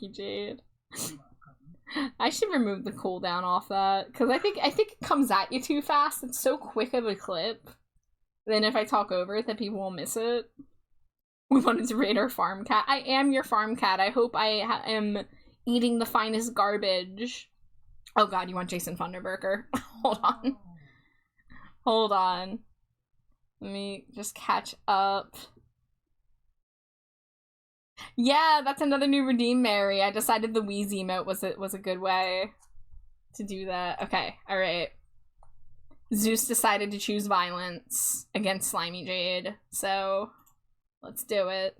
you, Jade. I should remove the cooldown off that, because I think it comes at you too fast. It's so quick of a clip. Then if I talk over it, that people will miss it. We wanted to raid our farm cat. I am your farm cat. I hope I am eating the finest garbage. Oh god, you want Jason Funderburker? Hold on. Hold on. Let me just catch up. Yeah, that's another new redeem, Mary. I decided the Wheezy emote was a good way to do that. Okay, alright. Zeus decided to choose violence against Slimy Jade, so let's do it.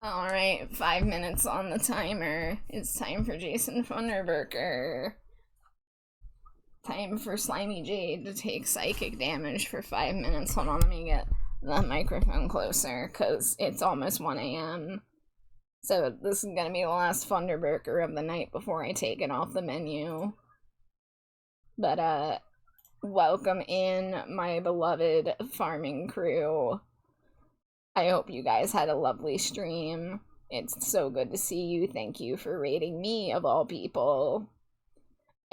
Alright, 5 minutes on the timer. It's time for Jason Funderburker. Time for Slimy Jade to take psychic damage for 5 minutes. Hold on, let me get the microphone closer, because it's almost 1 a.m. So this is gonna be the last Funderburker of the night before I take it off the menu. But, welcome in, my beloved farming crew. I hope you guys had a lovely stream. It's so good to see you. Thank you for rating me, of all people.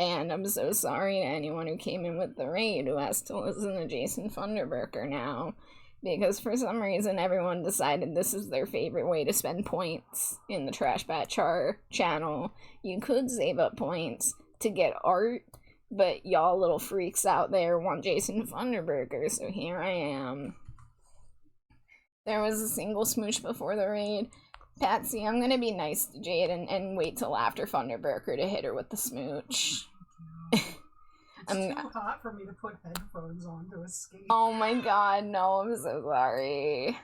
And I'm so sorry to anyone who came in with the raid who has to listen to Jason Funderburker now. Because for some reason everyone decided this is their favorite way to spend points in the Trash Bat Char channel. You could save up points to get art, but y'all little freaks out there want Jason Funderburker, so here I am. There was a single smooch before the raid. Patsy, I'm gonna be nice to Jade and wait till after Funderburker to hit her with the smooch. It's too hot for me to put headphones on to escape. Oh my god, no, I'm so sorry.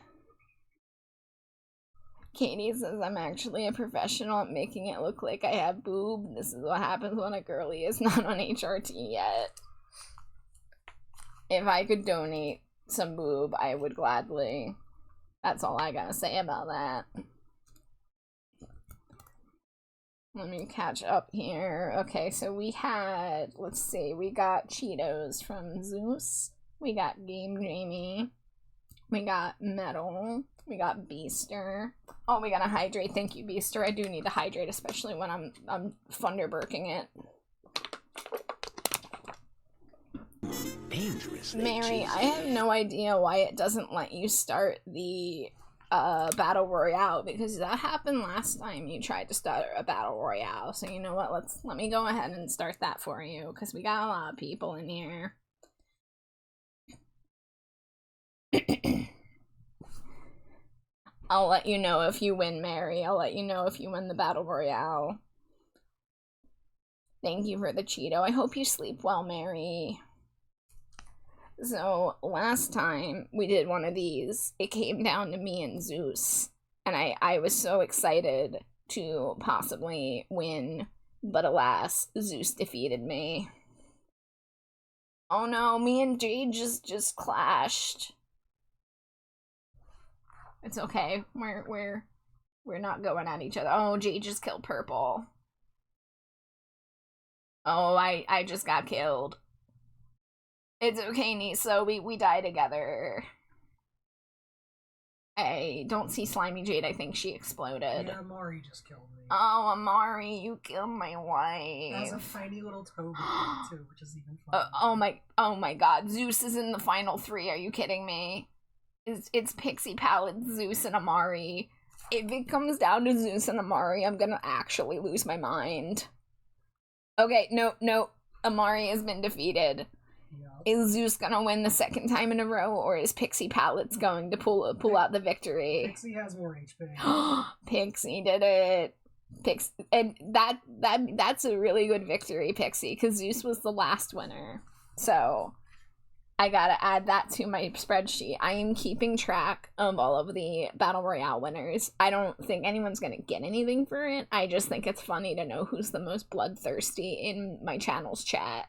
Katie says I'm actually a professional at making it look like I have boob. This is what happens when a girly is not on HRT yet. If I could donate some boob, I would gladly. That's all I gotta say about that. Let me catch up here. Okay, so we had, let's see, we got Cheetos from Zeus. We got Game Jamie. We got Metal. We got Beaster. Oh, we gotta hydrate. Thank you, Beaster. I do need to hydrate, especially when I'm Funderburking it. Dangerously Mary, cheesy. I have no idea why it doesn't let you start the battle royale, because that happened last time you tried to start a battle royale. So you know what, let me go ahead and start that for you, because we got a lot of people in here. I'll let you know if you win, Mary. I'll let you know if you win the battle royale. Thank you for the Cheeto. I hope you sleep well, Mary. So, last time we did one of these, it came down to me and Zeus. And I was so excited to possibly win, but alas, Zeus defeated me. Oh no, me and Jade just clashed. It's okay. We're not going at each other. Oh, Jade just killed Purple. Oh, I just got killed. It's okay, Nisa. We die together. I don't see Slimy Jade. I think she exploded. Yeah, Amari just killed me. Oh, Amari, you killed my As a wife. tiny little Toby too, which is even funnier. Oh my god. Zeus is in the final 3. Are you kidding me? It's Pixie Palette, Zeus, and Amari. If it comes down to Zeus and Amari, I'm gonna actually lose my mind. Okay, no. Amari has been defeated. Yeah. Is Zeus gonna win the second time in a row, or is Pixie Palettes going to pull out the victory? Pixie has more HP. Pixie did it. And that's a really good victory, Pixie, because Zeus was the last winner. So I gotta add that to my spreadsheet. I am keeping track of all of the Battle Royale winners. I don't think anyone's gonna get anything for it. I just think it's funny to know who's the most bloodthirsty in my channel's chat.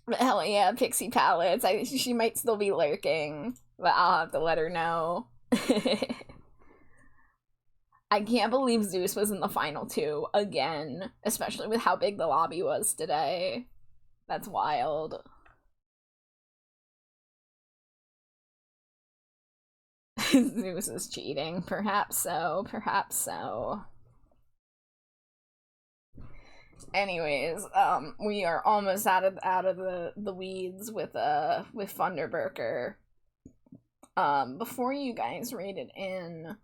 But hell yeah, Pixie Palettes. She might still be lurking, but I'll have to let her know. I can't believe Zeus was in the final 2 again, especially with how big the lobby was today. That's wild. Zeus is cheating. Perhaps so. Perhaps so. Anyways, we are almost out of the weeds with Funderburker. Before you guys rated in,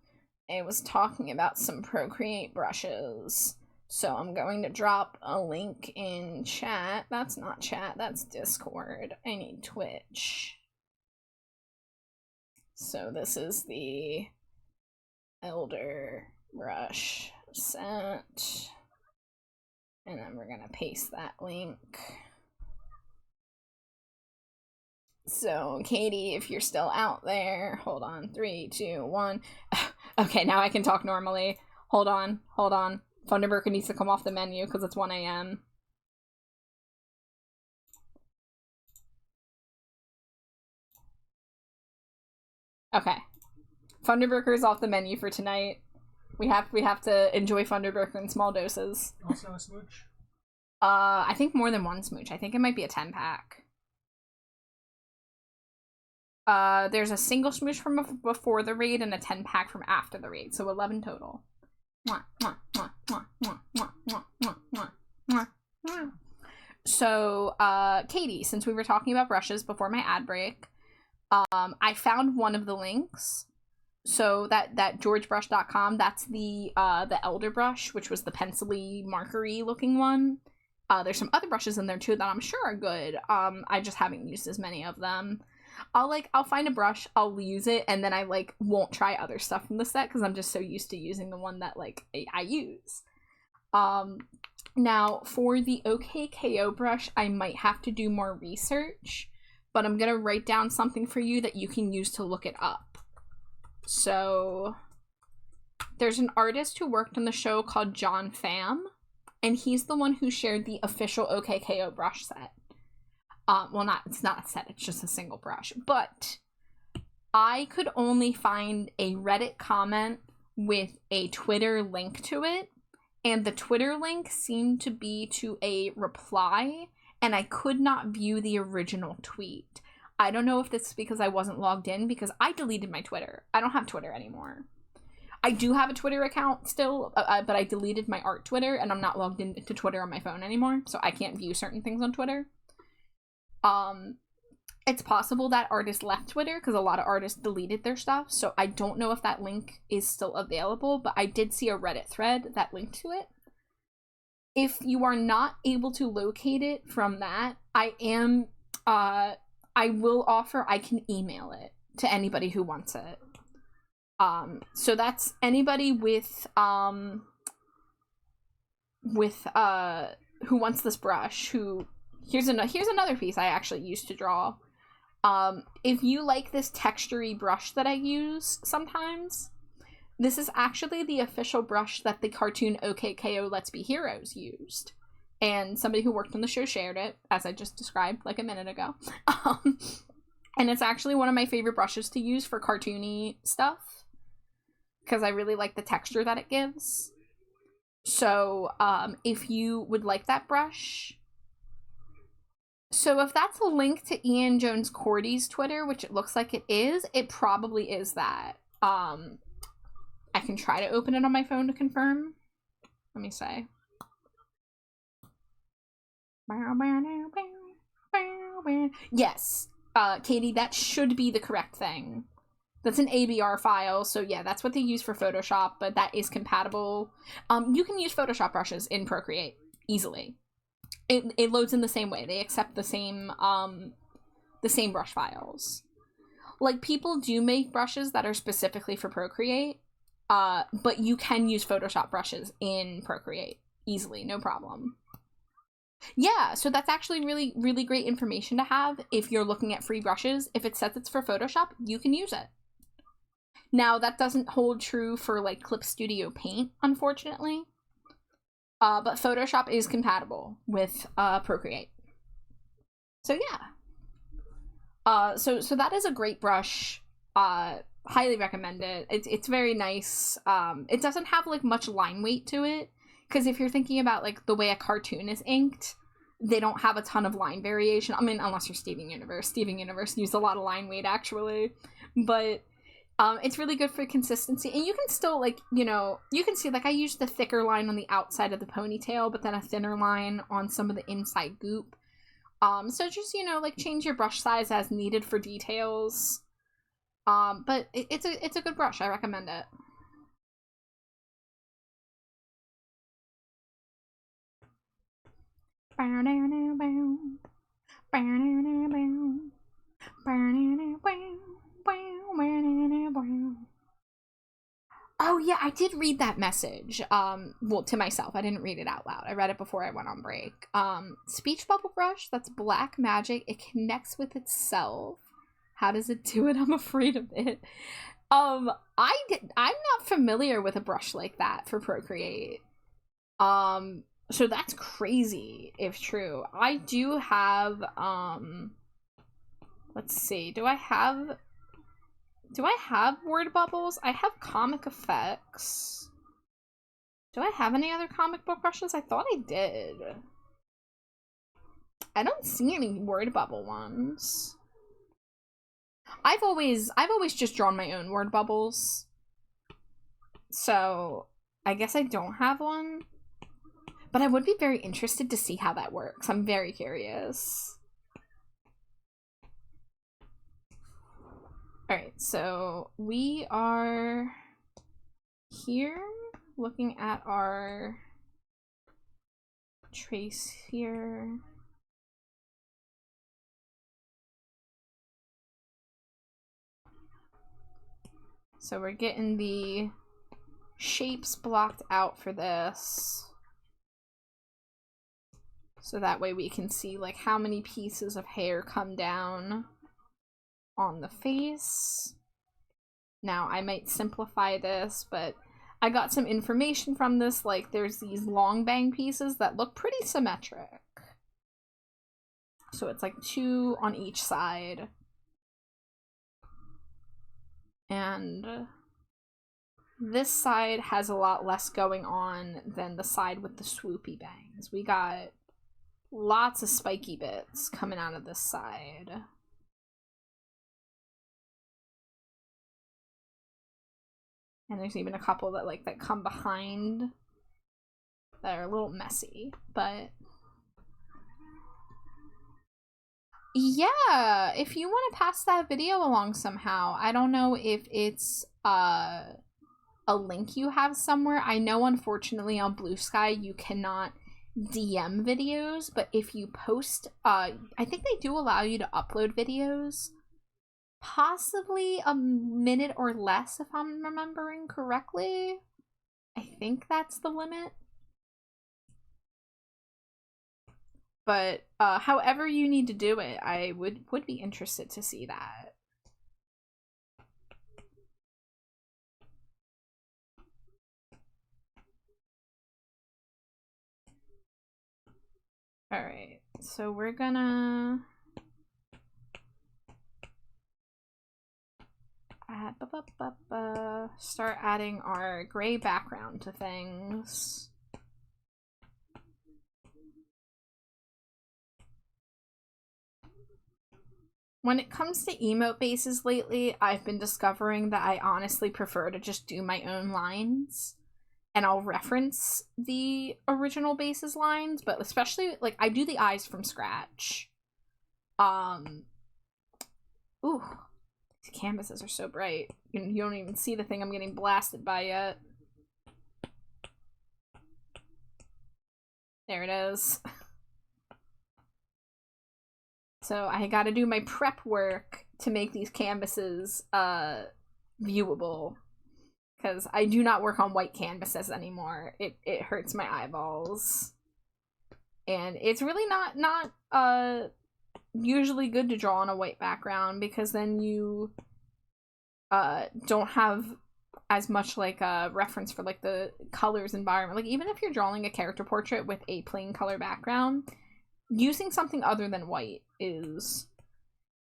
I was talking about some Procreate brushes. So I'm going to drop a link in chat. That's not chat, that's Discord. I need Twitch. So this is the Elder brush set. And then we're gonna paste that link. So, Katie, if you're still out there, hold on, 3, 2, 1. Okay, now I can talk normally. Hold on. Funderburker needs to come off the menu because it's 1 a.m. Okay. Funderburker is off the menu for tonight. We have to enjoy Funderburker in small doses. Also a smooch? I think more than one smooch. I think it might be a 10-pack. There's a single smooch from before the raid and a 10-pack from after the raid, so 11 total. Mwah, mwah, mwah, mwah, mwah, mwah, mwah, mwah, mwah, Mwah. Mwah. So, Katie, since we were talking about brushes before my ad break, I found one of the links. So that georgebrush.com, that's the elder brush, which was the pencil-y, marker-y looking one. There's some other brushes in there too that I'm sure are good. I just haven't used as many of them. I'll find a brush, I'll use it, and then I won't try other stuff from the set because I'm just so used to using the one that I use. Now for the OKKO brush, I might have to do more research, but I'm gonna write down something for you that you can use to look it up. So there's an artist who worked on the show called John Pham, and he's the one who shared the official OKKO brush set. Well, it's not a set, it's just a single brush. But I could only find a Reddit comment with a Twitter link to it, and the Twitter link seemed to be to a reply, and I could not view the original tweet. I don't know if this is because I wasn't logged in, because I deleted my Twitter. I don't have Twitter anymore. I do have a Twitter account still, but I deleted my art Twitter, and I'm not logged into Twitter on my phone anymore, so I can't view certain things on Twitter. It's possible that artist left Twitter, because a lot of artists deleted their stuff, so I don't know if that link is still available, but I did see a Reddit thread that linked to it. If you are not able to locate it from that, I will offer I can email it to anybody who wants it. So that's anybody with who wants this brush, here's another piece I actually used to draw. If you like this textury brush that I use sometimes, this is actually the official brush that the cartoon OKKO Let's Be Heroes used. And somebody who worked on the show shared it, as I just described like a minute ago. And it's actually one of my favorite brushes to use for cartoony stuff, because I really like the texture that it gives. So, if you would like that brush... So if that's a link to Ian Jones Cordy's Twitter, which it looks like it is, it probably is that. I can try to open it on my phone to confirm. Let me say. Yes, Katie, that should be the correct thing. That's an ABR file, so yeah, that's what they use for Photoshop, but that is compatible. You can use Photoshop brushes in Procreate easily. It loads in the same way. They accept the same brush files. Like, people do make brushes that are specifically for Procreate, but you can use Photoshop brushes in Procreate easily, no problem. Yeah, so that's actually really, really great information to have if you're looking at free brushes. If it says it's for Photoshop, you can use it. Now, that doesn't hold true for, like, Clip Studio Paint, unfortunately. But Photoshop is compatible with Procreate. So yeah. So that is a great brush. Highly recommend it. It's very nice. It doesn't have like much line weight to it, because if you're thinking about like the way a cartoon is inked, they don't have a ton of line variation. I mean, unless you're Steven Universe. Steven Universe used a lot of line weight actually, but it's really good for consistency, and you can still, like, you know, you can see, like, I used the thicker line on the outside of the ponytail, but then a thinner line on some of the inside goop. So just, you know, like, change your brush size as needed for details. But it's a good brush. I recommend it. Oh yeah, I did read that message. Well, to myself. I didn't read it out loud. I read it before I went on break. Speech bubble brush, that's black magic. It connects with itself. How does it do it? I'm afraid of it. I'm not familiar with a brush like that for Procreate. So that's crazy if true. I do have let's see. Do I have word bubbles? I have comic effects. Do I have any other comic book brushes? I thought I did. I don't see any word bubble ones. I've always just drawn my own word bubbles. So I guess I don't have one. But I would be very interested to see how that works. I'm very curious. Alright, so we are here looking at our trace here. So we're getting the shapes blocked out for this. So that way we can see like how many pieces of hair come down on the face. Now I might simplify this, but I got some information from this, like there's these long bang pieces that look pretty symmetric. So it's like 2 on each side. And this side has a lot less going on than the side with the swoopy bangs. We got lots of spiky bits coming out of this side. And there's even a couple that come behind that are a little messy, but yeah, if you want to pass that video along somehow. I don't know if it's a link you have somewhere. I know unfortunately on Blue Sky you cannot DM videos, but if you post, I think they do allow you to upload videos. Possibly a minute or less, if I'm remembering correctly. I think that's the limit. But however you need to do it, I would be interested to see that. Alright, so we're gonna start adding our gray background to things. When it comes to emote bases lately, I've been discovering that I honestly prefer to just do my own lines. And I'll reference the original bases lines, but especially, like, I do the eyes from scratch. Ooh. These canvases are so bright. You don't even see the thing I'm getting blasted by yet. There it is. So I gotta do my prep work to make these canvases viewable. Because I do not work on white canvases anymore. It hurts my eyeballs. And it's really not usually good to draw on a white background, because then you don't have as much like a reference for like the colors environment. Like even if you're drawing a character portrait with a plain color background, using something other than white is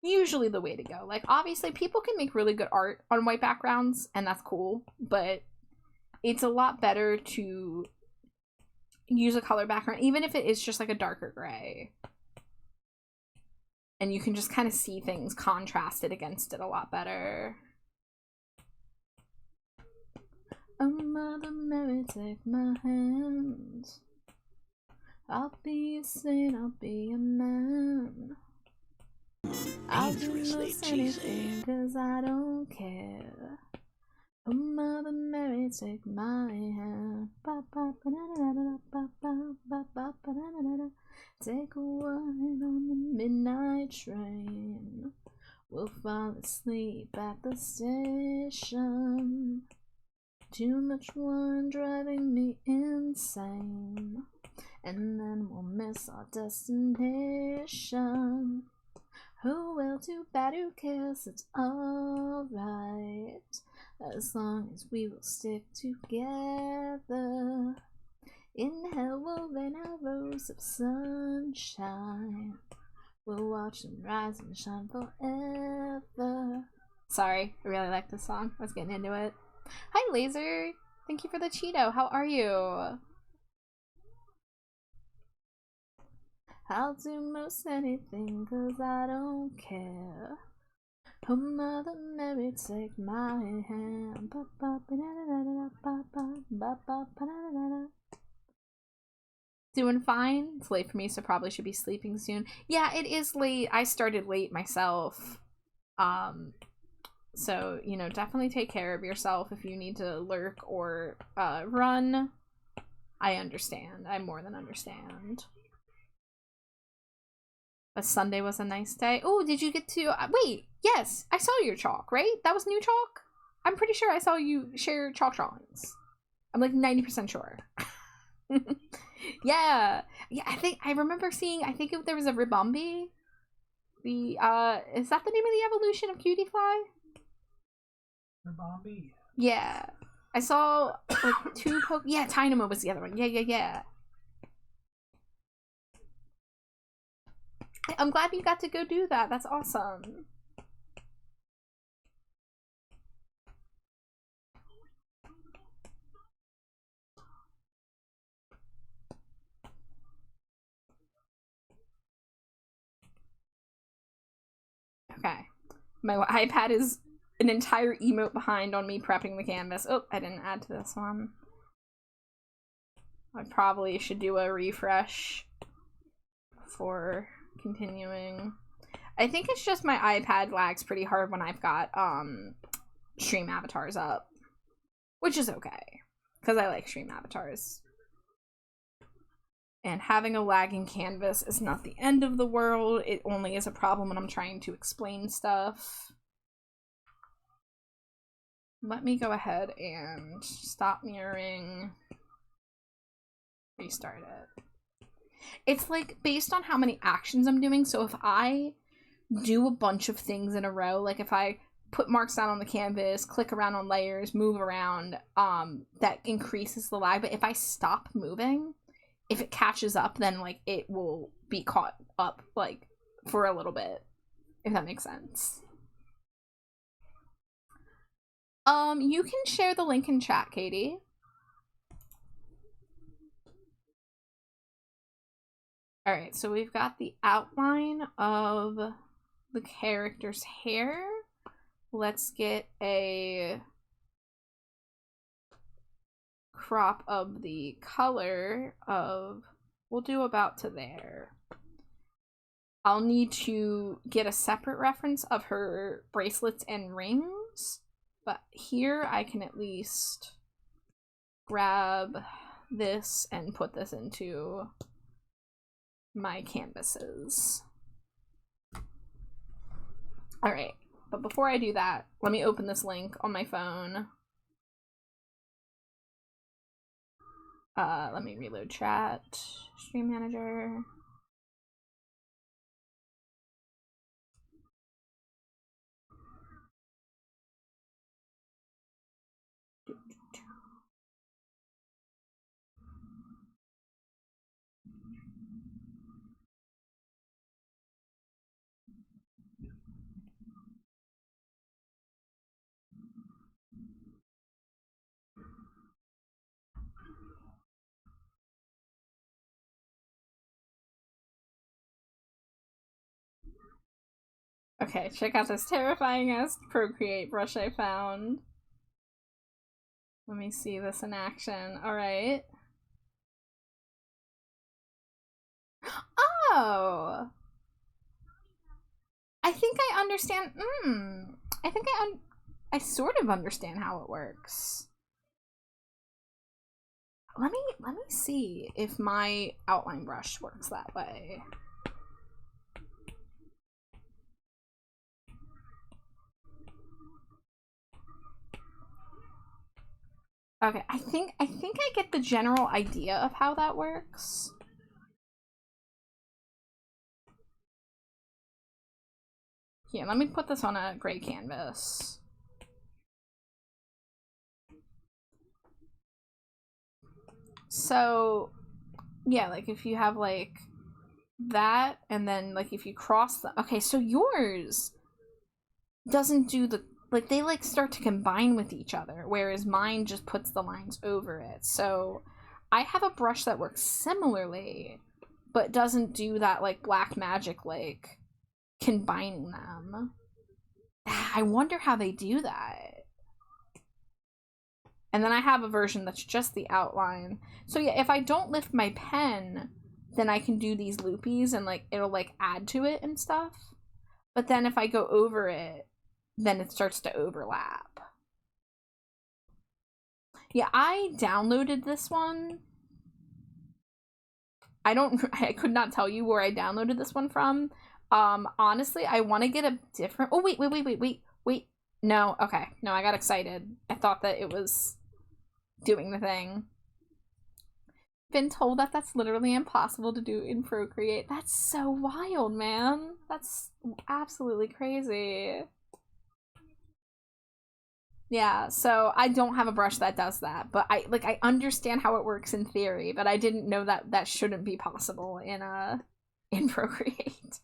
usually the way to go. Like obviously people can make really good art on white backgrounds and that's cool, but it's a lot better to use a color background, even if it is just like a darker gray. And you can just kind of see things contrasted against it a lot better. Oh, Mother Mary, take my hand. I'll be a saint, I'll be a man. I'll do most anything, 'cause I don't care. Oh, Mother Mary, take my hand. Take a ride on the midnight train. We'll fall asleep at the station. Too much wine driving me insane. And then we'll miss our destination. Oh well, too bad, who cares, it's alright. As long as we will stick together. In hell will rain a rose of sunshine. We'll watch them rise and shine forever. Sorry, I really like this song. I was getting into it. Hi Laser! Thank you for the Cheeto. How are you? I'll do most anything, 'cause I don't care. Oh, Mother Mary, take my hand. Doing fine. It's late for me, so probably should be sleeping soon. Yeah, it is late. I started late myself. So, you know, definitely take care of yourself if you need to lurk or run. I understand. I more than understand. But Sunday was a nice day. Oh, did you get to... wait, yes, I saw your chalk, right? That was new chalk? I'm pretty sure I saw you share chalk drawings. I'm like 90% sure. Yeah. Yeah, I remember seeing, I think there was a Ribombi. The, is that the name of the evolution of Cutie Fly? Ribombi? Yeah. I saw, like, two yeah, Tynamo was the other one. Yeah. I'm glad you got to go do that. That's awesome. Okay. My iPad is an entire emote behind on me prepping the canvas. Oh, I didn't add to this one. I probably should do a refresh before continuing. I think it's just my iPad lags pretty hard when I've got stream avatars up, which is okay because I like stream avatars. And having a lagging canvas is not the end of the world. It only is a problem when I'm trying to explain stuff. Let me go ahead and stop mirroring. Restart it. It's like based on how many actions I'm doing. So if I do a bunch of things in a row, like if I put marks down on the canvas, click around on layers, move around, that increases the lag. But if I stop moving, if it catches up, then like it will be caught up like for a little bit, if that makes sense. You can share the link in chat, Katie. All right, so we've got the outline of the character's hair. Let's get a crop of the color of, we'll do about to there. I'll need to get a separate reference of her bracelets and rings, but here I can at least grab this and put this into my canvases. All right, but before I do that, let me open this link on my phone. Let me reload chat, stream manager. Okay, check out this terrifying ass Procreate brush I found. Let me see this in action. Alright. Oh! I think I understand. I think I sort of understand how it works. Let me see if my outline brush works that way. Okay, I think I get the general idea of how that works. Here, let me put this on a gray canvas. So, yeah, like if you have like that, and then like if you cross the, okay, so yours doesn't do the, like they like start to combine with each other, whereas mine just puts the lines over it. So I have a brush that works similarly, but doesn't do that like black magic, like combining them. I wonder how they do that. And then I have a version that's just the outline. So yeah, if I don't lift my pen, then I can do these loopies and like it'll like add to it and stuff. But then if I go over it, then it starts to overlap. Yeah, I downloaded this one. I could not tell you where I downloaded this one from. Honestly, I want to get a different... Oh, wait. No, okay. No, I got excited. I thought that it was doing the thing. Been told that that's literally impossible to do in Procreate. That's so wild, man. That's absolutely crazy. Yeah, so I don't have a brush that does that, but I understand how it works in theory, but I didn't know that that shouldn't be possible in Procreate.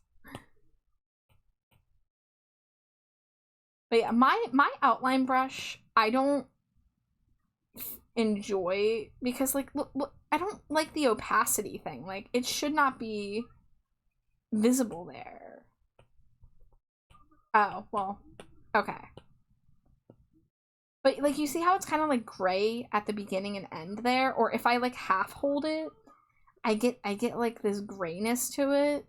But yeah, my outline brush I don't enjoy because like look, I don't like the opacity thing. Like it should not be visible there. Oh, well, okay. But like you see how it's kind of like gray at the beginning and end there, or if I like half hold it, I get like this grayness to it.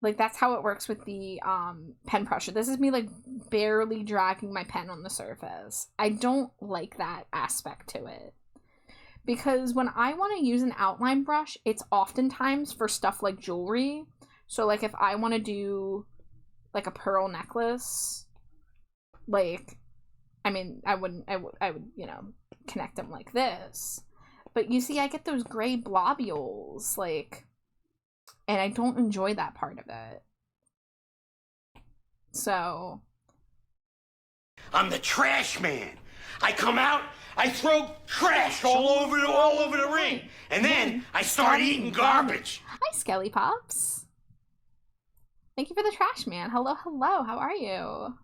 Like that's how it works with the pen pressure. This is me like barely dragging my pen on the surface. I don't like that aspect to it. Because when I want to use an outline brush, it's oftentimes for stuff like jewelry. So like if I want to do like a pearl necklace, like I mean, I would, you know, connect them like this. But you see, I get those gray blobules, like, and I don't enjoy that part of it. So. I'm the trash man. I come out, I throw trash all over the ring. And then I start eating garbage. Hi, Skelly Pops. Thank you for the trash man. Hello, how are you?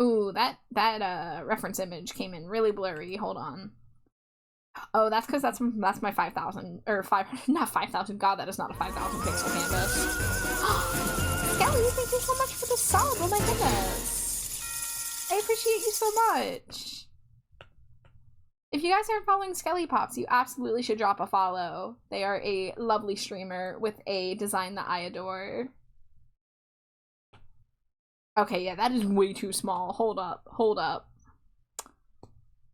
Ooh, that reference image came in really blurry. Hold on. Oh, that's because that's my 5,000 or 500, not 5,000. God, that is not a 5,000 pixel canvas. Skelly, thank you so much for the sub. Oh my goodness, I appreciate you so much. If you guys aren't following Skelly Pops, you absolutely should drop a follow. They are a lovely streamer with a design that I adore. Okay, yeah, that is way too small. Hold up.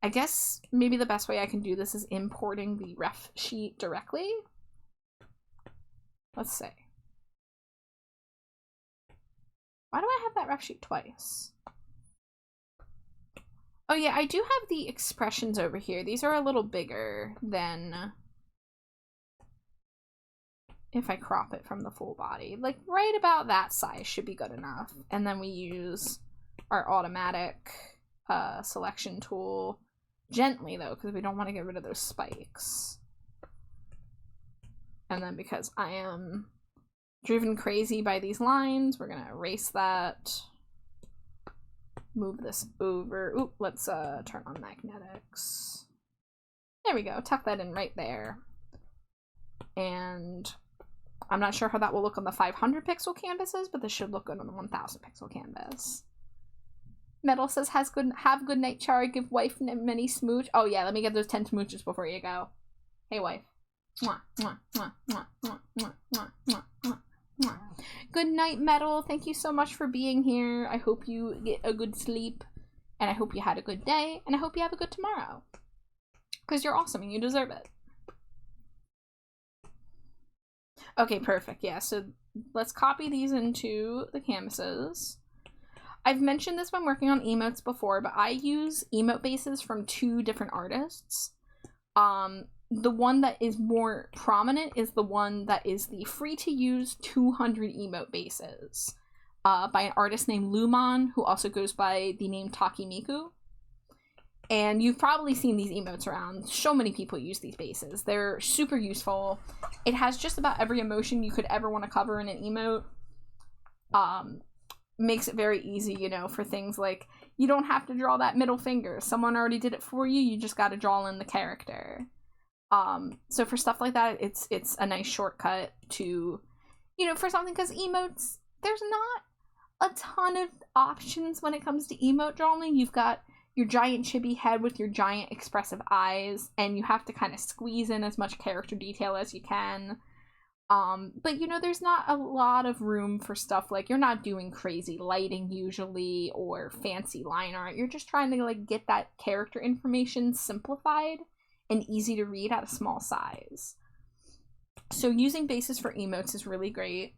I guess maybe the best way I can do this is importing the ref sheet directly. Let's see. Why do I have that ref sheet twice? Oh yeah, I do have the expressions over here. These are a little bigger than if I crop it from the full body. Like right about that size should be good enough. And then we use our automatic selection tool gently though, because we don't want to get rid of those spikes. And then because I am driven crazy by these lines, we're gonna erase that. Move this over. Oop, let's turn on magnetics. There we go, tuck that in right there. And I'm not sure how that will look on the 500 pixel canvases, but this should look good on the 1000 pixel canvas. Metal says, have good night, Char. Give wife many smooch. Oh yeah, let me get those 10 smooches before you go. Hey wife. Mwah, mwah, mwah, mwah, mwah, mwah, mwah, mwah, mwah, mwah. Good night, Metal. Thank you so much for being here. I hope you get a good sleep, and I hope you had a good day, and I hope you have a good tomorrow. Because you're awesome and you deserve it. Okay, perfect. Yeah, so let's copy these into the canvases. I've mentioned this when working on emotes before, but I use emote bases from 2 different artists. The one that is more prominent is the one that is the free-to-use 200 emote bases by an artist named Lumon, who also goes by the name Takimiku. And you've probably seen these emotes around. So many people use these bases. They're super useful. It has just about every emotion you could ever want to cover in an emote. Makes it very easy, you know, for things like you don't have to draw that middle finger. Someone already did it for you. You just got to draw in the character. So for stuff like that, it's a nice shortcut to, you know, for something, because emotes, there's not a ton of options when it comes to emote drawing. You've got your giant chibi head with your giant expressive eyes, and you have to kind of squeeze in as much character detail as you can. But you know, there's not a lot of room for stuff like, you're not doing crazy lighting usually or fancy line art. You're just trying to like get that character information simplified and easy to read at a small size. So using bases for emotes is really great.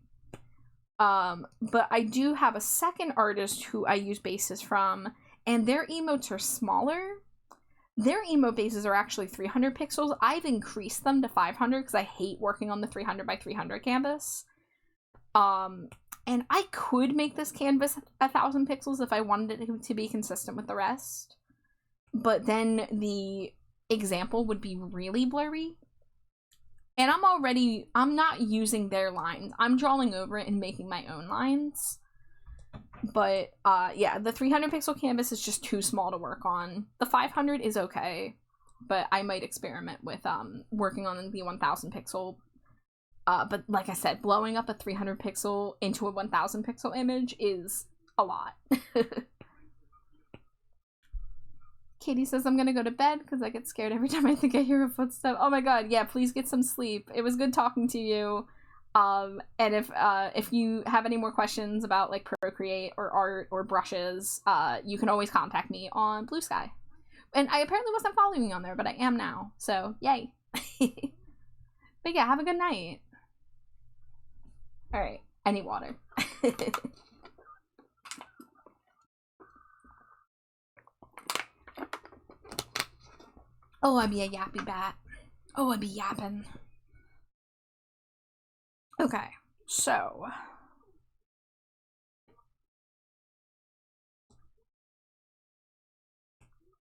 But I do have a second artist who I use bases from, and their emotes are smaller. Their emote bases are actually 300 pixels. I've increased them to 500 because I hate working on the 300 by 300 canvas. And I could make this canvas 1,000 pixels if I wanted it to be consistent with the rest. But then the example would be really blurry. And I'm not using their lines. I'm drawing over it and making my own lines. But, yeah, the 300 pixel canvas is just too small to work on. The 500 is okay, but I might experiment with, working on the 1000 pixel. But like I said, blowing up a 300 pixel into a 1000 pixel image is a lot. Katie says I'm gonna go to bed because I get scared every time I think I hear a footstep. Oh my god, yeah, please get some sleep. It was good talking to you. And if you have any more questions about like Procreate or art or brushes, you can always contact me on Blue Sky. And I apparently wasn't following you on there, but I am now. So yay. But yeah, have a good night. Alright, I need water. Oh, I be a yappy bat. Oh, I be yapping. Okay, so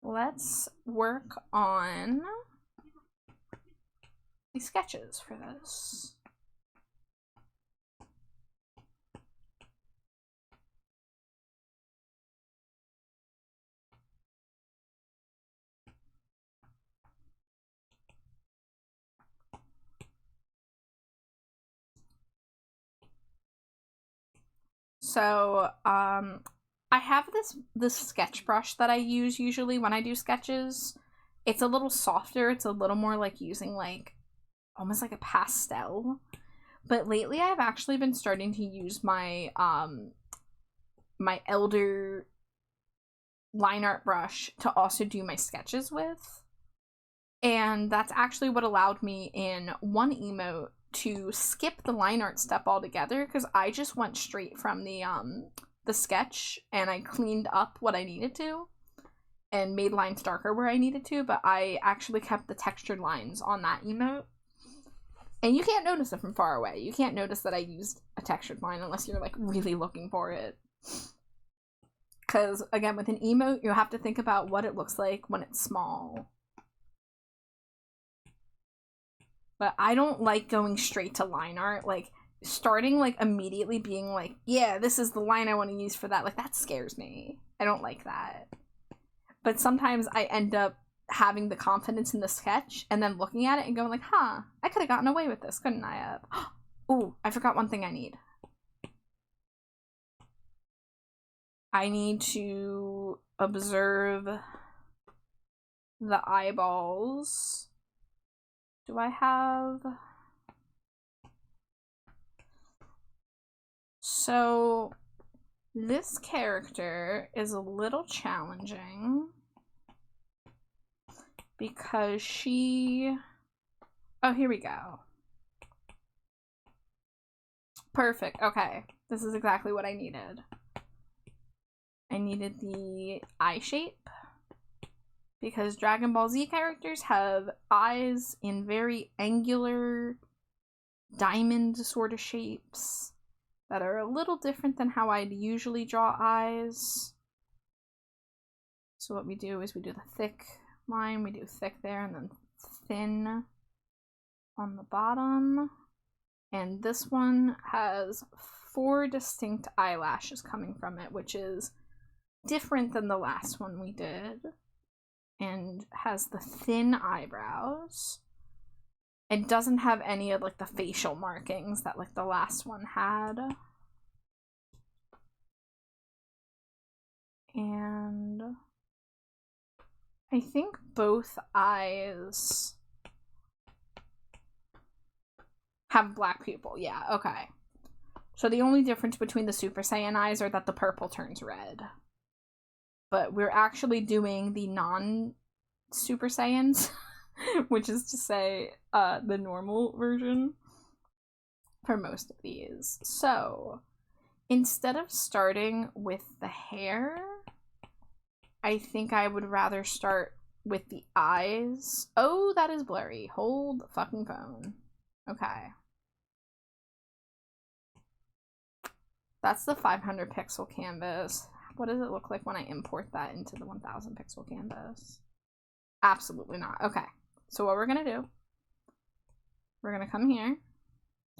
let's work on the sketches for this. So, I have this sketch brush that I use usually when I do sketches. It's a little softer. It's a little more like using like almost like a pastel. But lately I've actually been starting to use my my Elder line art brush to also do my sketches with. And that's actually what allowed me in one emote to skip the line art step altogether, because I just went straight from the sketch and I cleaned up what I needed to and made lines darker where I needed to, but I actually kept the textured lines on that emote. And you can't notice it from far away. You can't notice that I used a textured line unless you're like really looking for it. Because again, with an emote, you have to think about what it looks like when it's small. But I don't like going straight to line art, like starting like immediately being like, yeah, this is the line I want to use for that. Like that scares me. I don't like that. But sometimes I end up having the confidence in the sketch and then looking at it and going like, huh, I could have gotten away with this, couldn't I have? Oh, I forgot one thing I need. I need to observe the eyeballs. Do I have... So, this character is a little challenging because she... Oh, here we go. Perfect. Okay. This is exactly what I needed. I needed the eye shape, because Dragon Ball Z characters have eyes in very angular, diamond sort of shapes that are a little different than how I'd usually draw eyes. So what we do is we do the thick line, we do thick there, and then thin on the bottom. And this one has 4 distinct eyelashes coming from it, which is different than the last one we did. And has the thin eyebrows. It doesn't have any of like the facial markings that like the last one had. And I think both eyes have black pupil. Yeah, okay. So the only difference between the Super Saiyan eyes are that the purple turns red. But we're actually doing the non-Super Saiyans, which is to say the normal version for most of these. So instead of starting with the hair, I think I would rather start with the eyes. Oh, that is blurry. Hold the fucking phone. Okay. That's the 500 pixel canvas. What does it look like when I import that into the 1000 pixel canvas? Absolutely not. Okay. So what we're gonna do, we're gonna come here,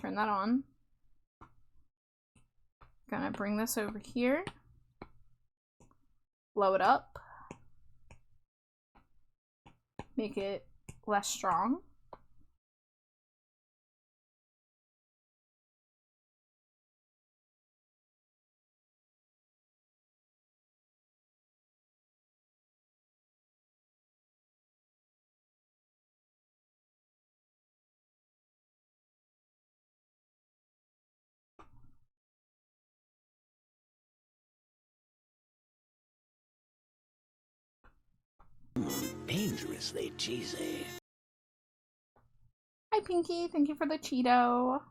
turn that on. Gonna bring this over here, blow it up, make it less strong. Dangerously cheesy. Hi Pinky, thank you for the Cheeto.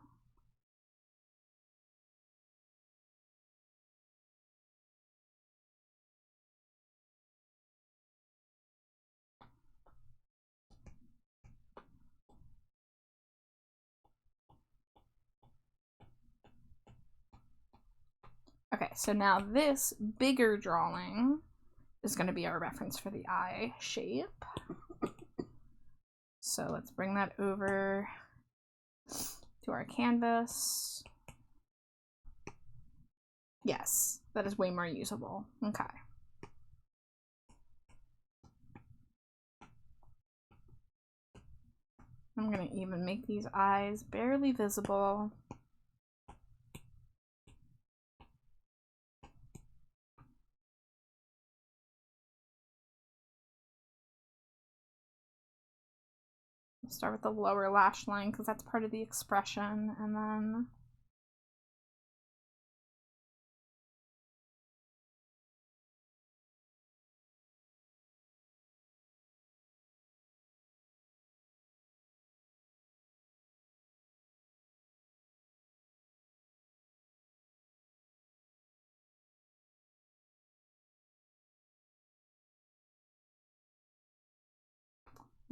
Okay, so now this bigger drawing is going to be our reference for the eye shape. So let's bring that over to our canvas. Yes, that is way more usable. Okay. I'm going to even make these eyes barely visible. Start with the lower lash line because that's part of the expression, and then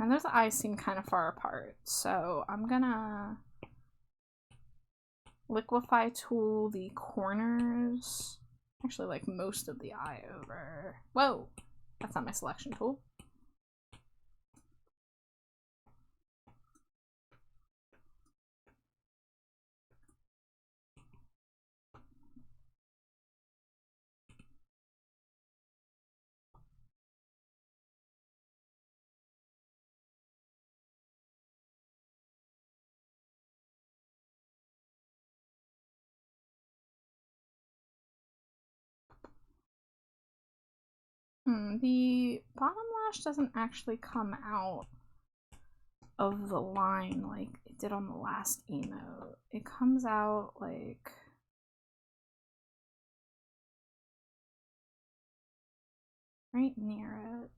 those eyes seem kind of far apart, so I'm gonna liquefy tool the corners. Actually, like most of the eye over. Whoa, that's not my selection tool. The bottom lash doesn't actually come out of the line like it did on the last emote. It comes out like right near it.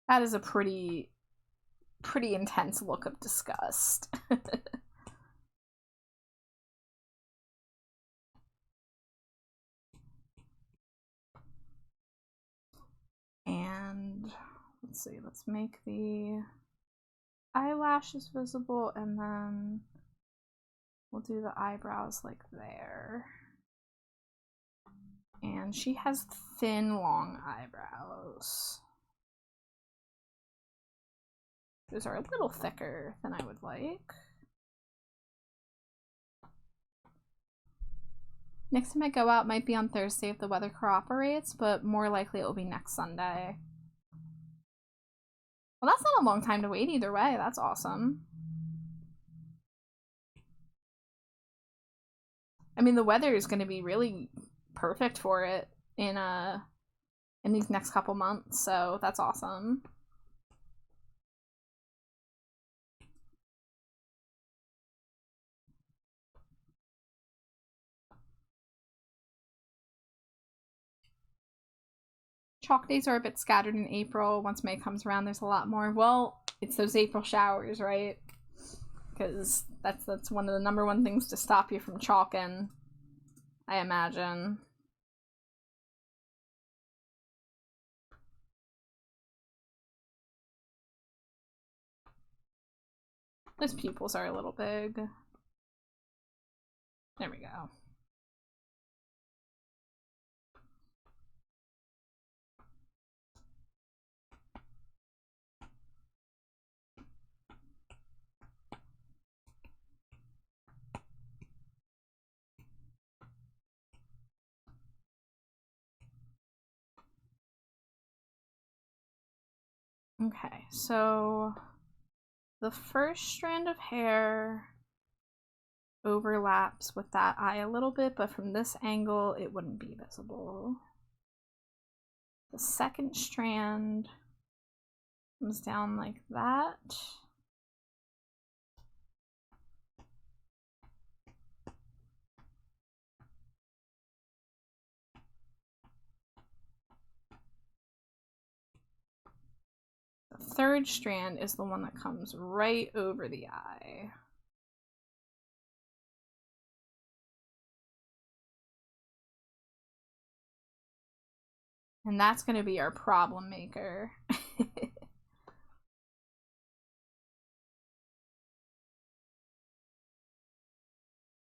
That is a pretty intense look of disgust. And let's see, let's make the eyelashes visible, and then we'll do the eyebrows like there. And she has thin, long eyebrows. Those are a little thicker than I would like. Next time I go out might be on Thursday if the weather cooperates, but more likely it will be next Sunday. Well, that's not a long time to wait either way. That's awesome. I mean, the weather is going to be really perfect for it in these next couple months, so that's awesome. Chalk days are a bit scattered in April. Once May comes around, there's a lot more. Well, it's those April showers, right? Because that's one of the number one things to stop you from chalking, I imagine. Those pupils are a little big. There we go. Okay, so the first strand of hair overlaps with that eye a little bit, but from this angle it wouldn't be visible. The second strand comes down like that. The third strand is the one that comes right over the eye. And that's going to be our problem maker.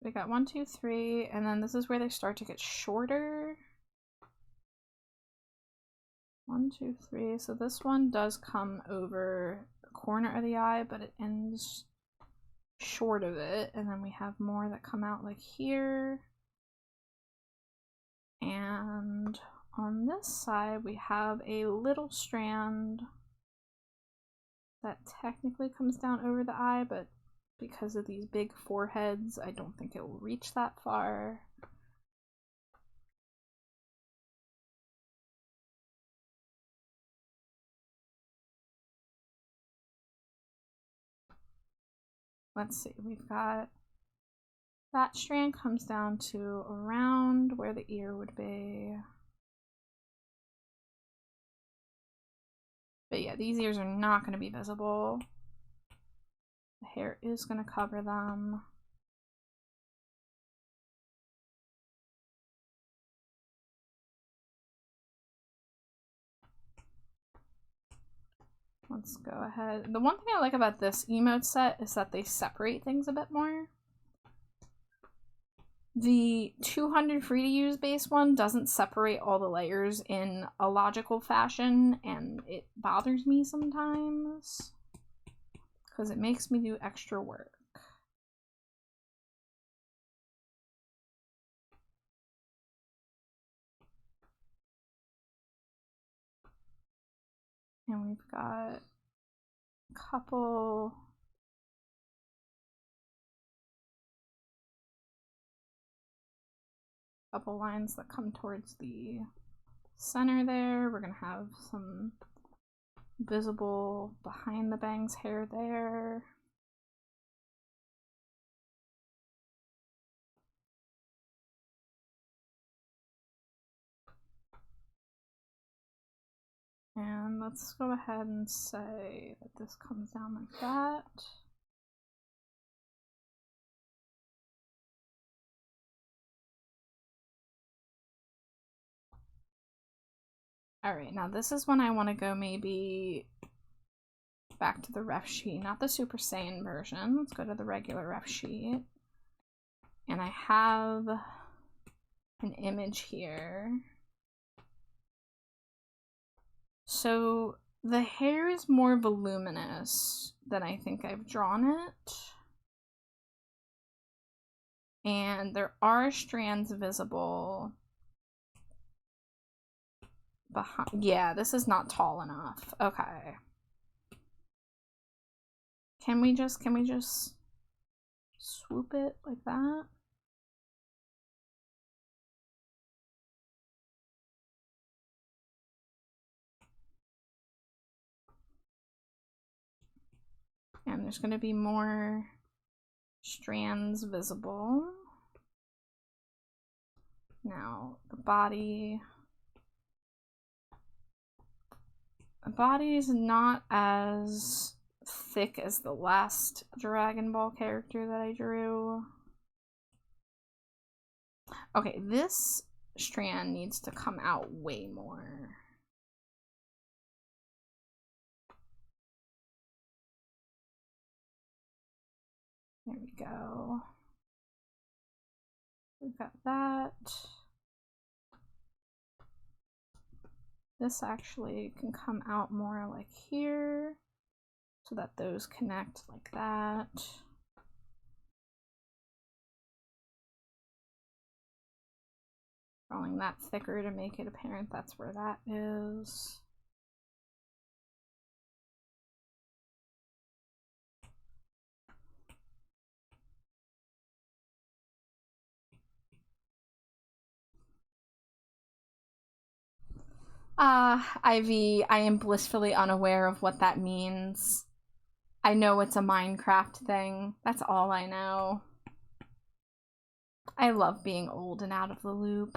We got 1, 2, 3, and then this is where they start to get shorter. 1, 2, 3. So this one does come over the corner of the eye, but it ends short of it. And then we have more that come out like here. And on this side, we have a little strand that technically comes down over the eye, but because of these big foreheads, I don't think it will reach that far. Let's see, we've got that strand comes down to around where the ear would be. But yeah, these ears are not going to be visible. The hair is going to cover them. Let's go ahead. The one thing I like about this emote set is that they separate things a bit more. The 200 free to use base one doesn't separate all the layers in a logical fashion, and it bothers me sometimes because it makes me do extra work. And we've got a couple lines that come towards the center there. We're gonna have some visible behind the bangs hair there. And let's go ahead and say that this comes down like that. Alright, now this is when I want to go maybe back to the ref sheet, not the Super Saiyan version. Let's go to the regular ref sheet. And I have an image here. So the hair is more voluminous than I think I've drawn it. And there are strands visible behind. Yeah, this is not tall enough. Okay. Can we just swoop it like that? And there's going to be more strands visible. Now, the body is not as thick as the last Dragon Ball character that I drew. Okay, this strand needs to come out way more. There we go. We've got that. This actually can come out more like here, so that those connect like that. Drawing that thicker to make it apparent that's where that is. Ivy, I am blissfully unaware of what that means. I know it's a Minecraft thing. That's all I know. I love being old and out of the loop.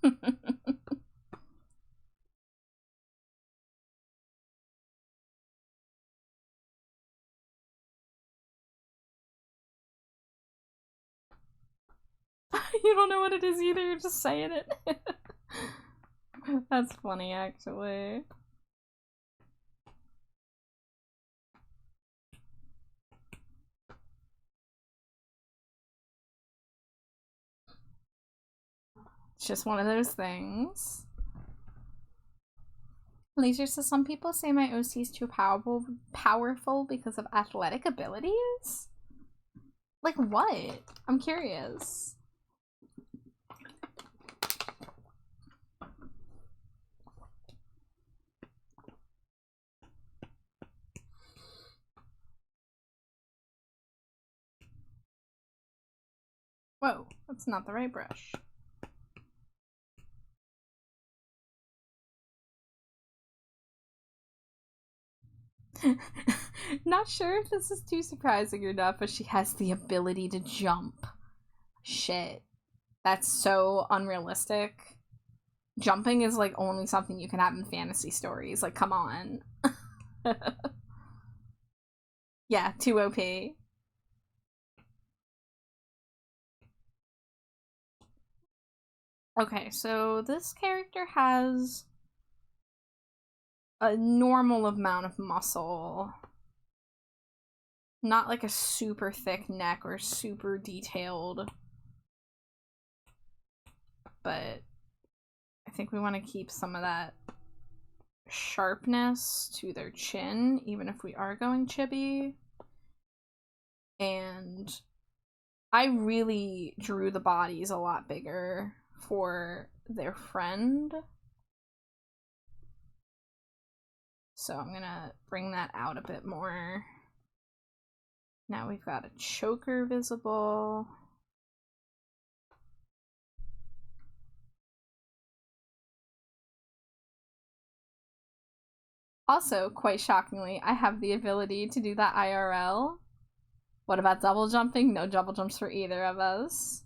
You don't know what it is either, you're just saying it. That's funny, actually. It's just one of those things. Laser says, some people say my OC is too powerful because of athletic abilities? Like what? I'm curious. Whoa, that's not the right brush. Not sure if this is too surprising or not, but she has the ability to jump. Shit. That's so unrealistic. Jumping is like only something you can have in fantasy stories. Like, come on. Yeah, too OP. Okay, so this character has a normal amount of muscle. Not like a super thick neck or super detailed. But I think we want to keep some of that sharpness to their chin, even if we are going chibi. And I really drew the bodies a lot bigger for their friend. So I'm gonna bring that out a bit more. Now we've got a choker visible. Also, quite shockingly, I have the ability to do that IRL. What about double jumping? No double jumps for either of us.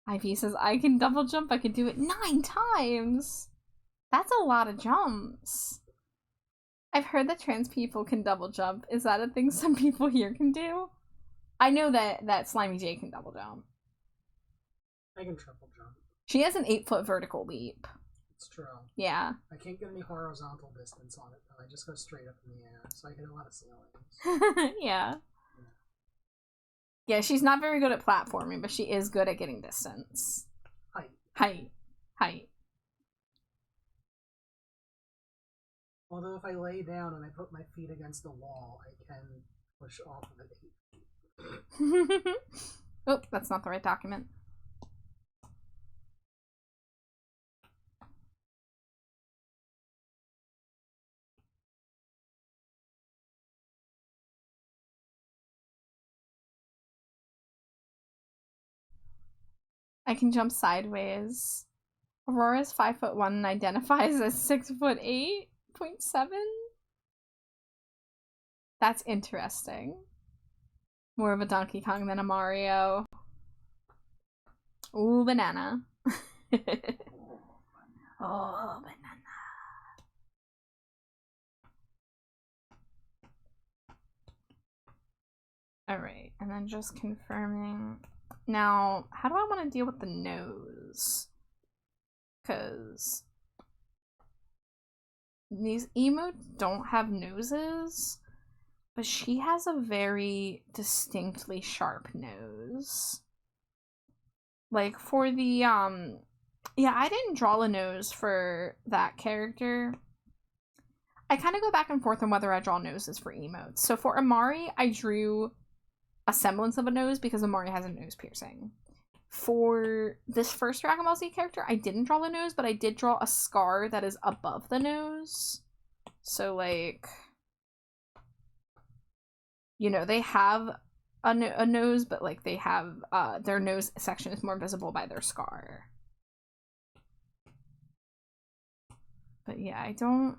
Ivy says, I can double jump, I can do it 9 times! That's a lot of jumps. I've heard that trans people can double jump. Is that a thing some people here can do? I know that Slimy J can double jump. I can triple jump. She has an 8-foot vertical leap. It's true. Yeah. I can't get any horizontal distance on it, though. I just go straight up in the air, so I hit a lot of ceilings. Yeah. Yeah, she's not very good at platforming, but she is good at getting distance. Height. Height. Height. Although if I lay down and I put my feet against the wall, I can push off of it 8 feet. Oh, that's not the right document. I can jump sideways. Aurora's 5'1" and identifies as 6'8.7". That's interesting. More of a Donkey Kong than a Mario. Ooh, banana. Oh, banana. Alright, and then just confirming. Now, how do I want to deal with the nose? Because these emotes don't have noses, but she has a very distinctly sharp nose. Like, for the, yeah, I didn't draw a nose for that character. I kind of go back and forth on whether I draw noses for emotes. So for Amari, I drew a semblance of a nose because Amari has a nose piercing. For this first Dragon Ball Z character, I didn't draw the nose, but I did draw a scar that is above the nose. So, like, you know, they have a nose, but, like, they have, their nose section is more visible by their scar. But yeah, I don't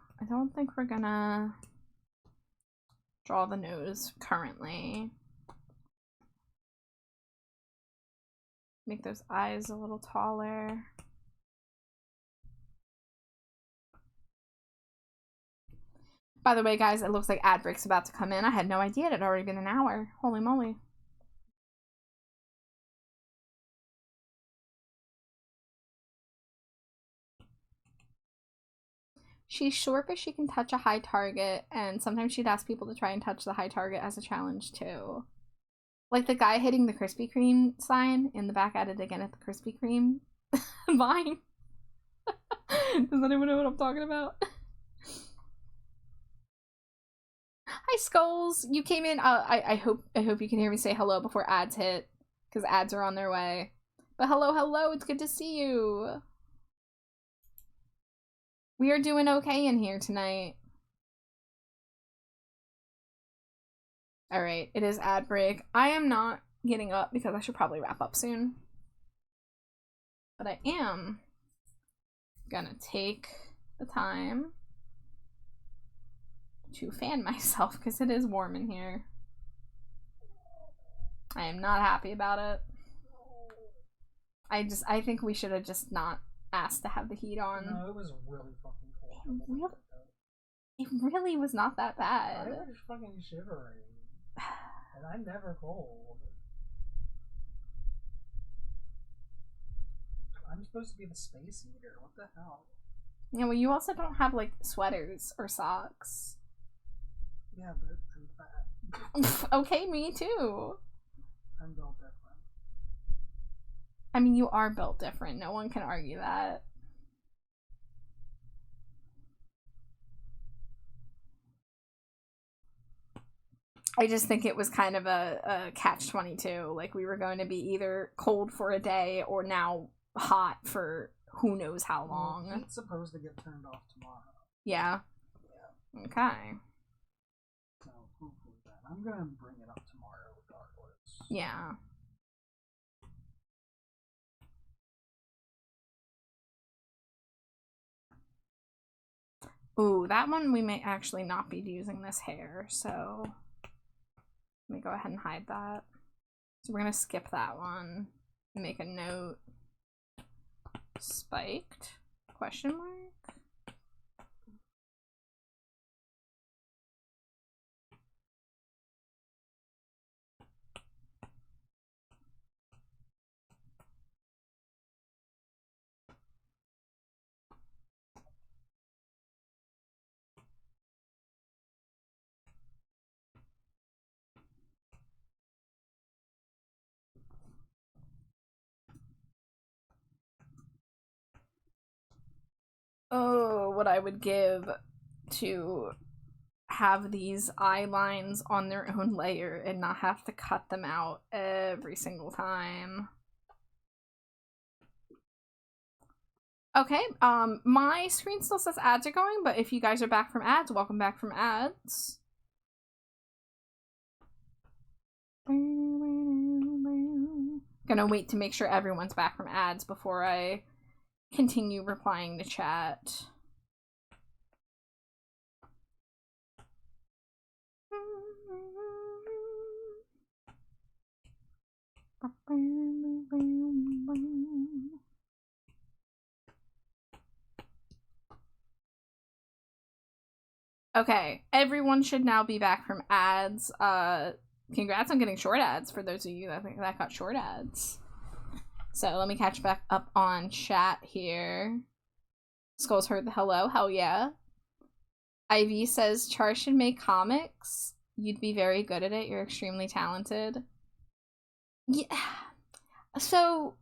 think we're gonna draw the nose currently. Make those eyes a little taller. By the way, guys, it looks like ad break's about to come in. I had no idea it had already been an hour. Holy moly. She's short, but she can touch a high target, and sometimes she'd ask people to try and touch the high target as a challenge, too. Like the guy hitting the Krispy Kreme sign in the back at it again at the Krispy Kreme vine. Does anyone know what I'm talking about? Hi, Skulls. You came in. I hope you can hear me say hello before ads hit, because ads are on their way. But hello. It's good to see you. We are doing okay in here tonight. Alright, it is ad break. I am not getting up because I should probably wrap up soon. But I am gonna take the time to fan myself because it is warm in here. I am not happy about it. I think we should have just not asked to have the heat on. No, it was really fucking cold. It really was not that bad. I was fucking shivering. And I'm never cold. I'm supposed to be the space eater. What the hell? Yeah, well, you also don't have, like, sweaters or socks. Yeah, but I'm fat. Okay, me too. I'm built different. I mean, you are built different. No one can argue that. I just think it was kind of a catch-22. Like, we were going to be either cold for a day or now hot for who knows how long. Well, heat's supposed to get turned off tomorrow. Yeah? Yeah. Okay. So, hopefully that. I'm gonna bring it up tomorrow regardless. Yeah. Ooh, that one we may actually not be using this hair, so let me go ahead and hide that. So we're gonna skip that one. Make a note. Spiked? Question mark? Oh, what I would give to have these eye lines on their own layer and not have to cut them out every single time. Okay, my screen still says ads are going, but if you guys are back from ads, welcome back from ads. Gonna wait to make sure everyone's back from ads before I continue replying to chat. Okay, everyone should now be back from ads. Congrats on getting short ads for those of you that got short ads. So let me catch back up on chat here. Skulls heard the hello, hell yeah. Ivy says, Char should make comics. You'd be very good at it, you're extremely talented. Yeah, so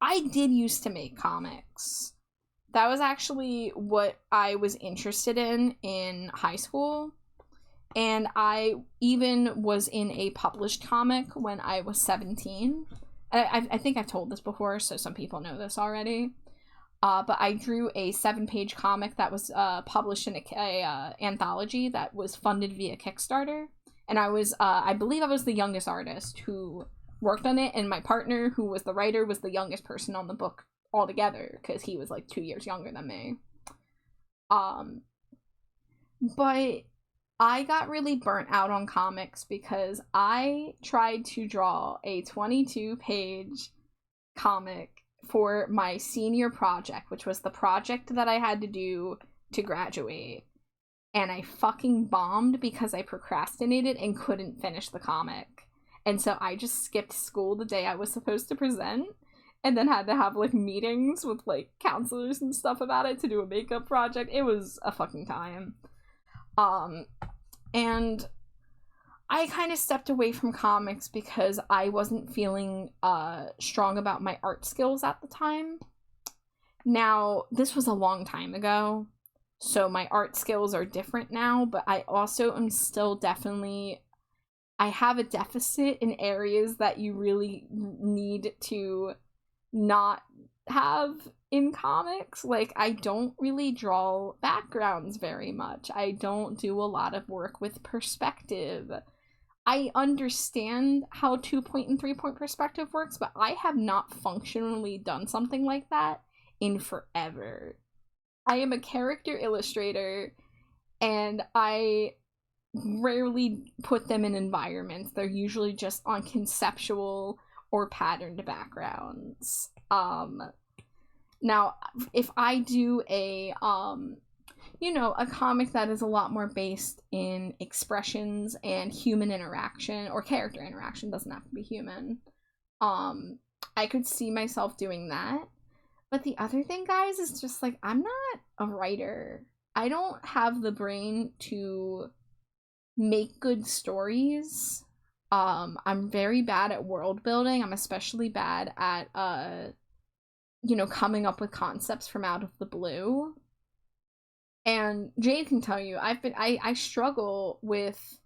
I did used to make comics. That was actually what I was interested in high school. And I even was in a published comic when I was 17. I think I've told this before, so some people know this already. But I drew a 7-page comic that was published in a anthology that was funded via Kickstarter. And I believe I was the youngest artist who worked on it, and my partner, who was the writer, was the youngest person on the book altogether, because he was like 2 years younger than me. But I got really burnt out on comics because I tried to draw a 22-page comic for my senior project, which was the project that I had to do to graduate. And I fucking bombed because I procrastinated and couldn't finish the comic. And so I just skipped school the day I was supposed to present, and then had to have, like, meetings with, like, counselors and stuff about it to do a makeup project. It was a fucking time. And I kind of stepped away from comics because I wasn't feeling strong about my art skills at the time. Now, this was a long time ago, so my art skills are different now, but I also am still definitely... I have a deficit in areas that you really need to not have in comics. Like, I don't really draw backgrounds very much. I don't do a lot of work with perspective. I understand how 2-point and 3-point perspective works, but I have not functionally done something like that in forever. I am a character illustrator, and I rarely put them in environments. They're usually just on conceptual or patterned backgrounds. Now, if I do a comic that is a lot more based in expressions and human interaction, or character interaction, doesn't have to be human, I could see myself doing that. But the other thing, guys, is just, like, I'm not a writer. I don't have the brain to make good stories. I'm very bad at world building. I'm especially bad at coming up with concepts from out of the blue. And Jade can tell you, I struggle with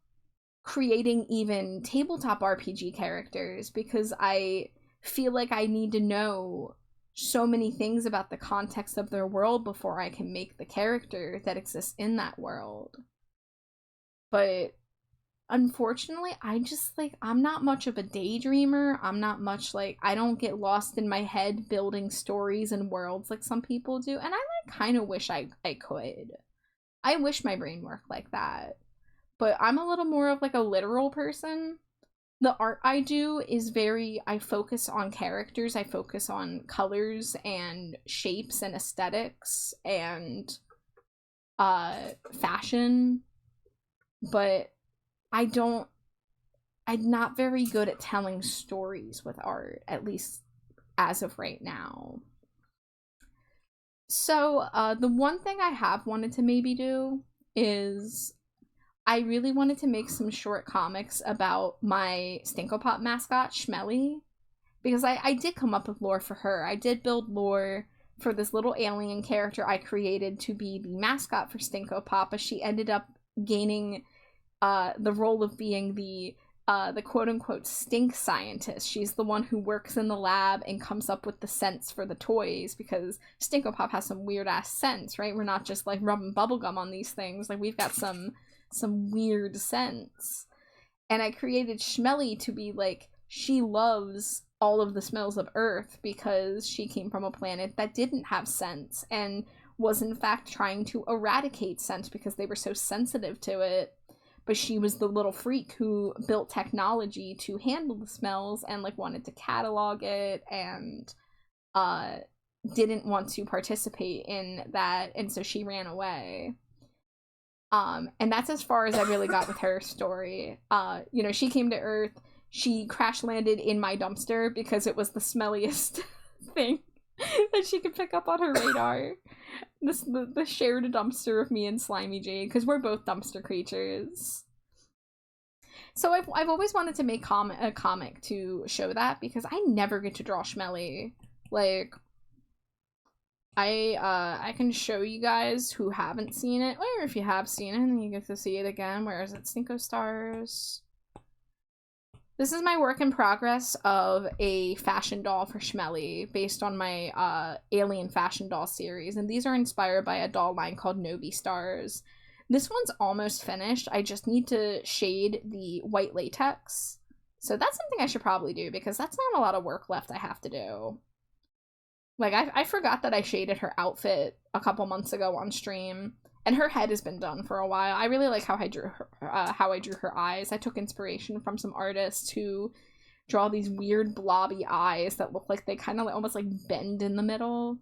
creating even tabletop RPG characters because I feel like I need to know so many things about the context of their world before I can make the character that exists in that world. But unfortunately, I'm not much of a daydreamer. I'm not much, like, I don't get lost in my head building stories and worlds like some people do. And I, like, kind of wish I could. I wish my brain worked like that. But I'm a little more of, like, a literal person. The art I do is I focus on characters. I focus on colors and shapes and aesthetics and fashion. But I'm not very good at telling stories with art, at least as of right now. So, the one thing I have wanted to maybe do is I really wanted to make some short comics about my Stinko Pop mascot, Schmelly, because I did come up with lore for her. I did build lore for this little alien character I created to be the mascot for Stinko Pop, but she ended up gaining the role of being the quote-unquote stink scientist. She's the one who works in the lab and comes up with the scents for the toys, because Stinko Pop has some weird-ass scents, right? We're not just, like, rubbing bubblegum on these things. Like, we've got some weird scents. And I created Schmelly to be, like, she loves all of the smells of Earth because she came from a planet that didn't have scents and was, in fact, trying to eradicate scent because they were so sensitive to it. But she was the little freak who built technology to handle the smells and, like, wanted to catalog it and didn't want to participate in that, and so she ran away. And that's as far as I really got with her story. You know, she came to Earth, she crash landed in my dumpster because it was the smelliest thing that she could pick up on her radar. The shared dumpster of me and Slimy Jade, because we're both dumpster creatures. So I've always wanted to make a comic to show that, because I never get to draw Schmelly. Like, I can show you guys who haven't seen it, or if you have seen it, then you get to see it again. Where is it? Stinko Stars. This is my work in progress of a fashion doll for Schmelly, based on my Alien fashion doll series, and these are inspired by a doll line called Novi Stars. This one's almost finished. I just need to shade the white latex, so that's something I should probably do, because that's not a lot of work left I have to do. Like, I forgot that I shaded her outfit a couple months ago on stream, and her head has been done for a while. I really like how I drew her eyes. I took inspiration from some artists who draw these weird blobby eyes that look like they kind of almost like bend in the middle.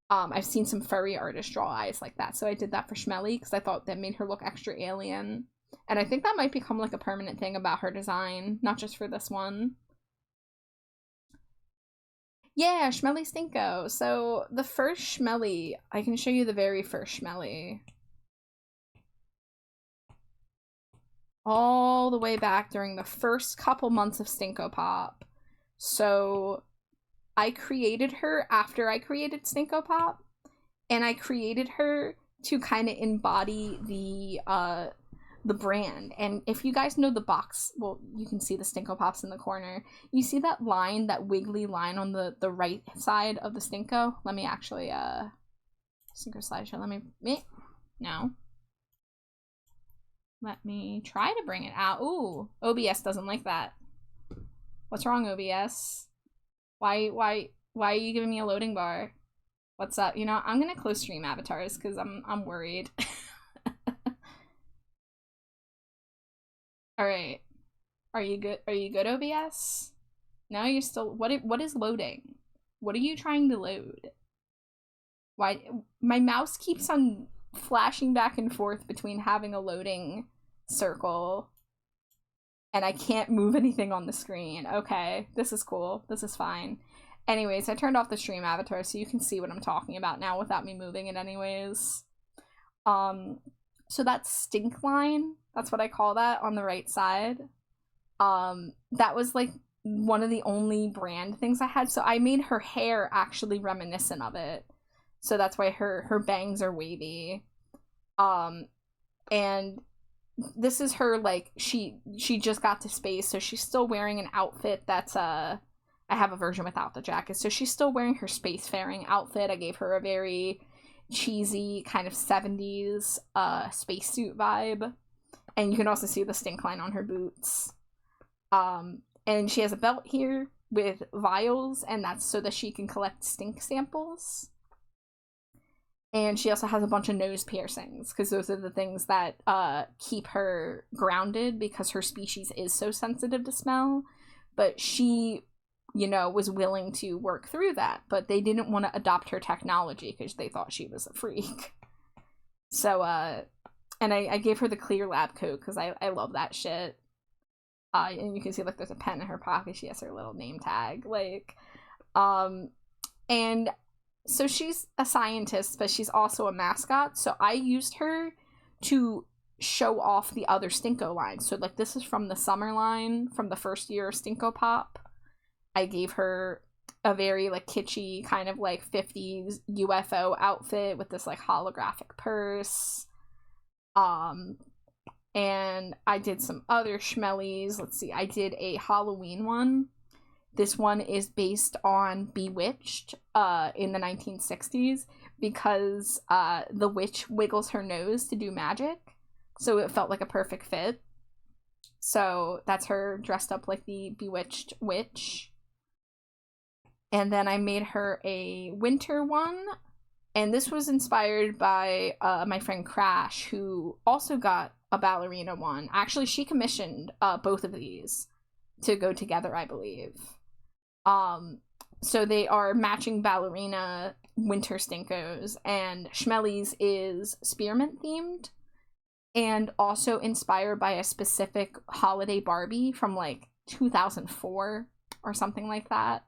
I've seen some furry artists draw eyes like that, so I did that for Schmelly because I thought that made her look extra alien. And I think that might become like a permanent thing about her design, not just for this one. Yeah, Schmelly Stinko. So the first Schmelly, I can show you the very first Schmelly. All the way back during the first couple months of Stinko Pop. So I created her after I created Stinko Pop, and I created her to kind of embody the brand. And if you guys know the box, well, you can see the Stinko Pops in the corner. You see that line, that wiggly line on the right side of the Stinko? Let me actually, Stinko slideshow, no. Let me try to bring it out. Ooh, OBS doesn't like that. What's wrong, OBS? Why are you giving me a loading bar? What's up? You know, I'm gonna close stream avatars because I'm worried. Alright. Are you good? Are you good, OBS? No, you're still... What is loading? What are you trying to load? Why... My mouse keeps on flashing back and forth between having a loading circle and I can't move anything on the screen. Okay, this is cool. This is fine. Anyways, I turned off the stream avatar so you can see what I'm talking about now without me moving it anyways. So that stink line, that's what I call that on the right side. That was like one of the only brand things I had. So I made her hair actually reminiscent of it. So that's why her bangs are wavy. And this is her, like, she just got to space, so she's still wearing an outfit that's, I have a version without the jacket, so she's still wearing her spacefaring outfit. I gave her a very cheesy kind of 70s spacesuit vibe. And you can also see the stink line on her boots. And she has a belt here with vials, and that's so that she can collect stink samples. And she also has a bunch of nose piercings, because those are the things that keep her grounded, because her species is so sensitive to smell. But she, you know, was willing to work through that. But they didn't want to adopt her technology, because they thought she was a freak. So, and I gave her the clear lab coat, because I love that shit. And you can see, like, there's a pen in her pocket. She has her little name tag. Like, and... So she's a scientist, but she's also a mascot. So I used her to show off the other Stinko lines. So, like, this is from the summer line, from the first year of Stinko Pop. I gave her a very, like, kitschy kind of, like, 50s UFO outfit with this, like, holographic purse. And I did some other schmellies. Let's see, I did a Halloween one. This one is based on Bewitched in the 1960s because the witch wiggles her nose to do magic. So it felt like a perfect fit. So that's her dressed up like the Bewitched witch. And then I made her a winter one. And this was inspired by my friend Crash, who also got a ballerina one. Actually, she commissioned both of these to go together, I believe. So they are matching ballerina winter stinkos, and Schmelly's is spearmint themed and also inspired by a specific holiday Barbie from like 2004 or something like that.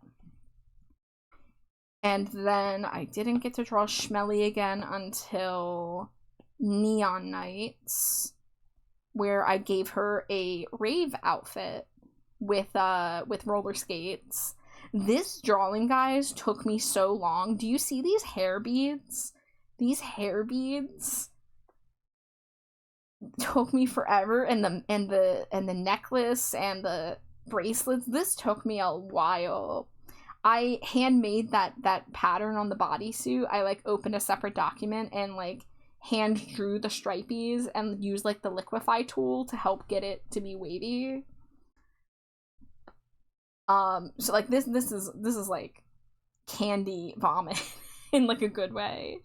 And then I didn't get to draw Schmelly again until Neon Nights, where I gave her a rave outfit with roller skates. This drawing, guys, took me so long. Do you see these hair beads? These hair beads took me forever, and the necklace and the bracelets. This took me a while. I handmade that pattern on the bodysuit. I like opened a separate document and like hand drew the stripies and used like the liquefy tool to help get it to be wavy. So like this is like candy vomit in like a good way.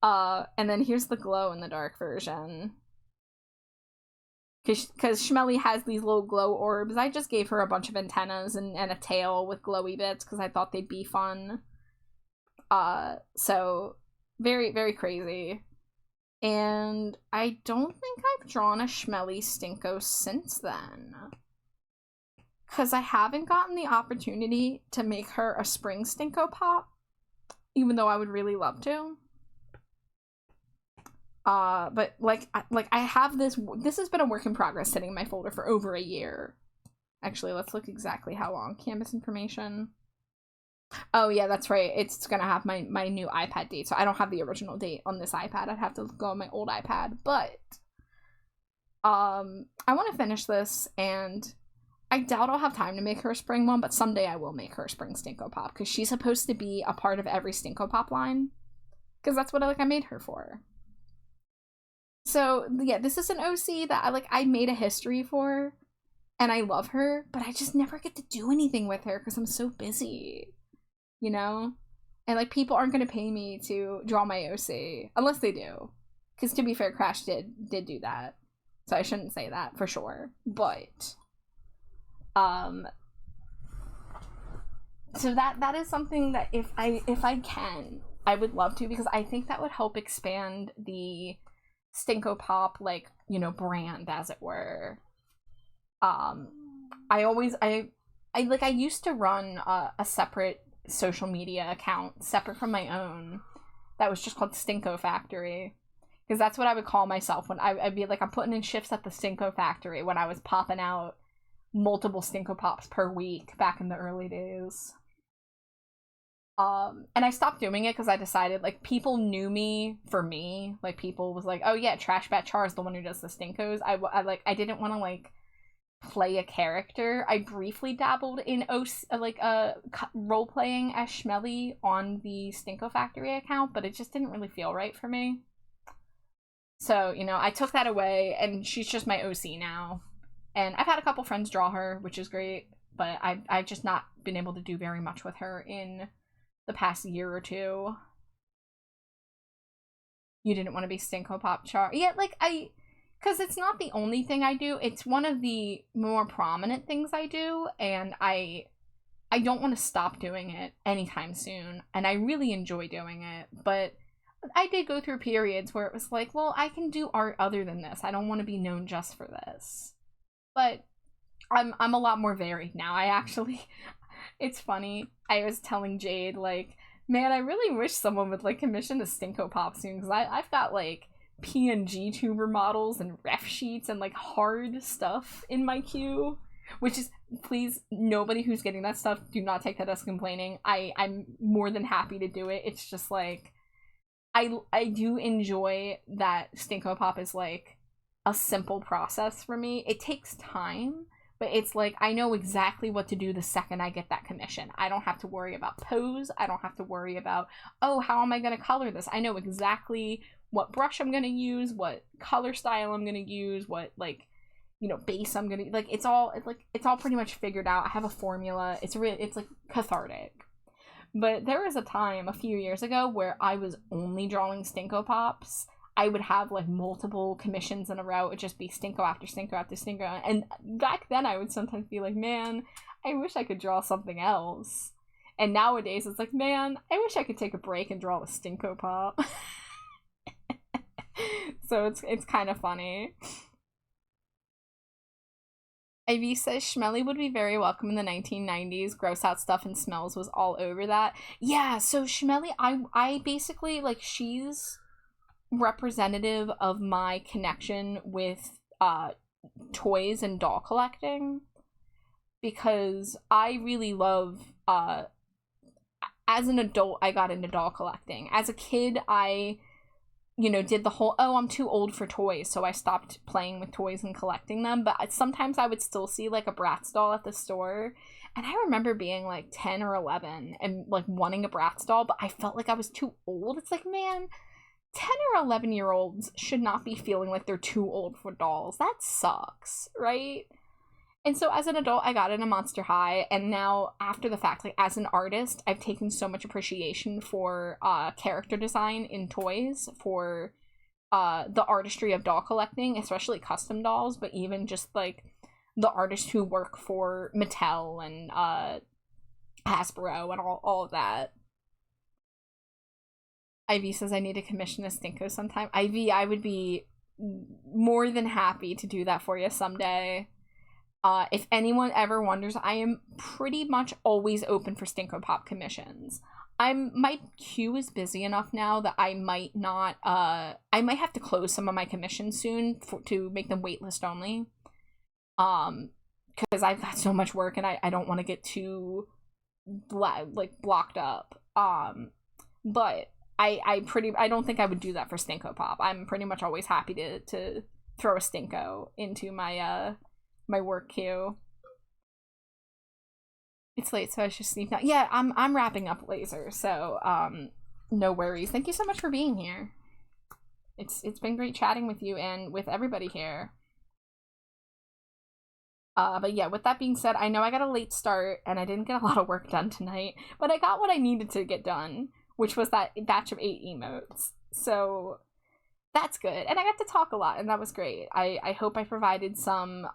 And then here's the glow in the dark version. Because Schmelly has these little glow orbs. I just gave her a bunch of antennas and a tail with glowy bits because I thought they'd be fun. So very, very crazy. And I don't think I've drawn a Schmelly Stinko since then. Because I haven't gotten the opportunity to make her a spring Stinko Pop, even though I would really love to. But I have this has been a work in progress sitting in my folder for over a year. Actually, let's look exactly how long. Canvas information. Oh yeah, that's right. It's gonna have my new iPad date, so I don't have the original date on this iPad. I'd have to go on my old iPad, but I want to finish this, and I doubt I'll have time to make her a spring one, but someday I will make her a spring Stinko Pop, because she's supposed to be a part of every Stinko Pop line, because that's what I made her for. So yeah, this is an OC that I made a history for, and I love her, but I just never get to do anything with her because I'm so busy, you know? And like people aren't gonna pay me to draw my OC unless they do, because to be fair, Crash did do that, so I shouldn't say that for sure. But so that is something that if I can, I would love to, because I think that would help expand the Stinko Pop, like, you know, brand, as it were. I used to run a separate social media account separate from my own that was just called Stinko Factory, because that's what I would call myself when I'd be like, I'm putting in shifts at the Stinko Factory, when I was popping out multiple Stinko Pops per week back in the early days. And I stopped doing it because I decided, like, people knew me for me. Like, people was like, oh yeah, Trash Bat Char is the one who does the Stinkos. I didn't want to, like, play a character. I briefly dabbled in role-playing as Schmelly on the Stinko Factory account, but it just didn't really feel right for me. So, you know, I took that away, and she's just my OC now. And I've had a couple friends draw her, which is great, but I've just not been able to do very much with her in the past year or two. You didn't want to be Stinko Pop Char. Yeah, like, because it's not the only thing I do. It's one of the more prominent things I do, and I don't want to stop doing it anytime soon, and I really enjoy doing it, but I did go through periods where it was like, well, I can do art other than this. I don't want to be known just for this. But I'm a lot more varied now. It's funny. I was telling Jade, like, man, I really wish someone would, like, commission a Stinko Pop soon, because I've got, like, PNG tuber models and ref sheets and, like, hard stuff in my queue, which is, please, nobody who's getting that stuff, do not take that as complaining. I'm more than happy to do it. It's just, like, I do enjoy that Stinko Pop is, like, a simple process for me. It takes time, but it's like I know exactly what to do the second I get that commission. I don't have to worry about pose. I don't have to worry about, oh, how am I going to color this? I know exactly what brush I'm going to use, what color style I'm going to use, what, like, you know, base I'm going to, like, it's all pretty much figured out. I have a formula. It's like cathartic. But there was a time a few years ago where I was only drawing Stinko Pops. I would have like multiple commissions in a row. It would just be Stinko after Stinko after Stinko. And back then I would sometimes be like, man, I wish I could draw something else. And nowadays it's like, man, I wish I could take a break and draw a Stinko Pop. So it's kind of funny. Ivy says Schmelly would be very welcome in the 1990s. Gross out stuff and smells was all over that. Yeah, so Schmelly, I basically, like, she's representative of my connection with toys and doll collecting, because I really love, as an adult, I got into doll collecting. As a kid, I, you know, did the whole, oh, I'm too old for toys, so I stopped playing with toys and collecting them, but sometimes I would still see, like, a Bratz doll at the store, and I remember being, like, 10 or 11 and, like, wanting a Bratz doll, but I felt like I was too old. It's like, man, 10 or 11-year-olds should not be feeling like they're too old for dolls. That sucks, right? And so as an adult, I got into Monster High, and now, after the fact, like, as an artist, I've taken so much appreciation for character design in toys, for the artistry of doll collecting, especially custom dolls, but even just, like, the artists who work for Mattel and Hasbro and all of that. Ivy says I need to commission a Stinko sometime. Ivy, I would be more than happy to do that for you someday. If anyone ever wonders, I am pretty much always open for Stinko Pop commissions. My queue is busy enough now that I might not, I might have to close some of my commissions soon to make them waitlist only. Because I've got so much work and I don't want to get too, blocked up. But I don't think I would do that for Stinko Pop. I'm pretty much always happy to throw a Stinko into my, my work queue. It's late, so I should sleep now. Yeah, I'm wrapping up Laser, so no worries. Thank you so much for being here. It's been great chatting with you and with everybody here. But yeah, with that being said, I know I got a late start and I didn't get a lot of work done tonight, but I got what I needed to get done, which was that batch of 8 emotes. So that's good. And I got to talk a lot, and that was great. I hope I provided some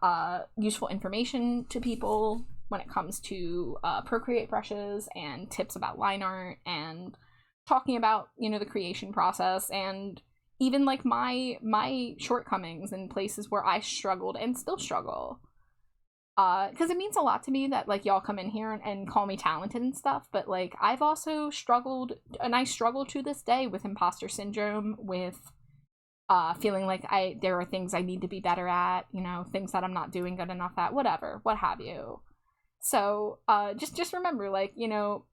useful information to people when it comes to Procreate brushes and tips about line art and talking about, you know, the creation process and even, like, my shortcomings and places where I struggled and still struggle. Because it means a lot to me that, like, y'all come in here and call me talented and stuff, but, like, I've also struggled, and I struggle to this day with imposter syndrome, with feeling like there are things I need to be better at, you know, things that I'm not doing good enough at, whatever, what have you. So, just remember, like, you know,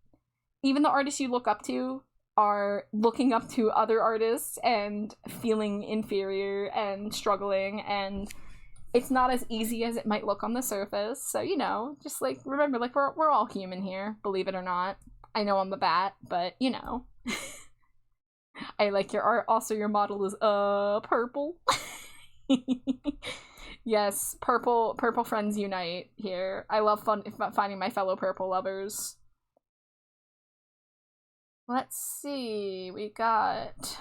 even the artists you look up to are looking up to other artists and feeling inferior and struggling, and it's not as easy as it might look on the surface. So, you know, just, like, remember, like, we're all human here, believe it or not. I know I'm a bat, but, you know. I like your art. Also, your model is, purple. Yes, purple friends unite here. I love finding my fellow purple lovers. Let's see, we got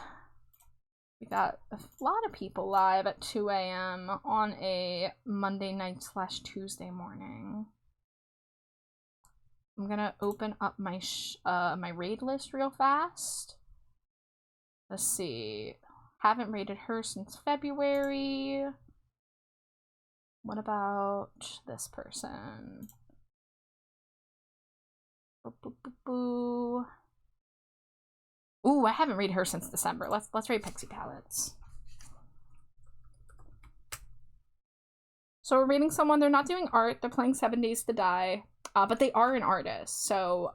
a lot of people live at 2 a.m. on a Monday night / Tuesday morning. I'm gonna open up my my raid list real fast. Let's see. Haven't raided her since February. What about this person? Ooh, I haven't raided her since December. Let's raid Pixie Palettes. So we're raiding someone. They're not doing art. They're playing 7 Days to Die. But they are an artist. So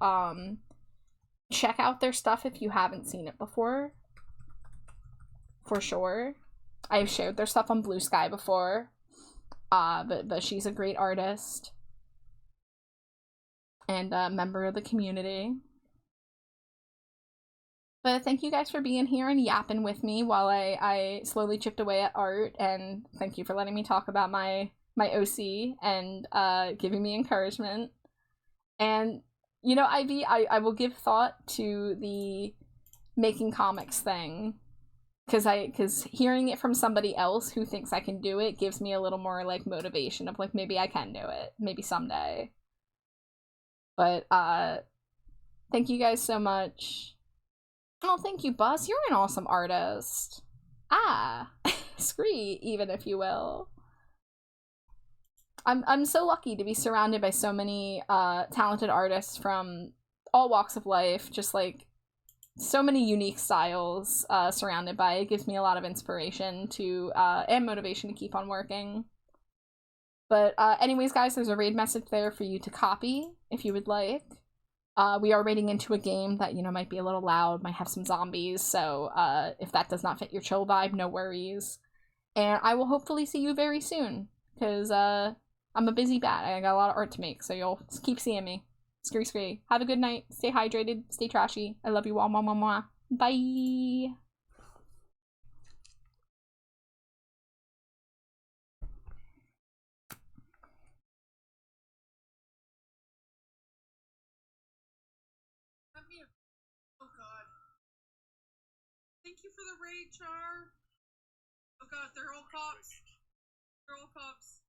check out their stuff if you haven't seen it before. For sure. I've shared their stuff on Blue Sky before. But she's a great artist. And a member of the community. But thank you guys for being here and yapping with me while I slowly chipped away at art, and thank you for letting me talk about my OC and giving me encouragement. And, you know, Ivy, I will give thought to the making comics thing, because hearing it from somebody else who thinks I can do it gives me a little more, like, motivation of, like, maybe I can do it. Maybe someday. But, thank you guys so much. Oh, thank you, Buzz. You're an awesome artist. Ah, scree, even if you will. I'm so lucky to be surrounded by so many talented artists from all walks of life. Just like so many unique styles surrounded by. It gives me a lot of inspiration to and motivation to keep on working. But anyways, guys, there's a raid message there for you to copy if you would like. We are raiding into a game that, you know, might be a little loud, might have some zombies, so if that does not fit your chill vibe, no worries. And I will hopefully see you very soon, because I'm a busy bat. I got a lot of art to make, so you'll keep seeing me. Scree scree. Have a good night. Stay hydrated. Stay trashy. I love you all. Mwah, mwah, mwah. Bye! Oh god. Thank you for the raid, Char. Oh god, they're all cops. They're all cops.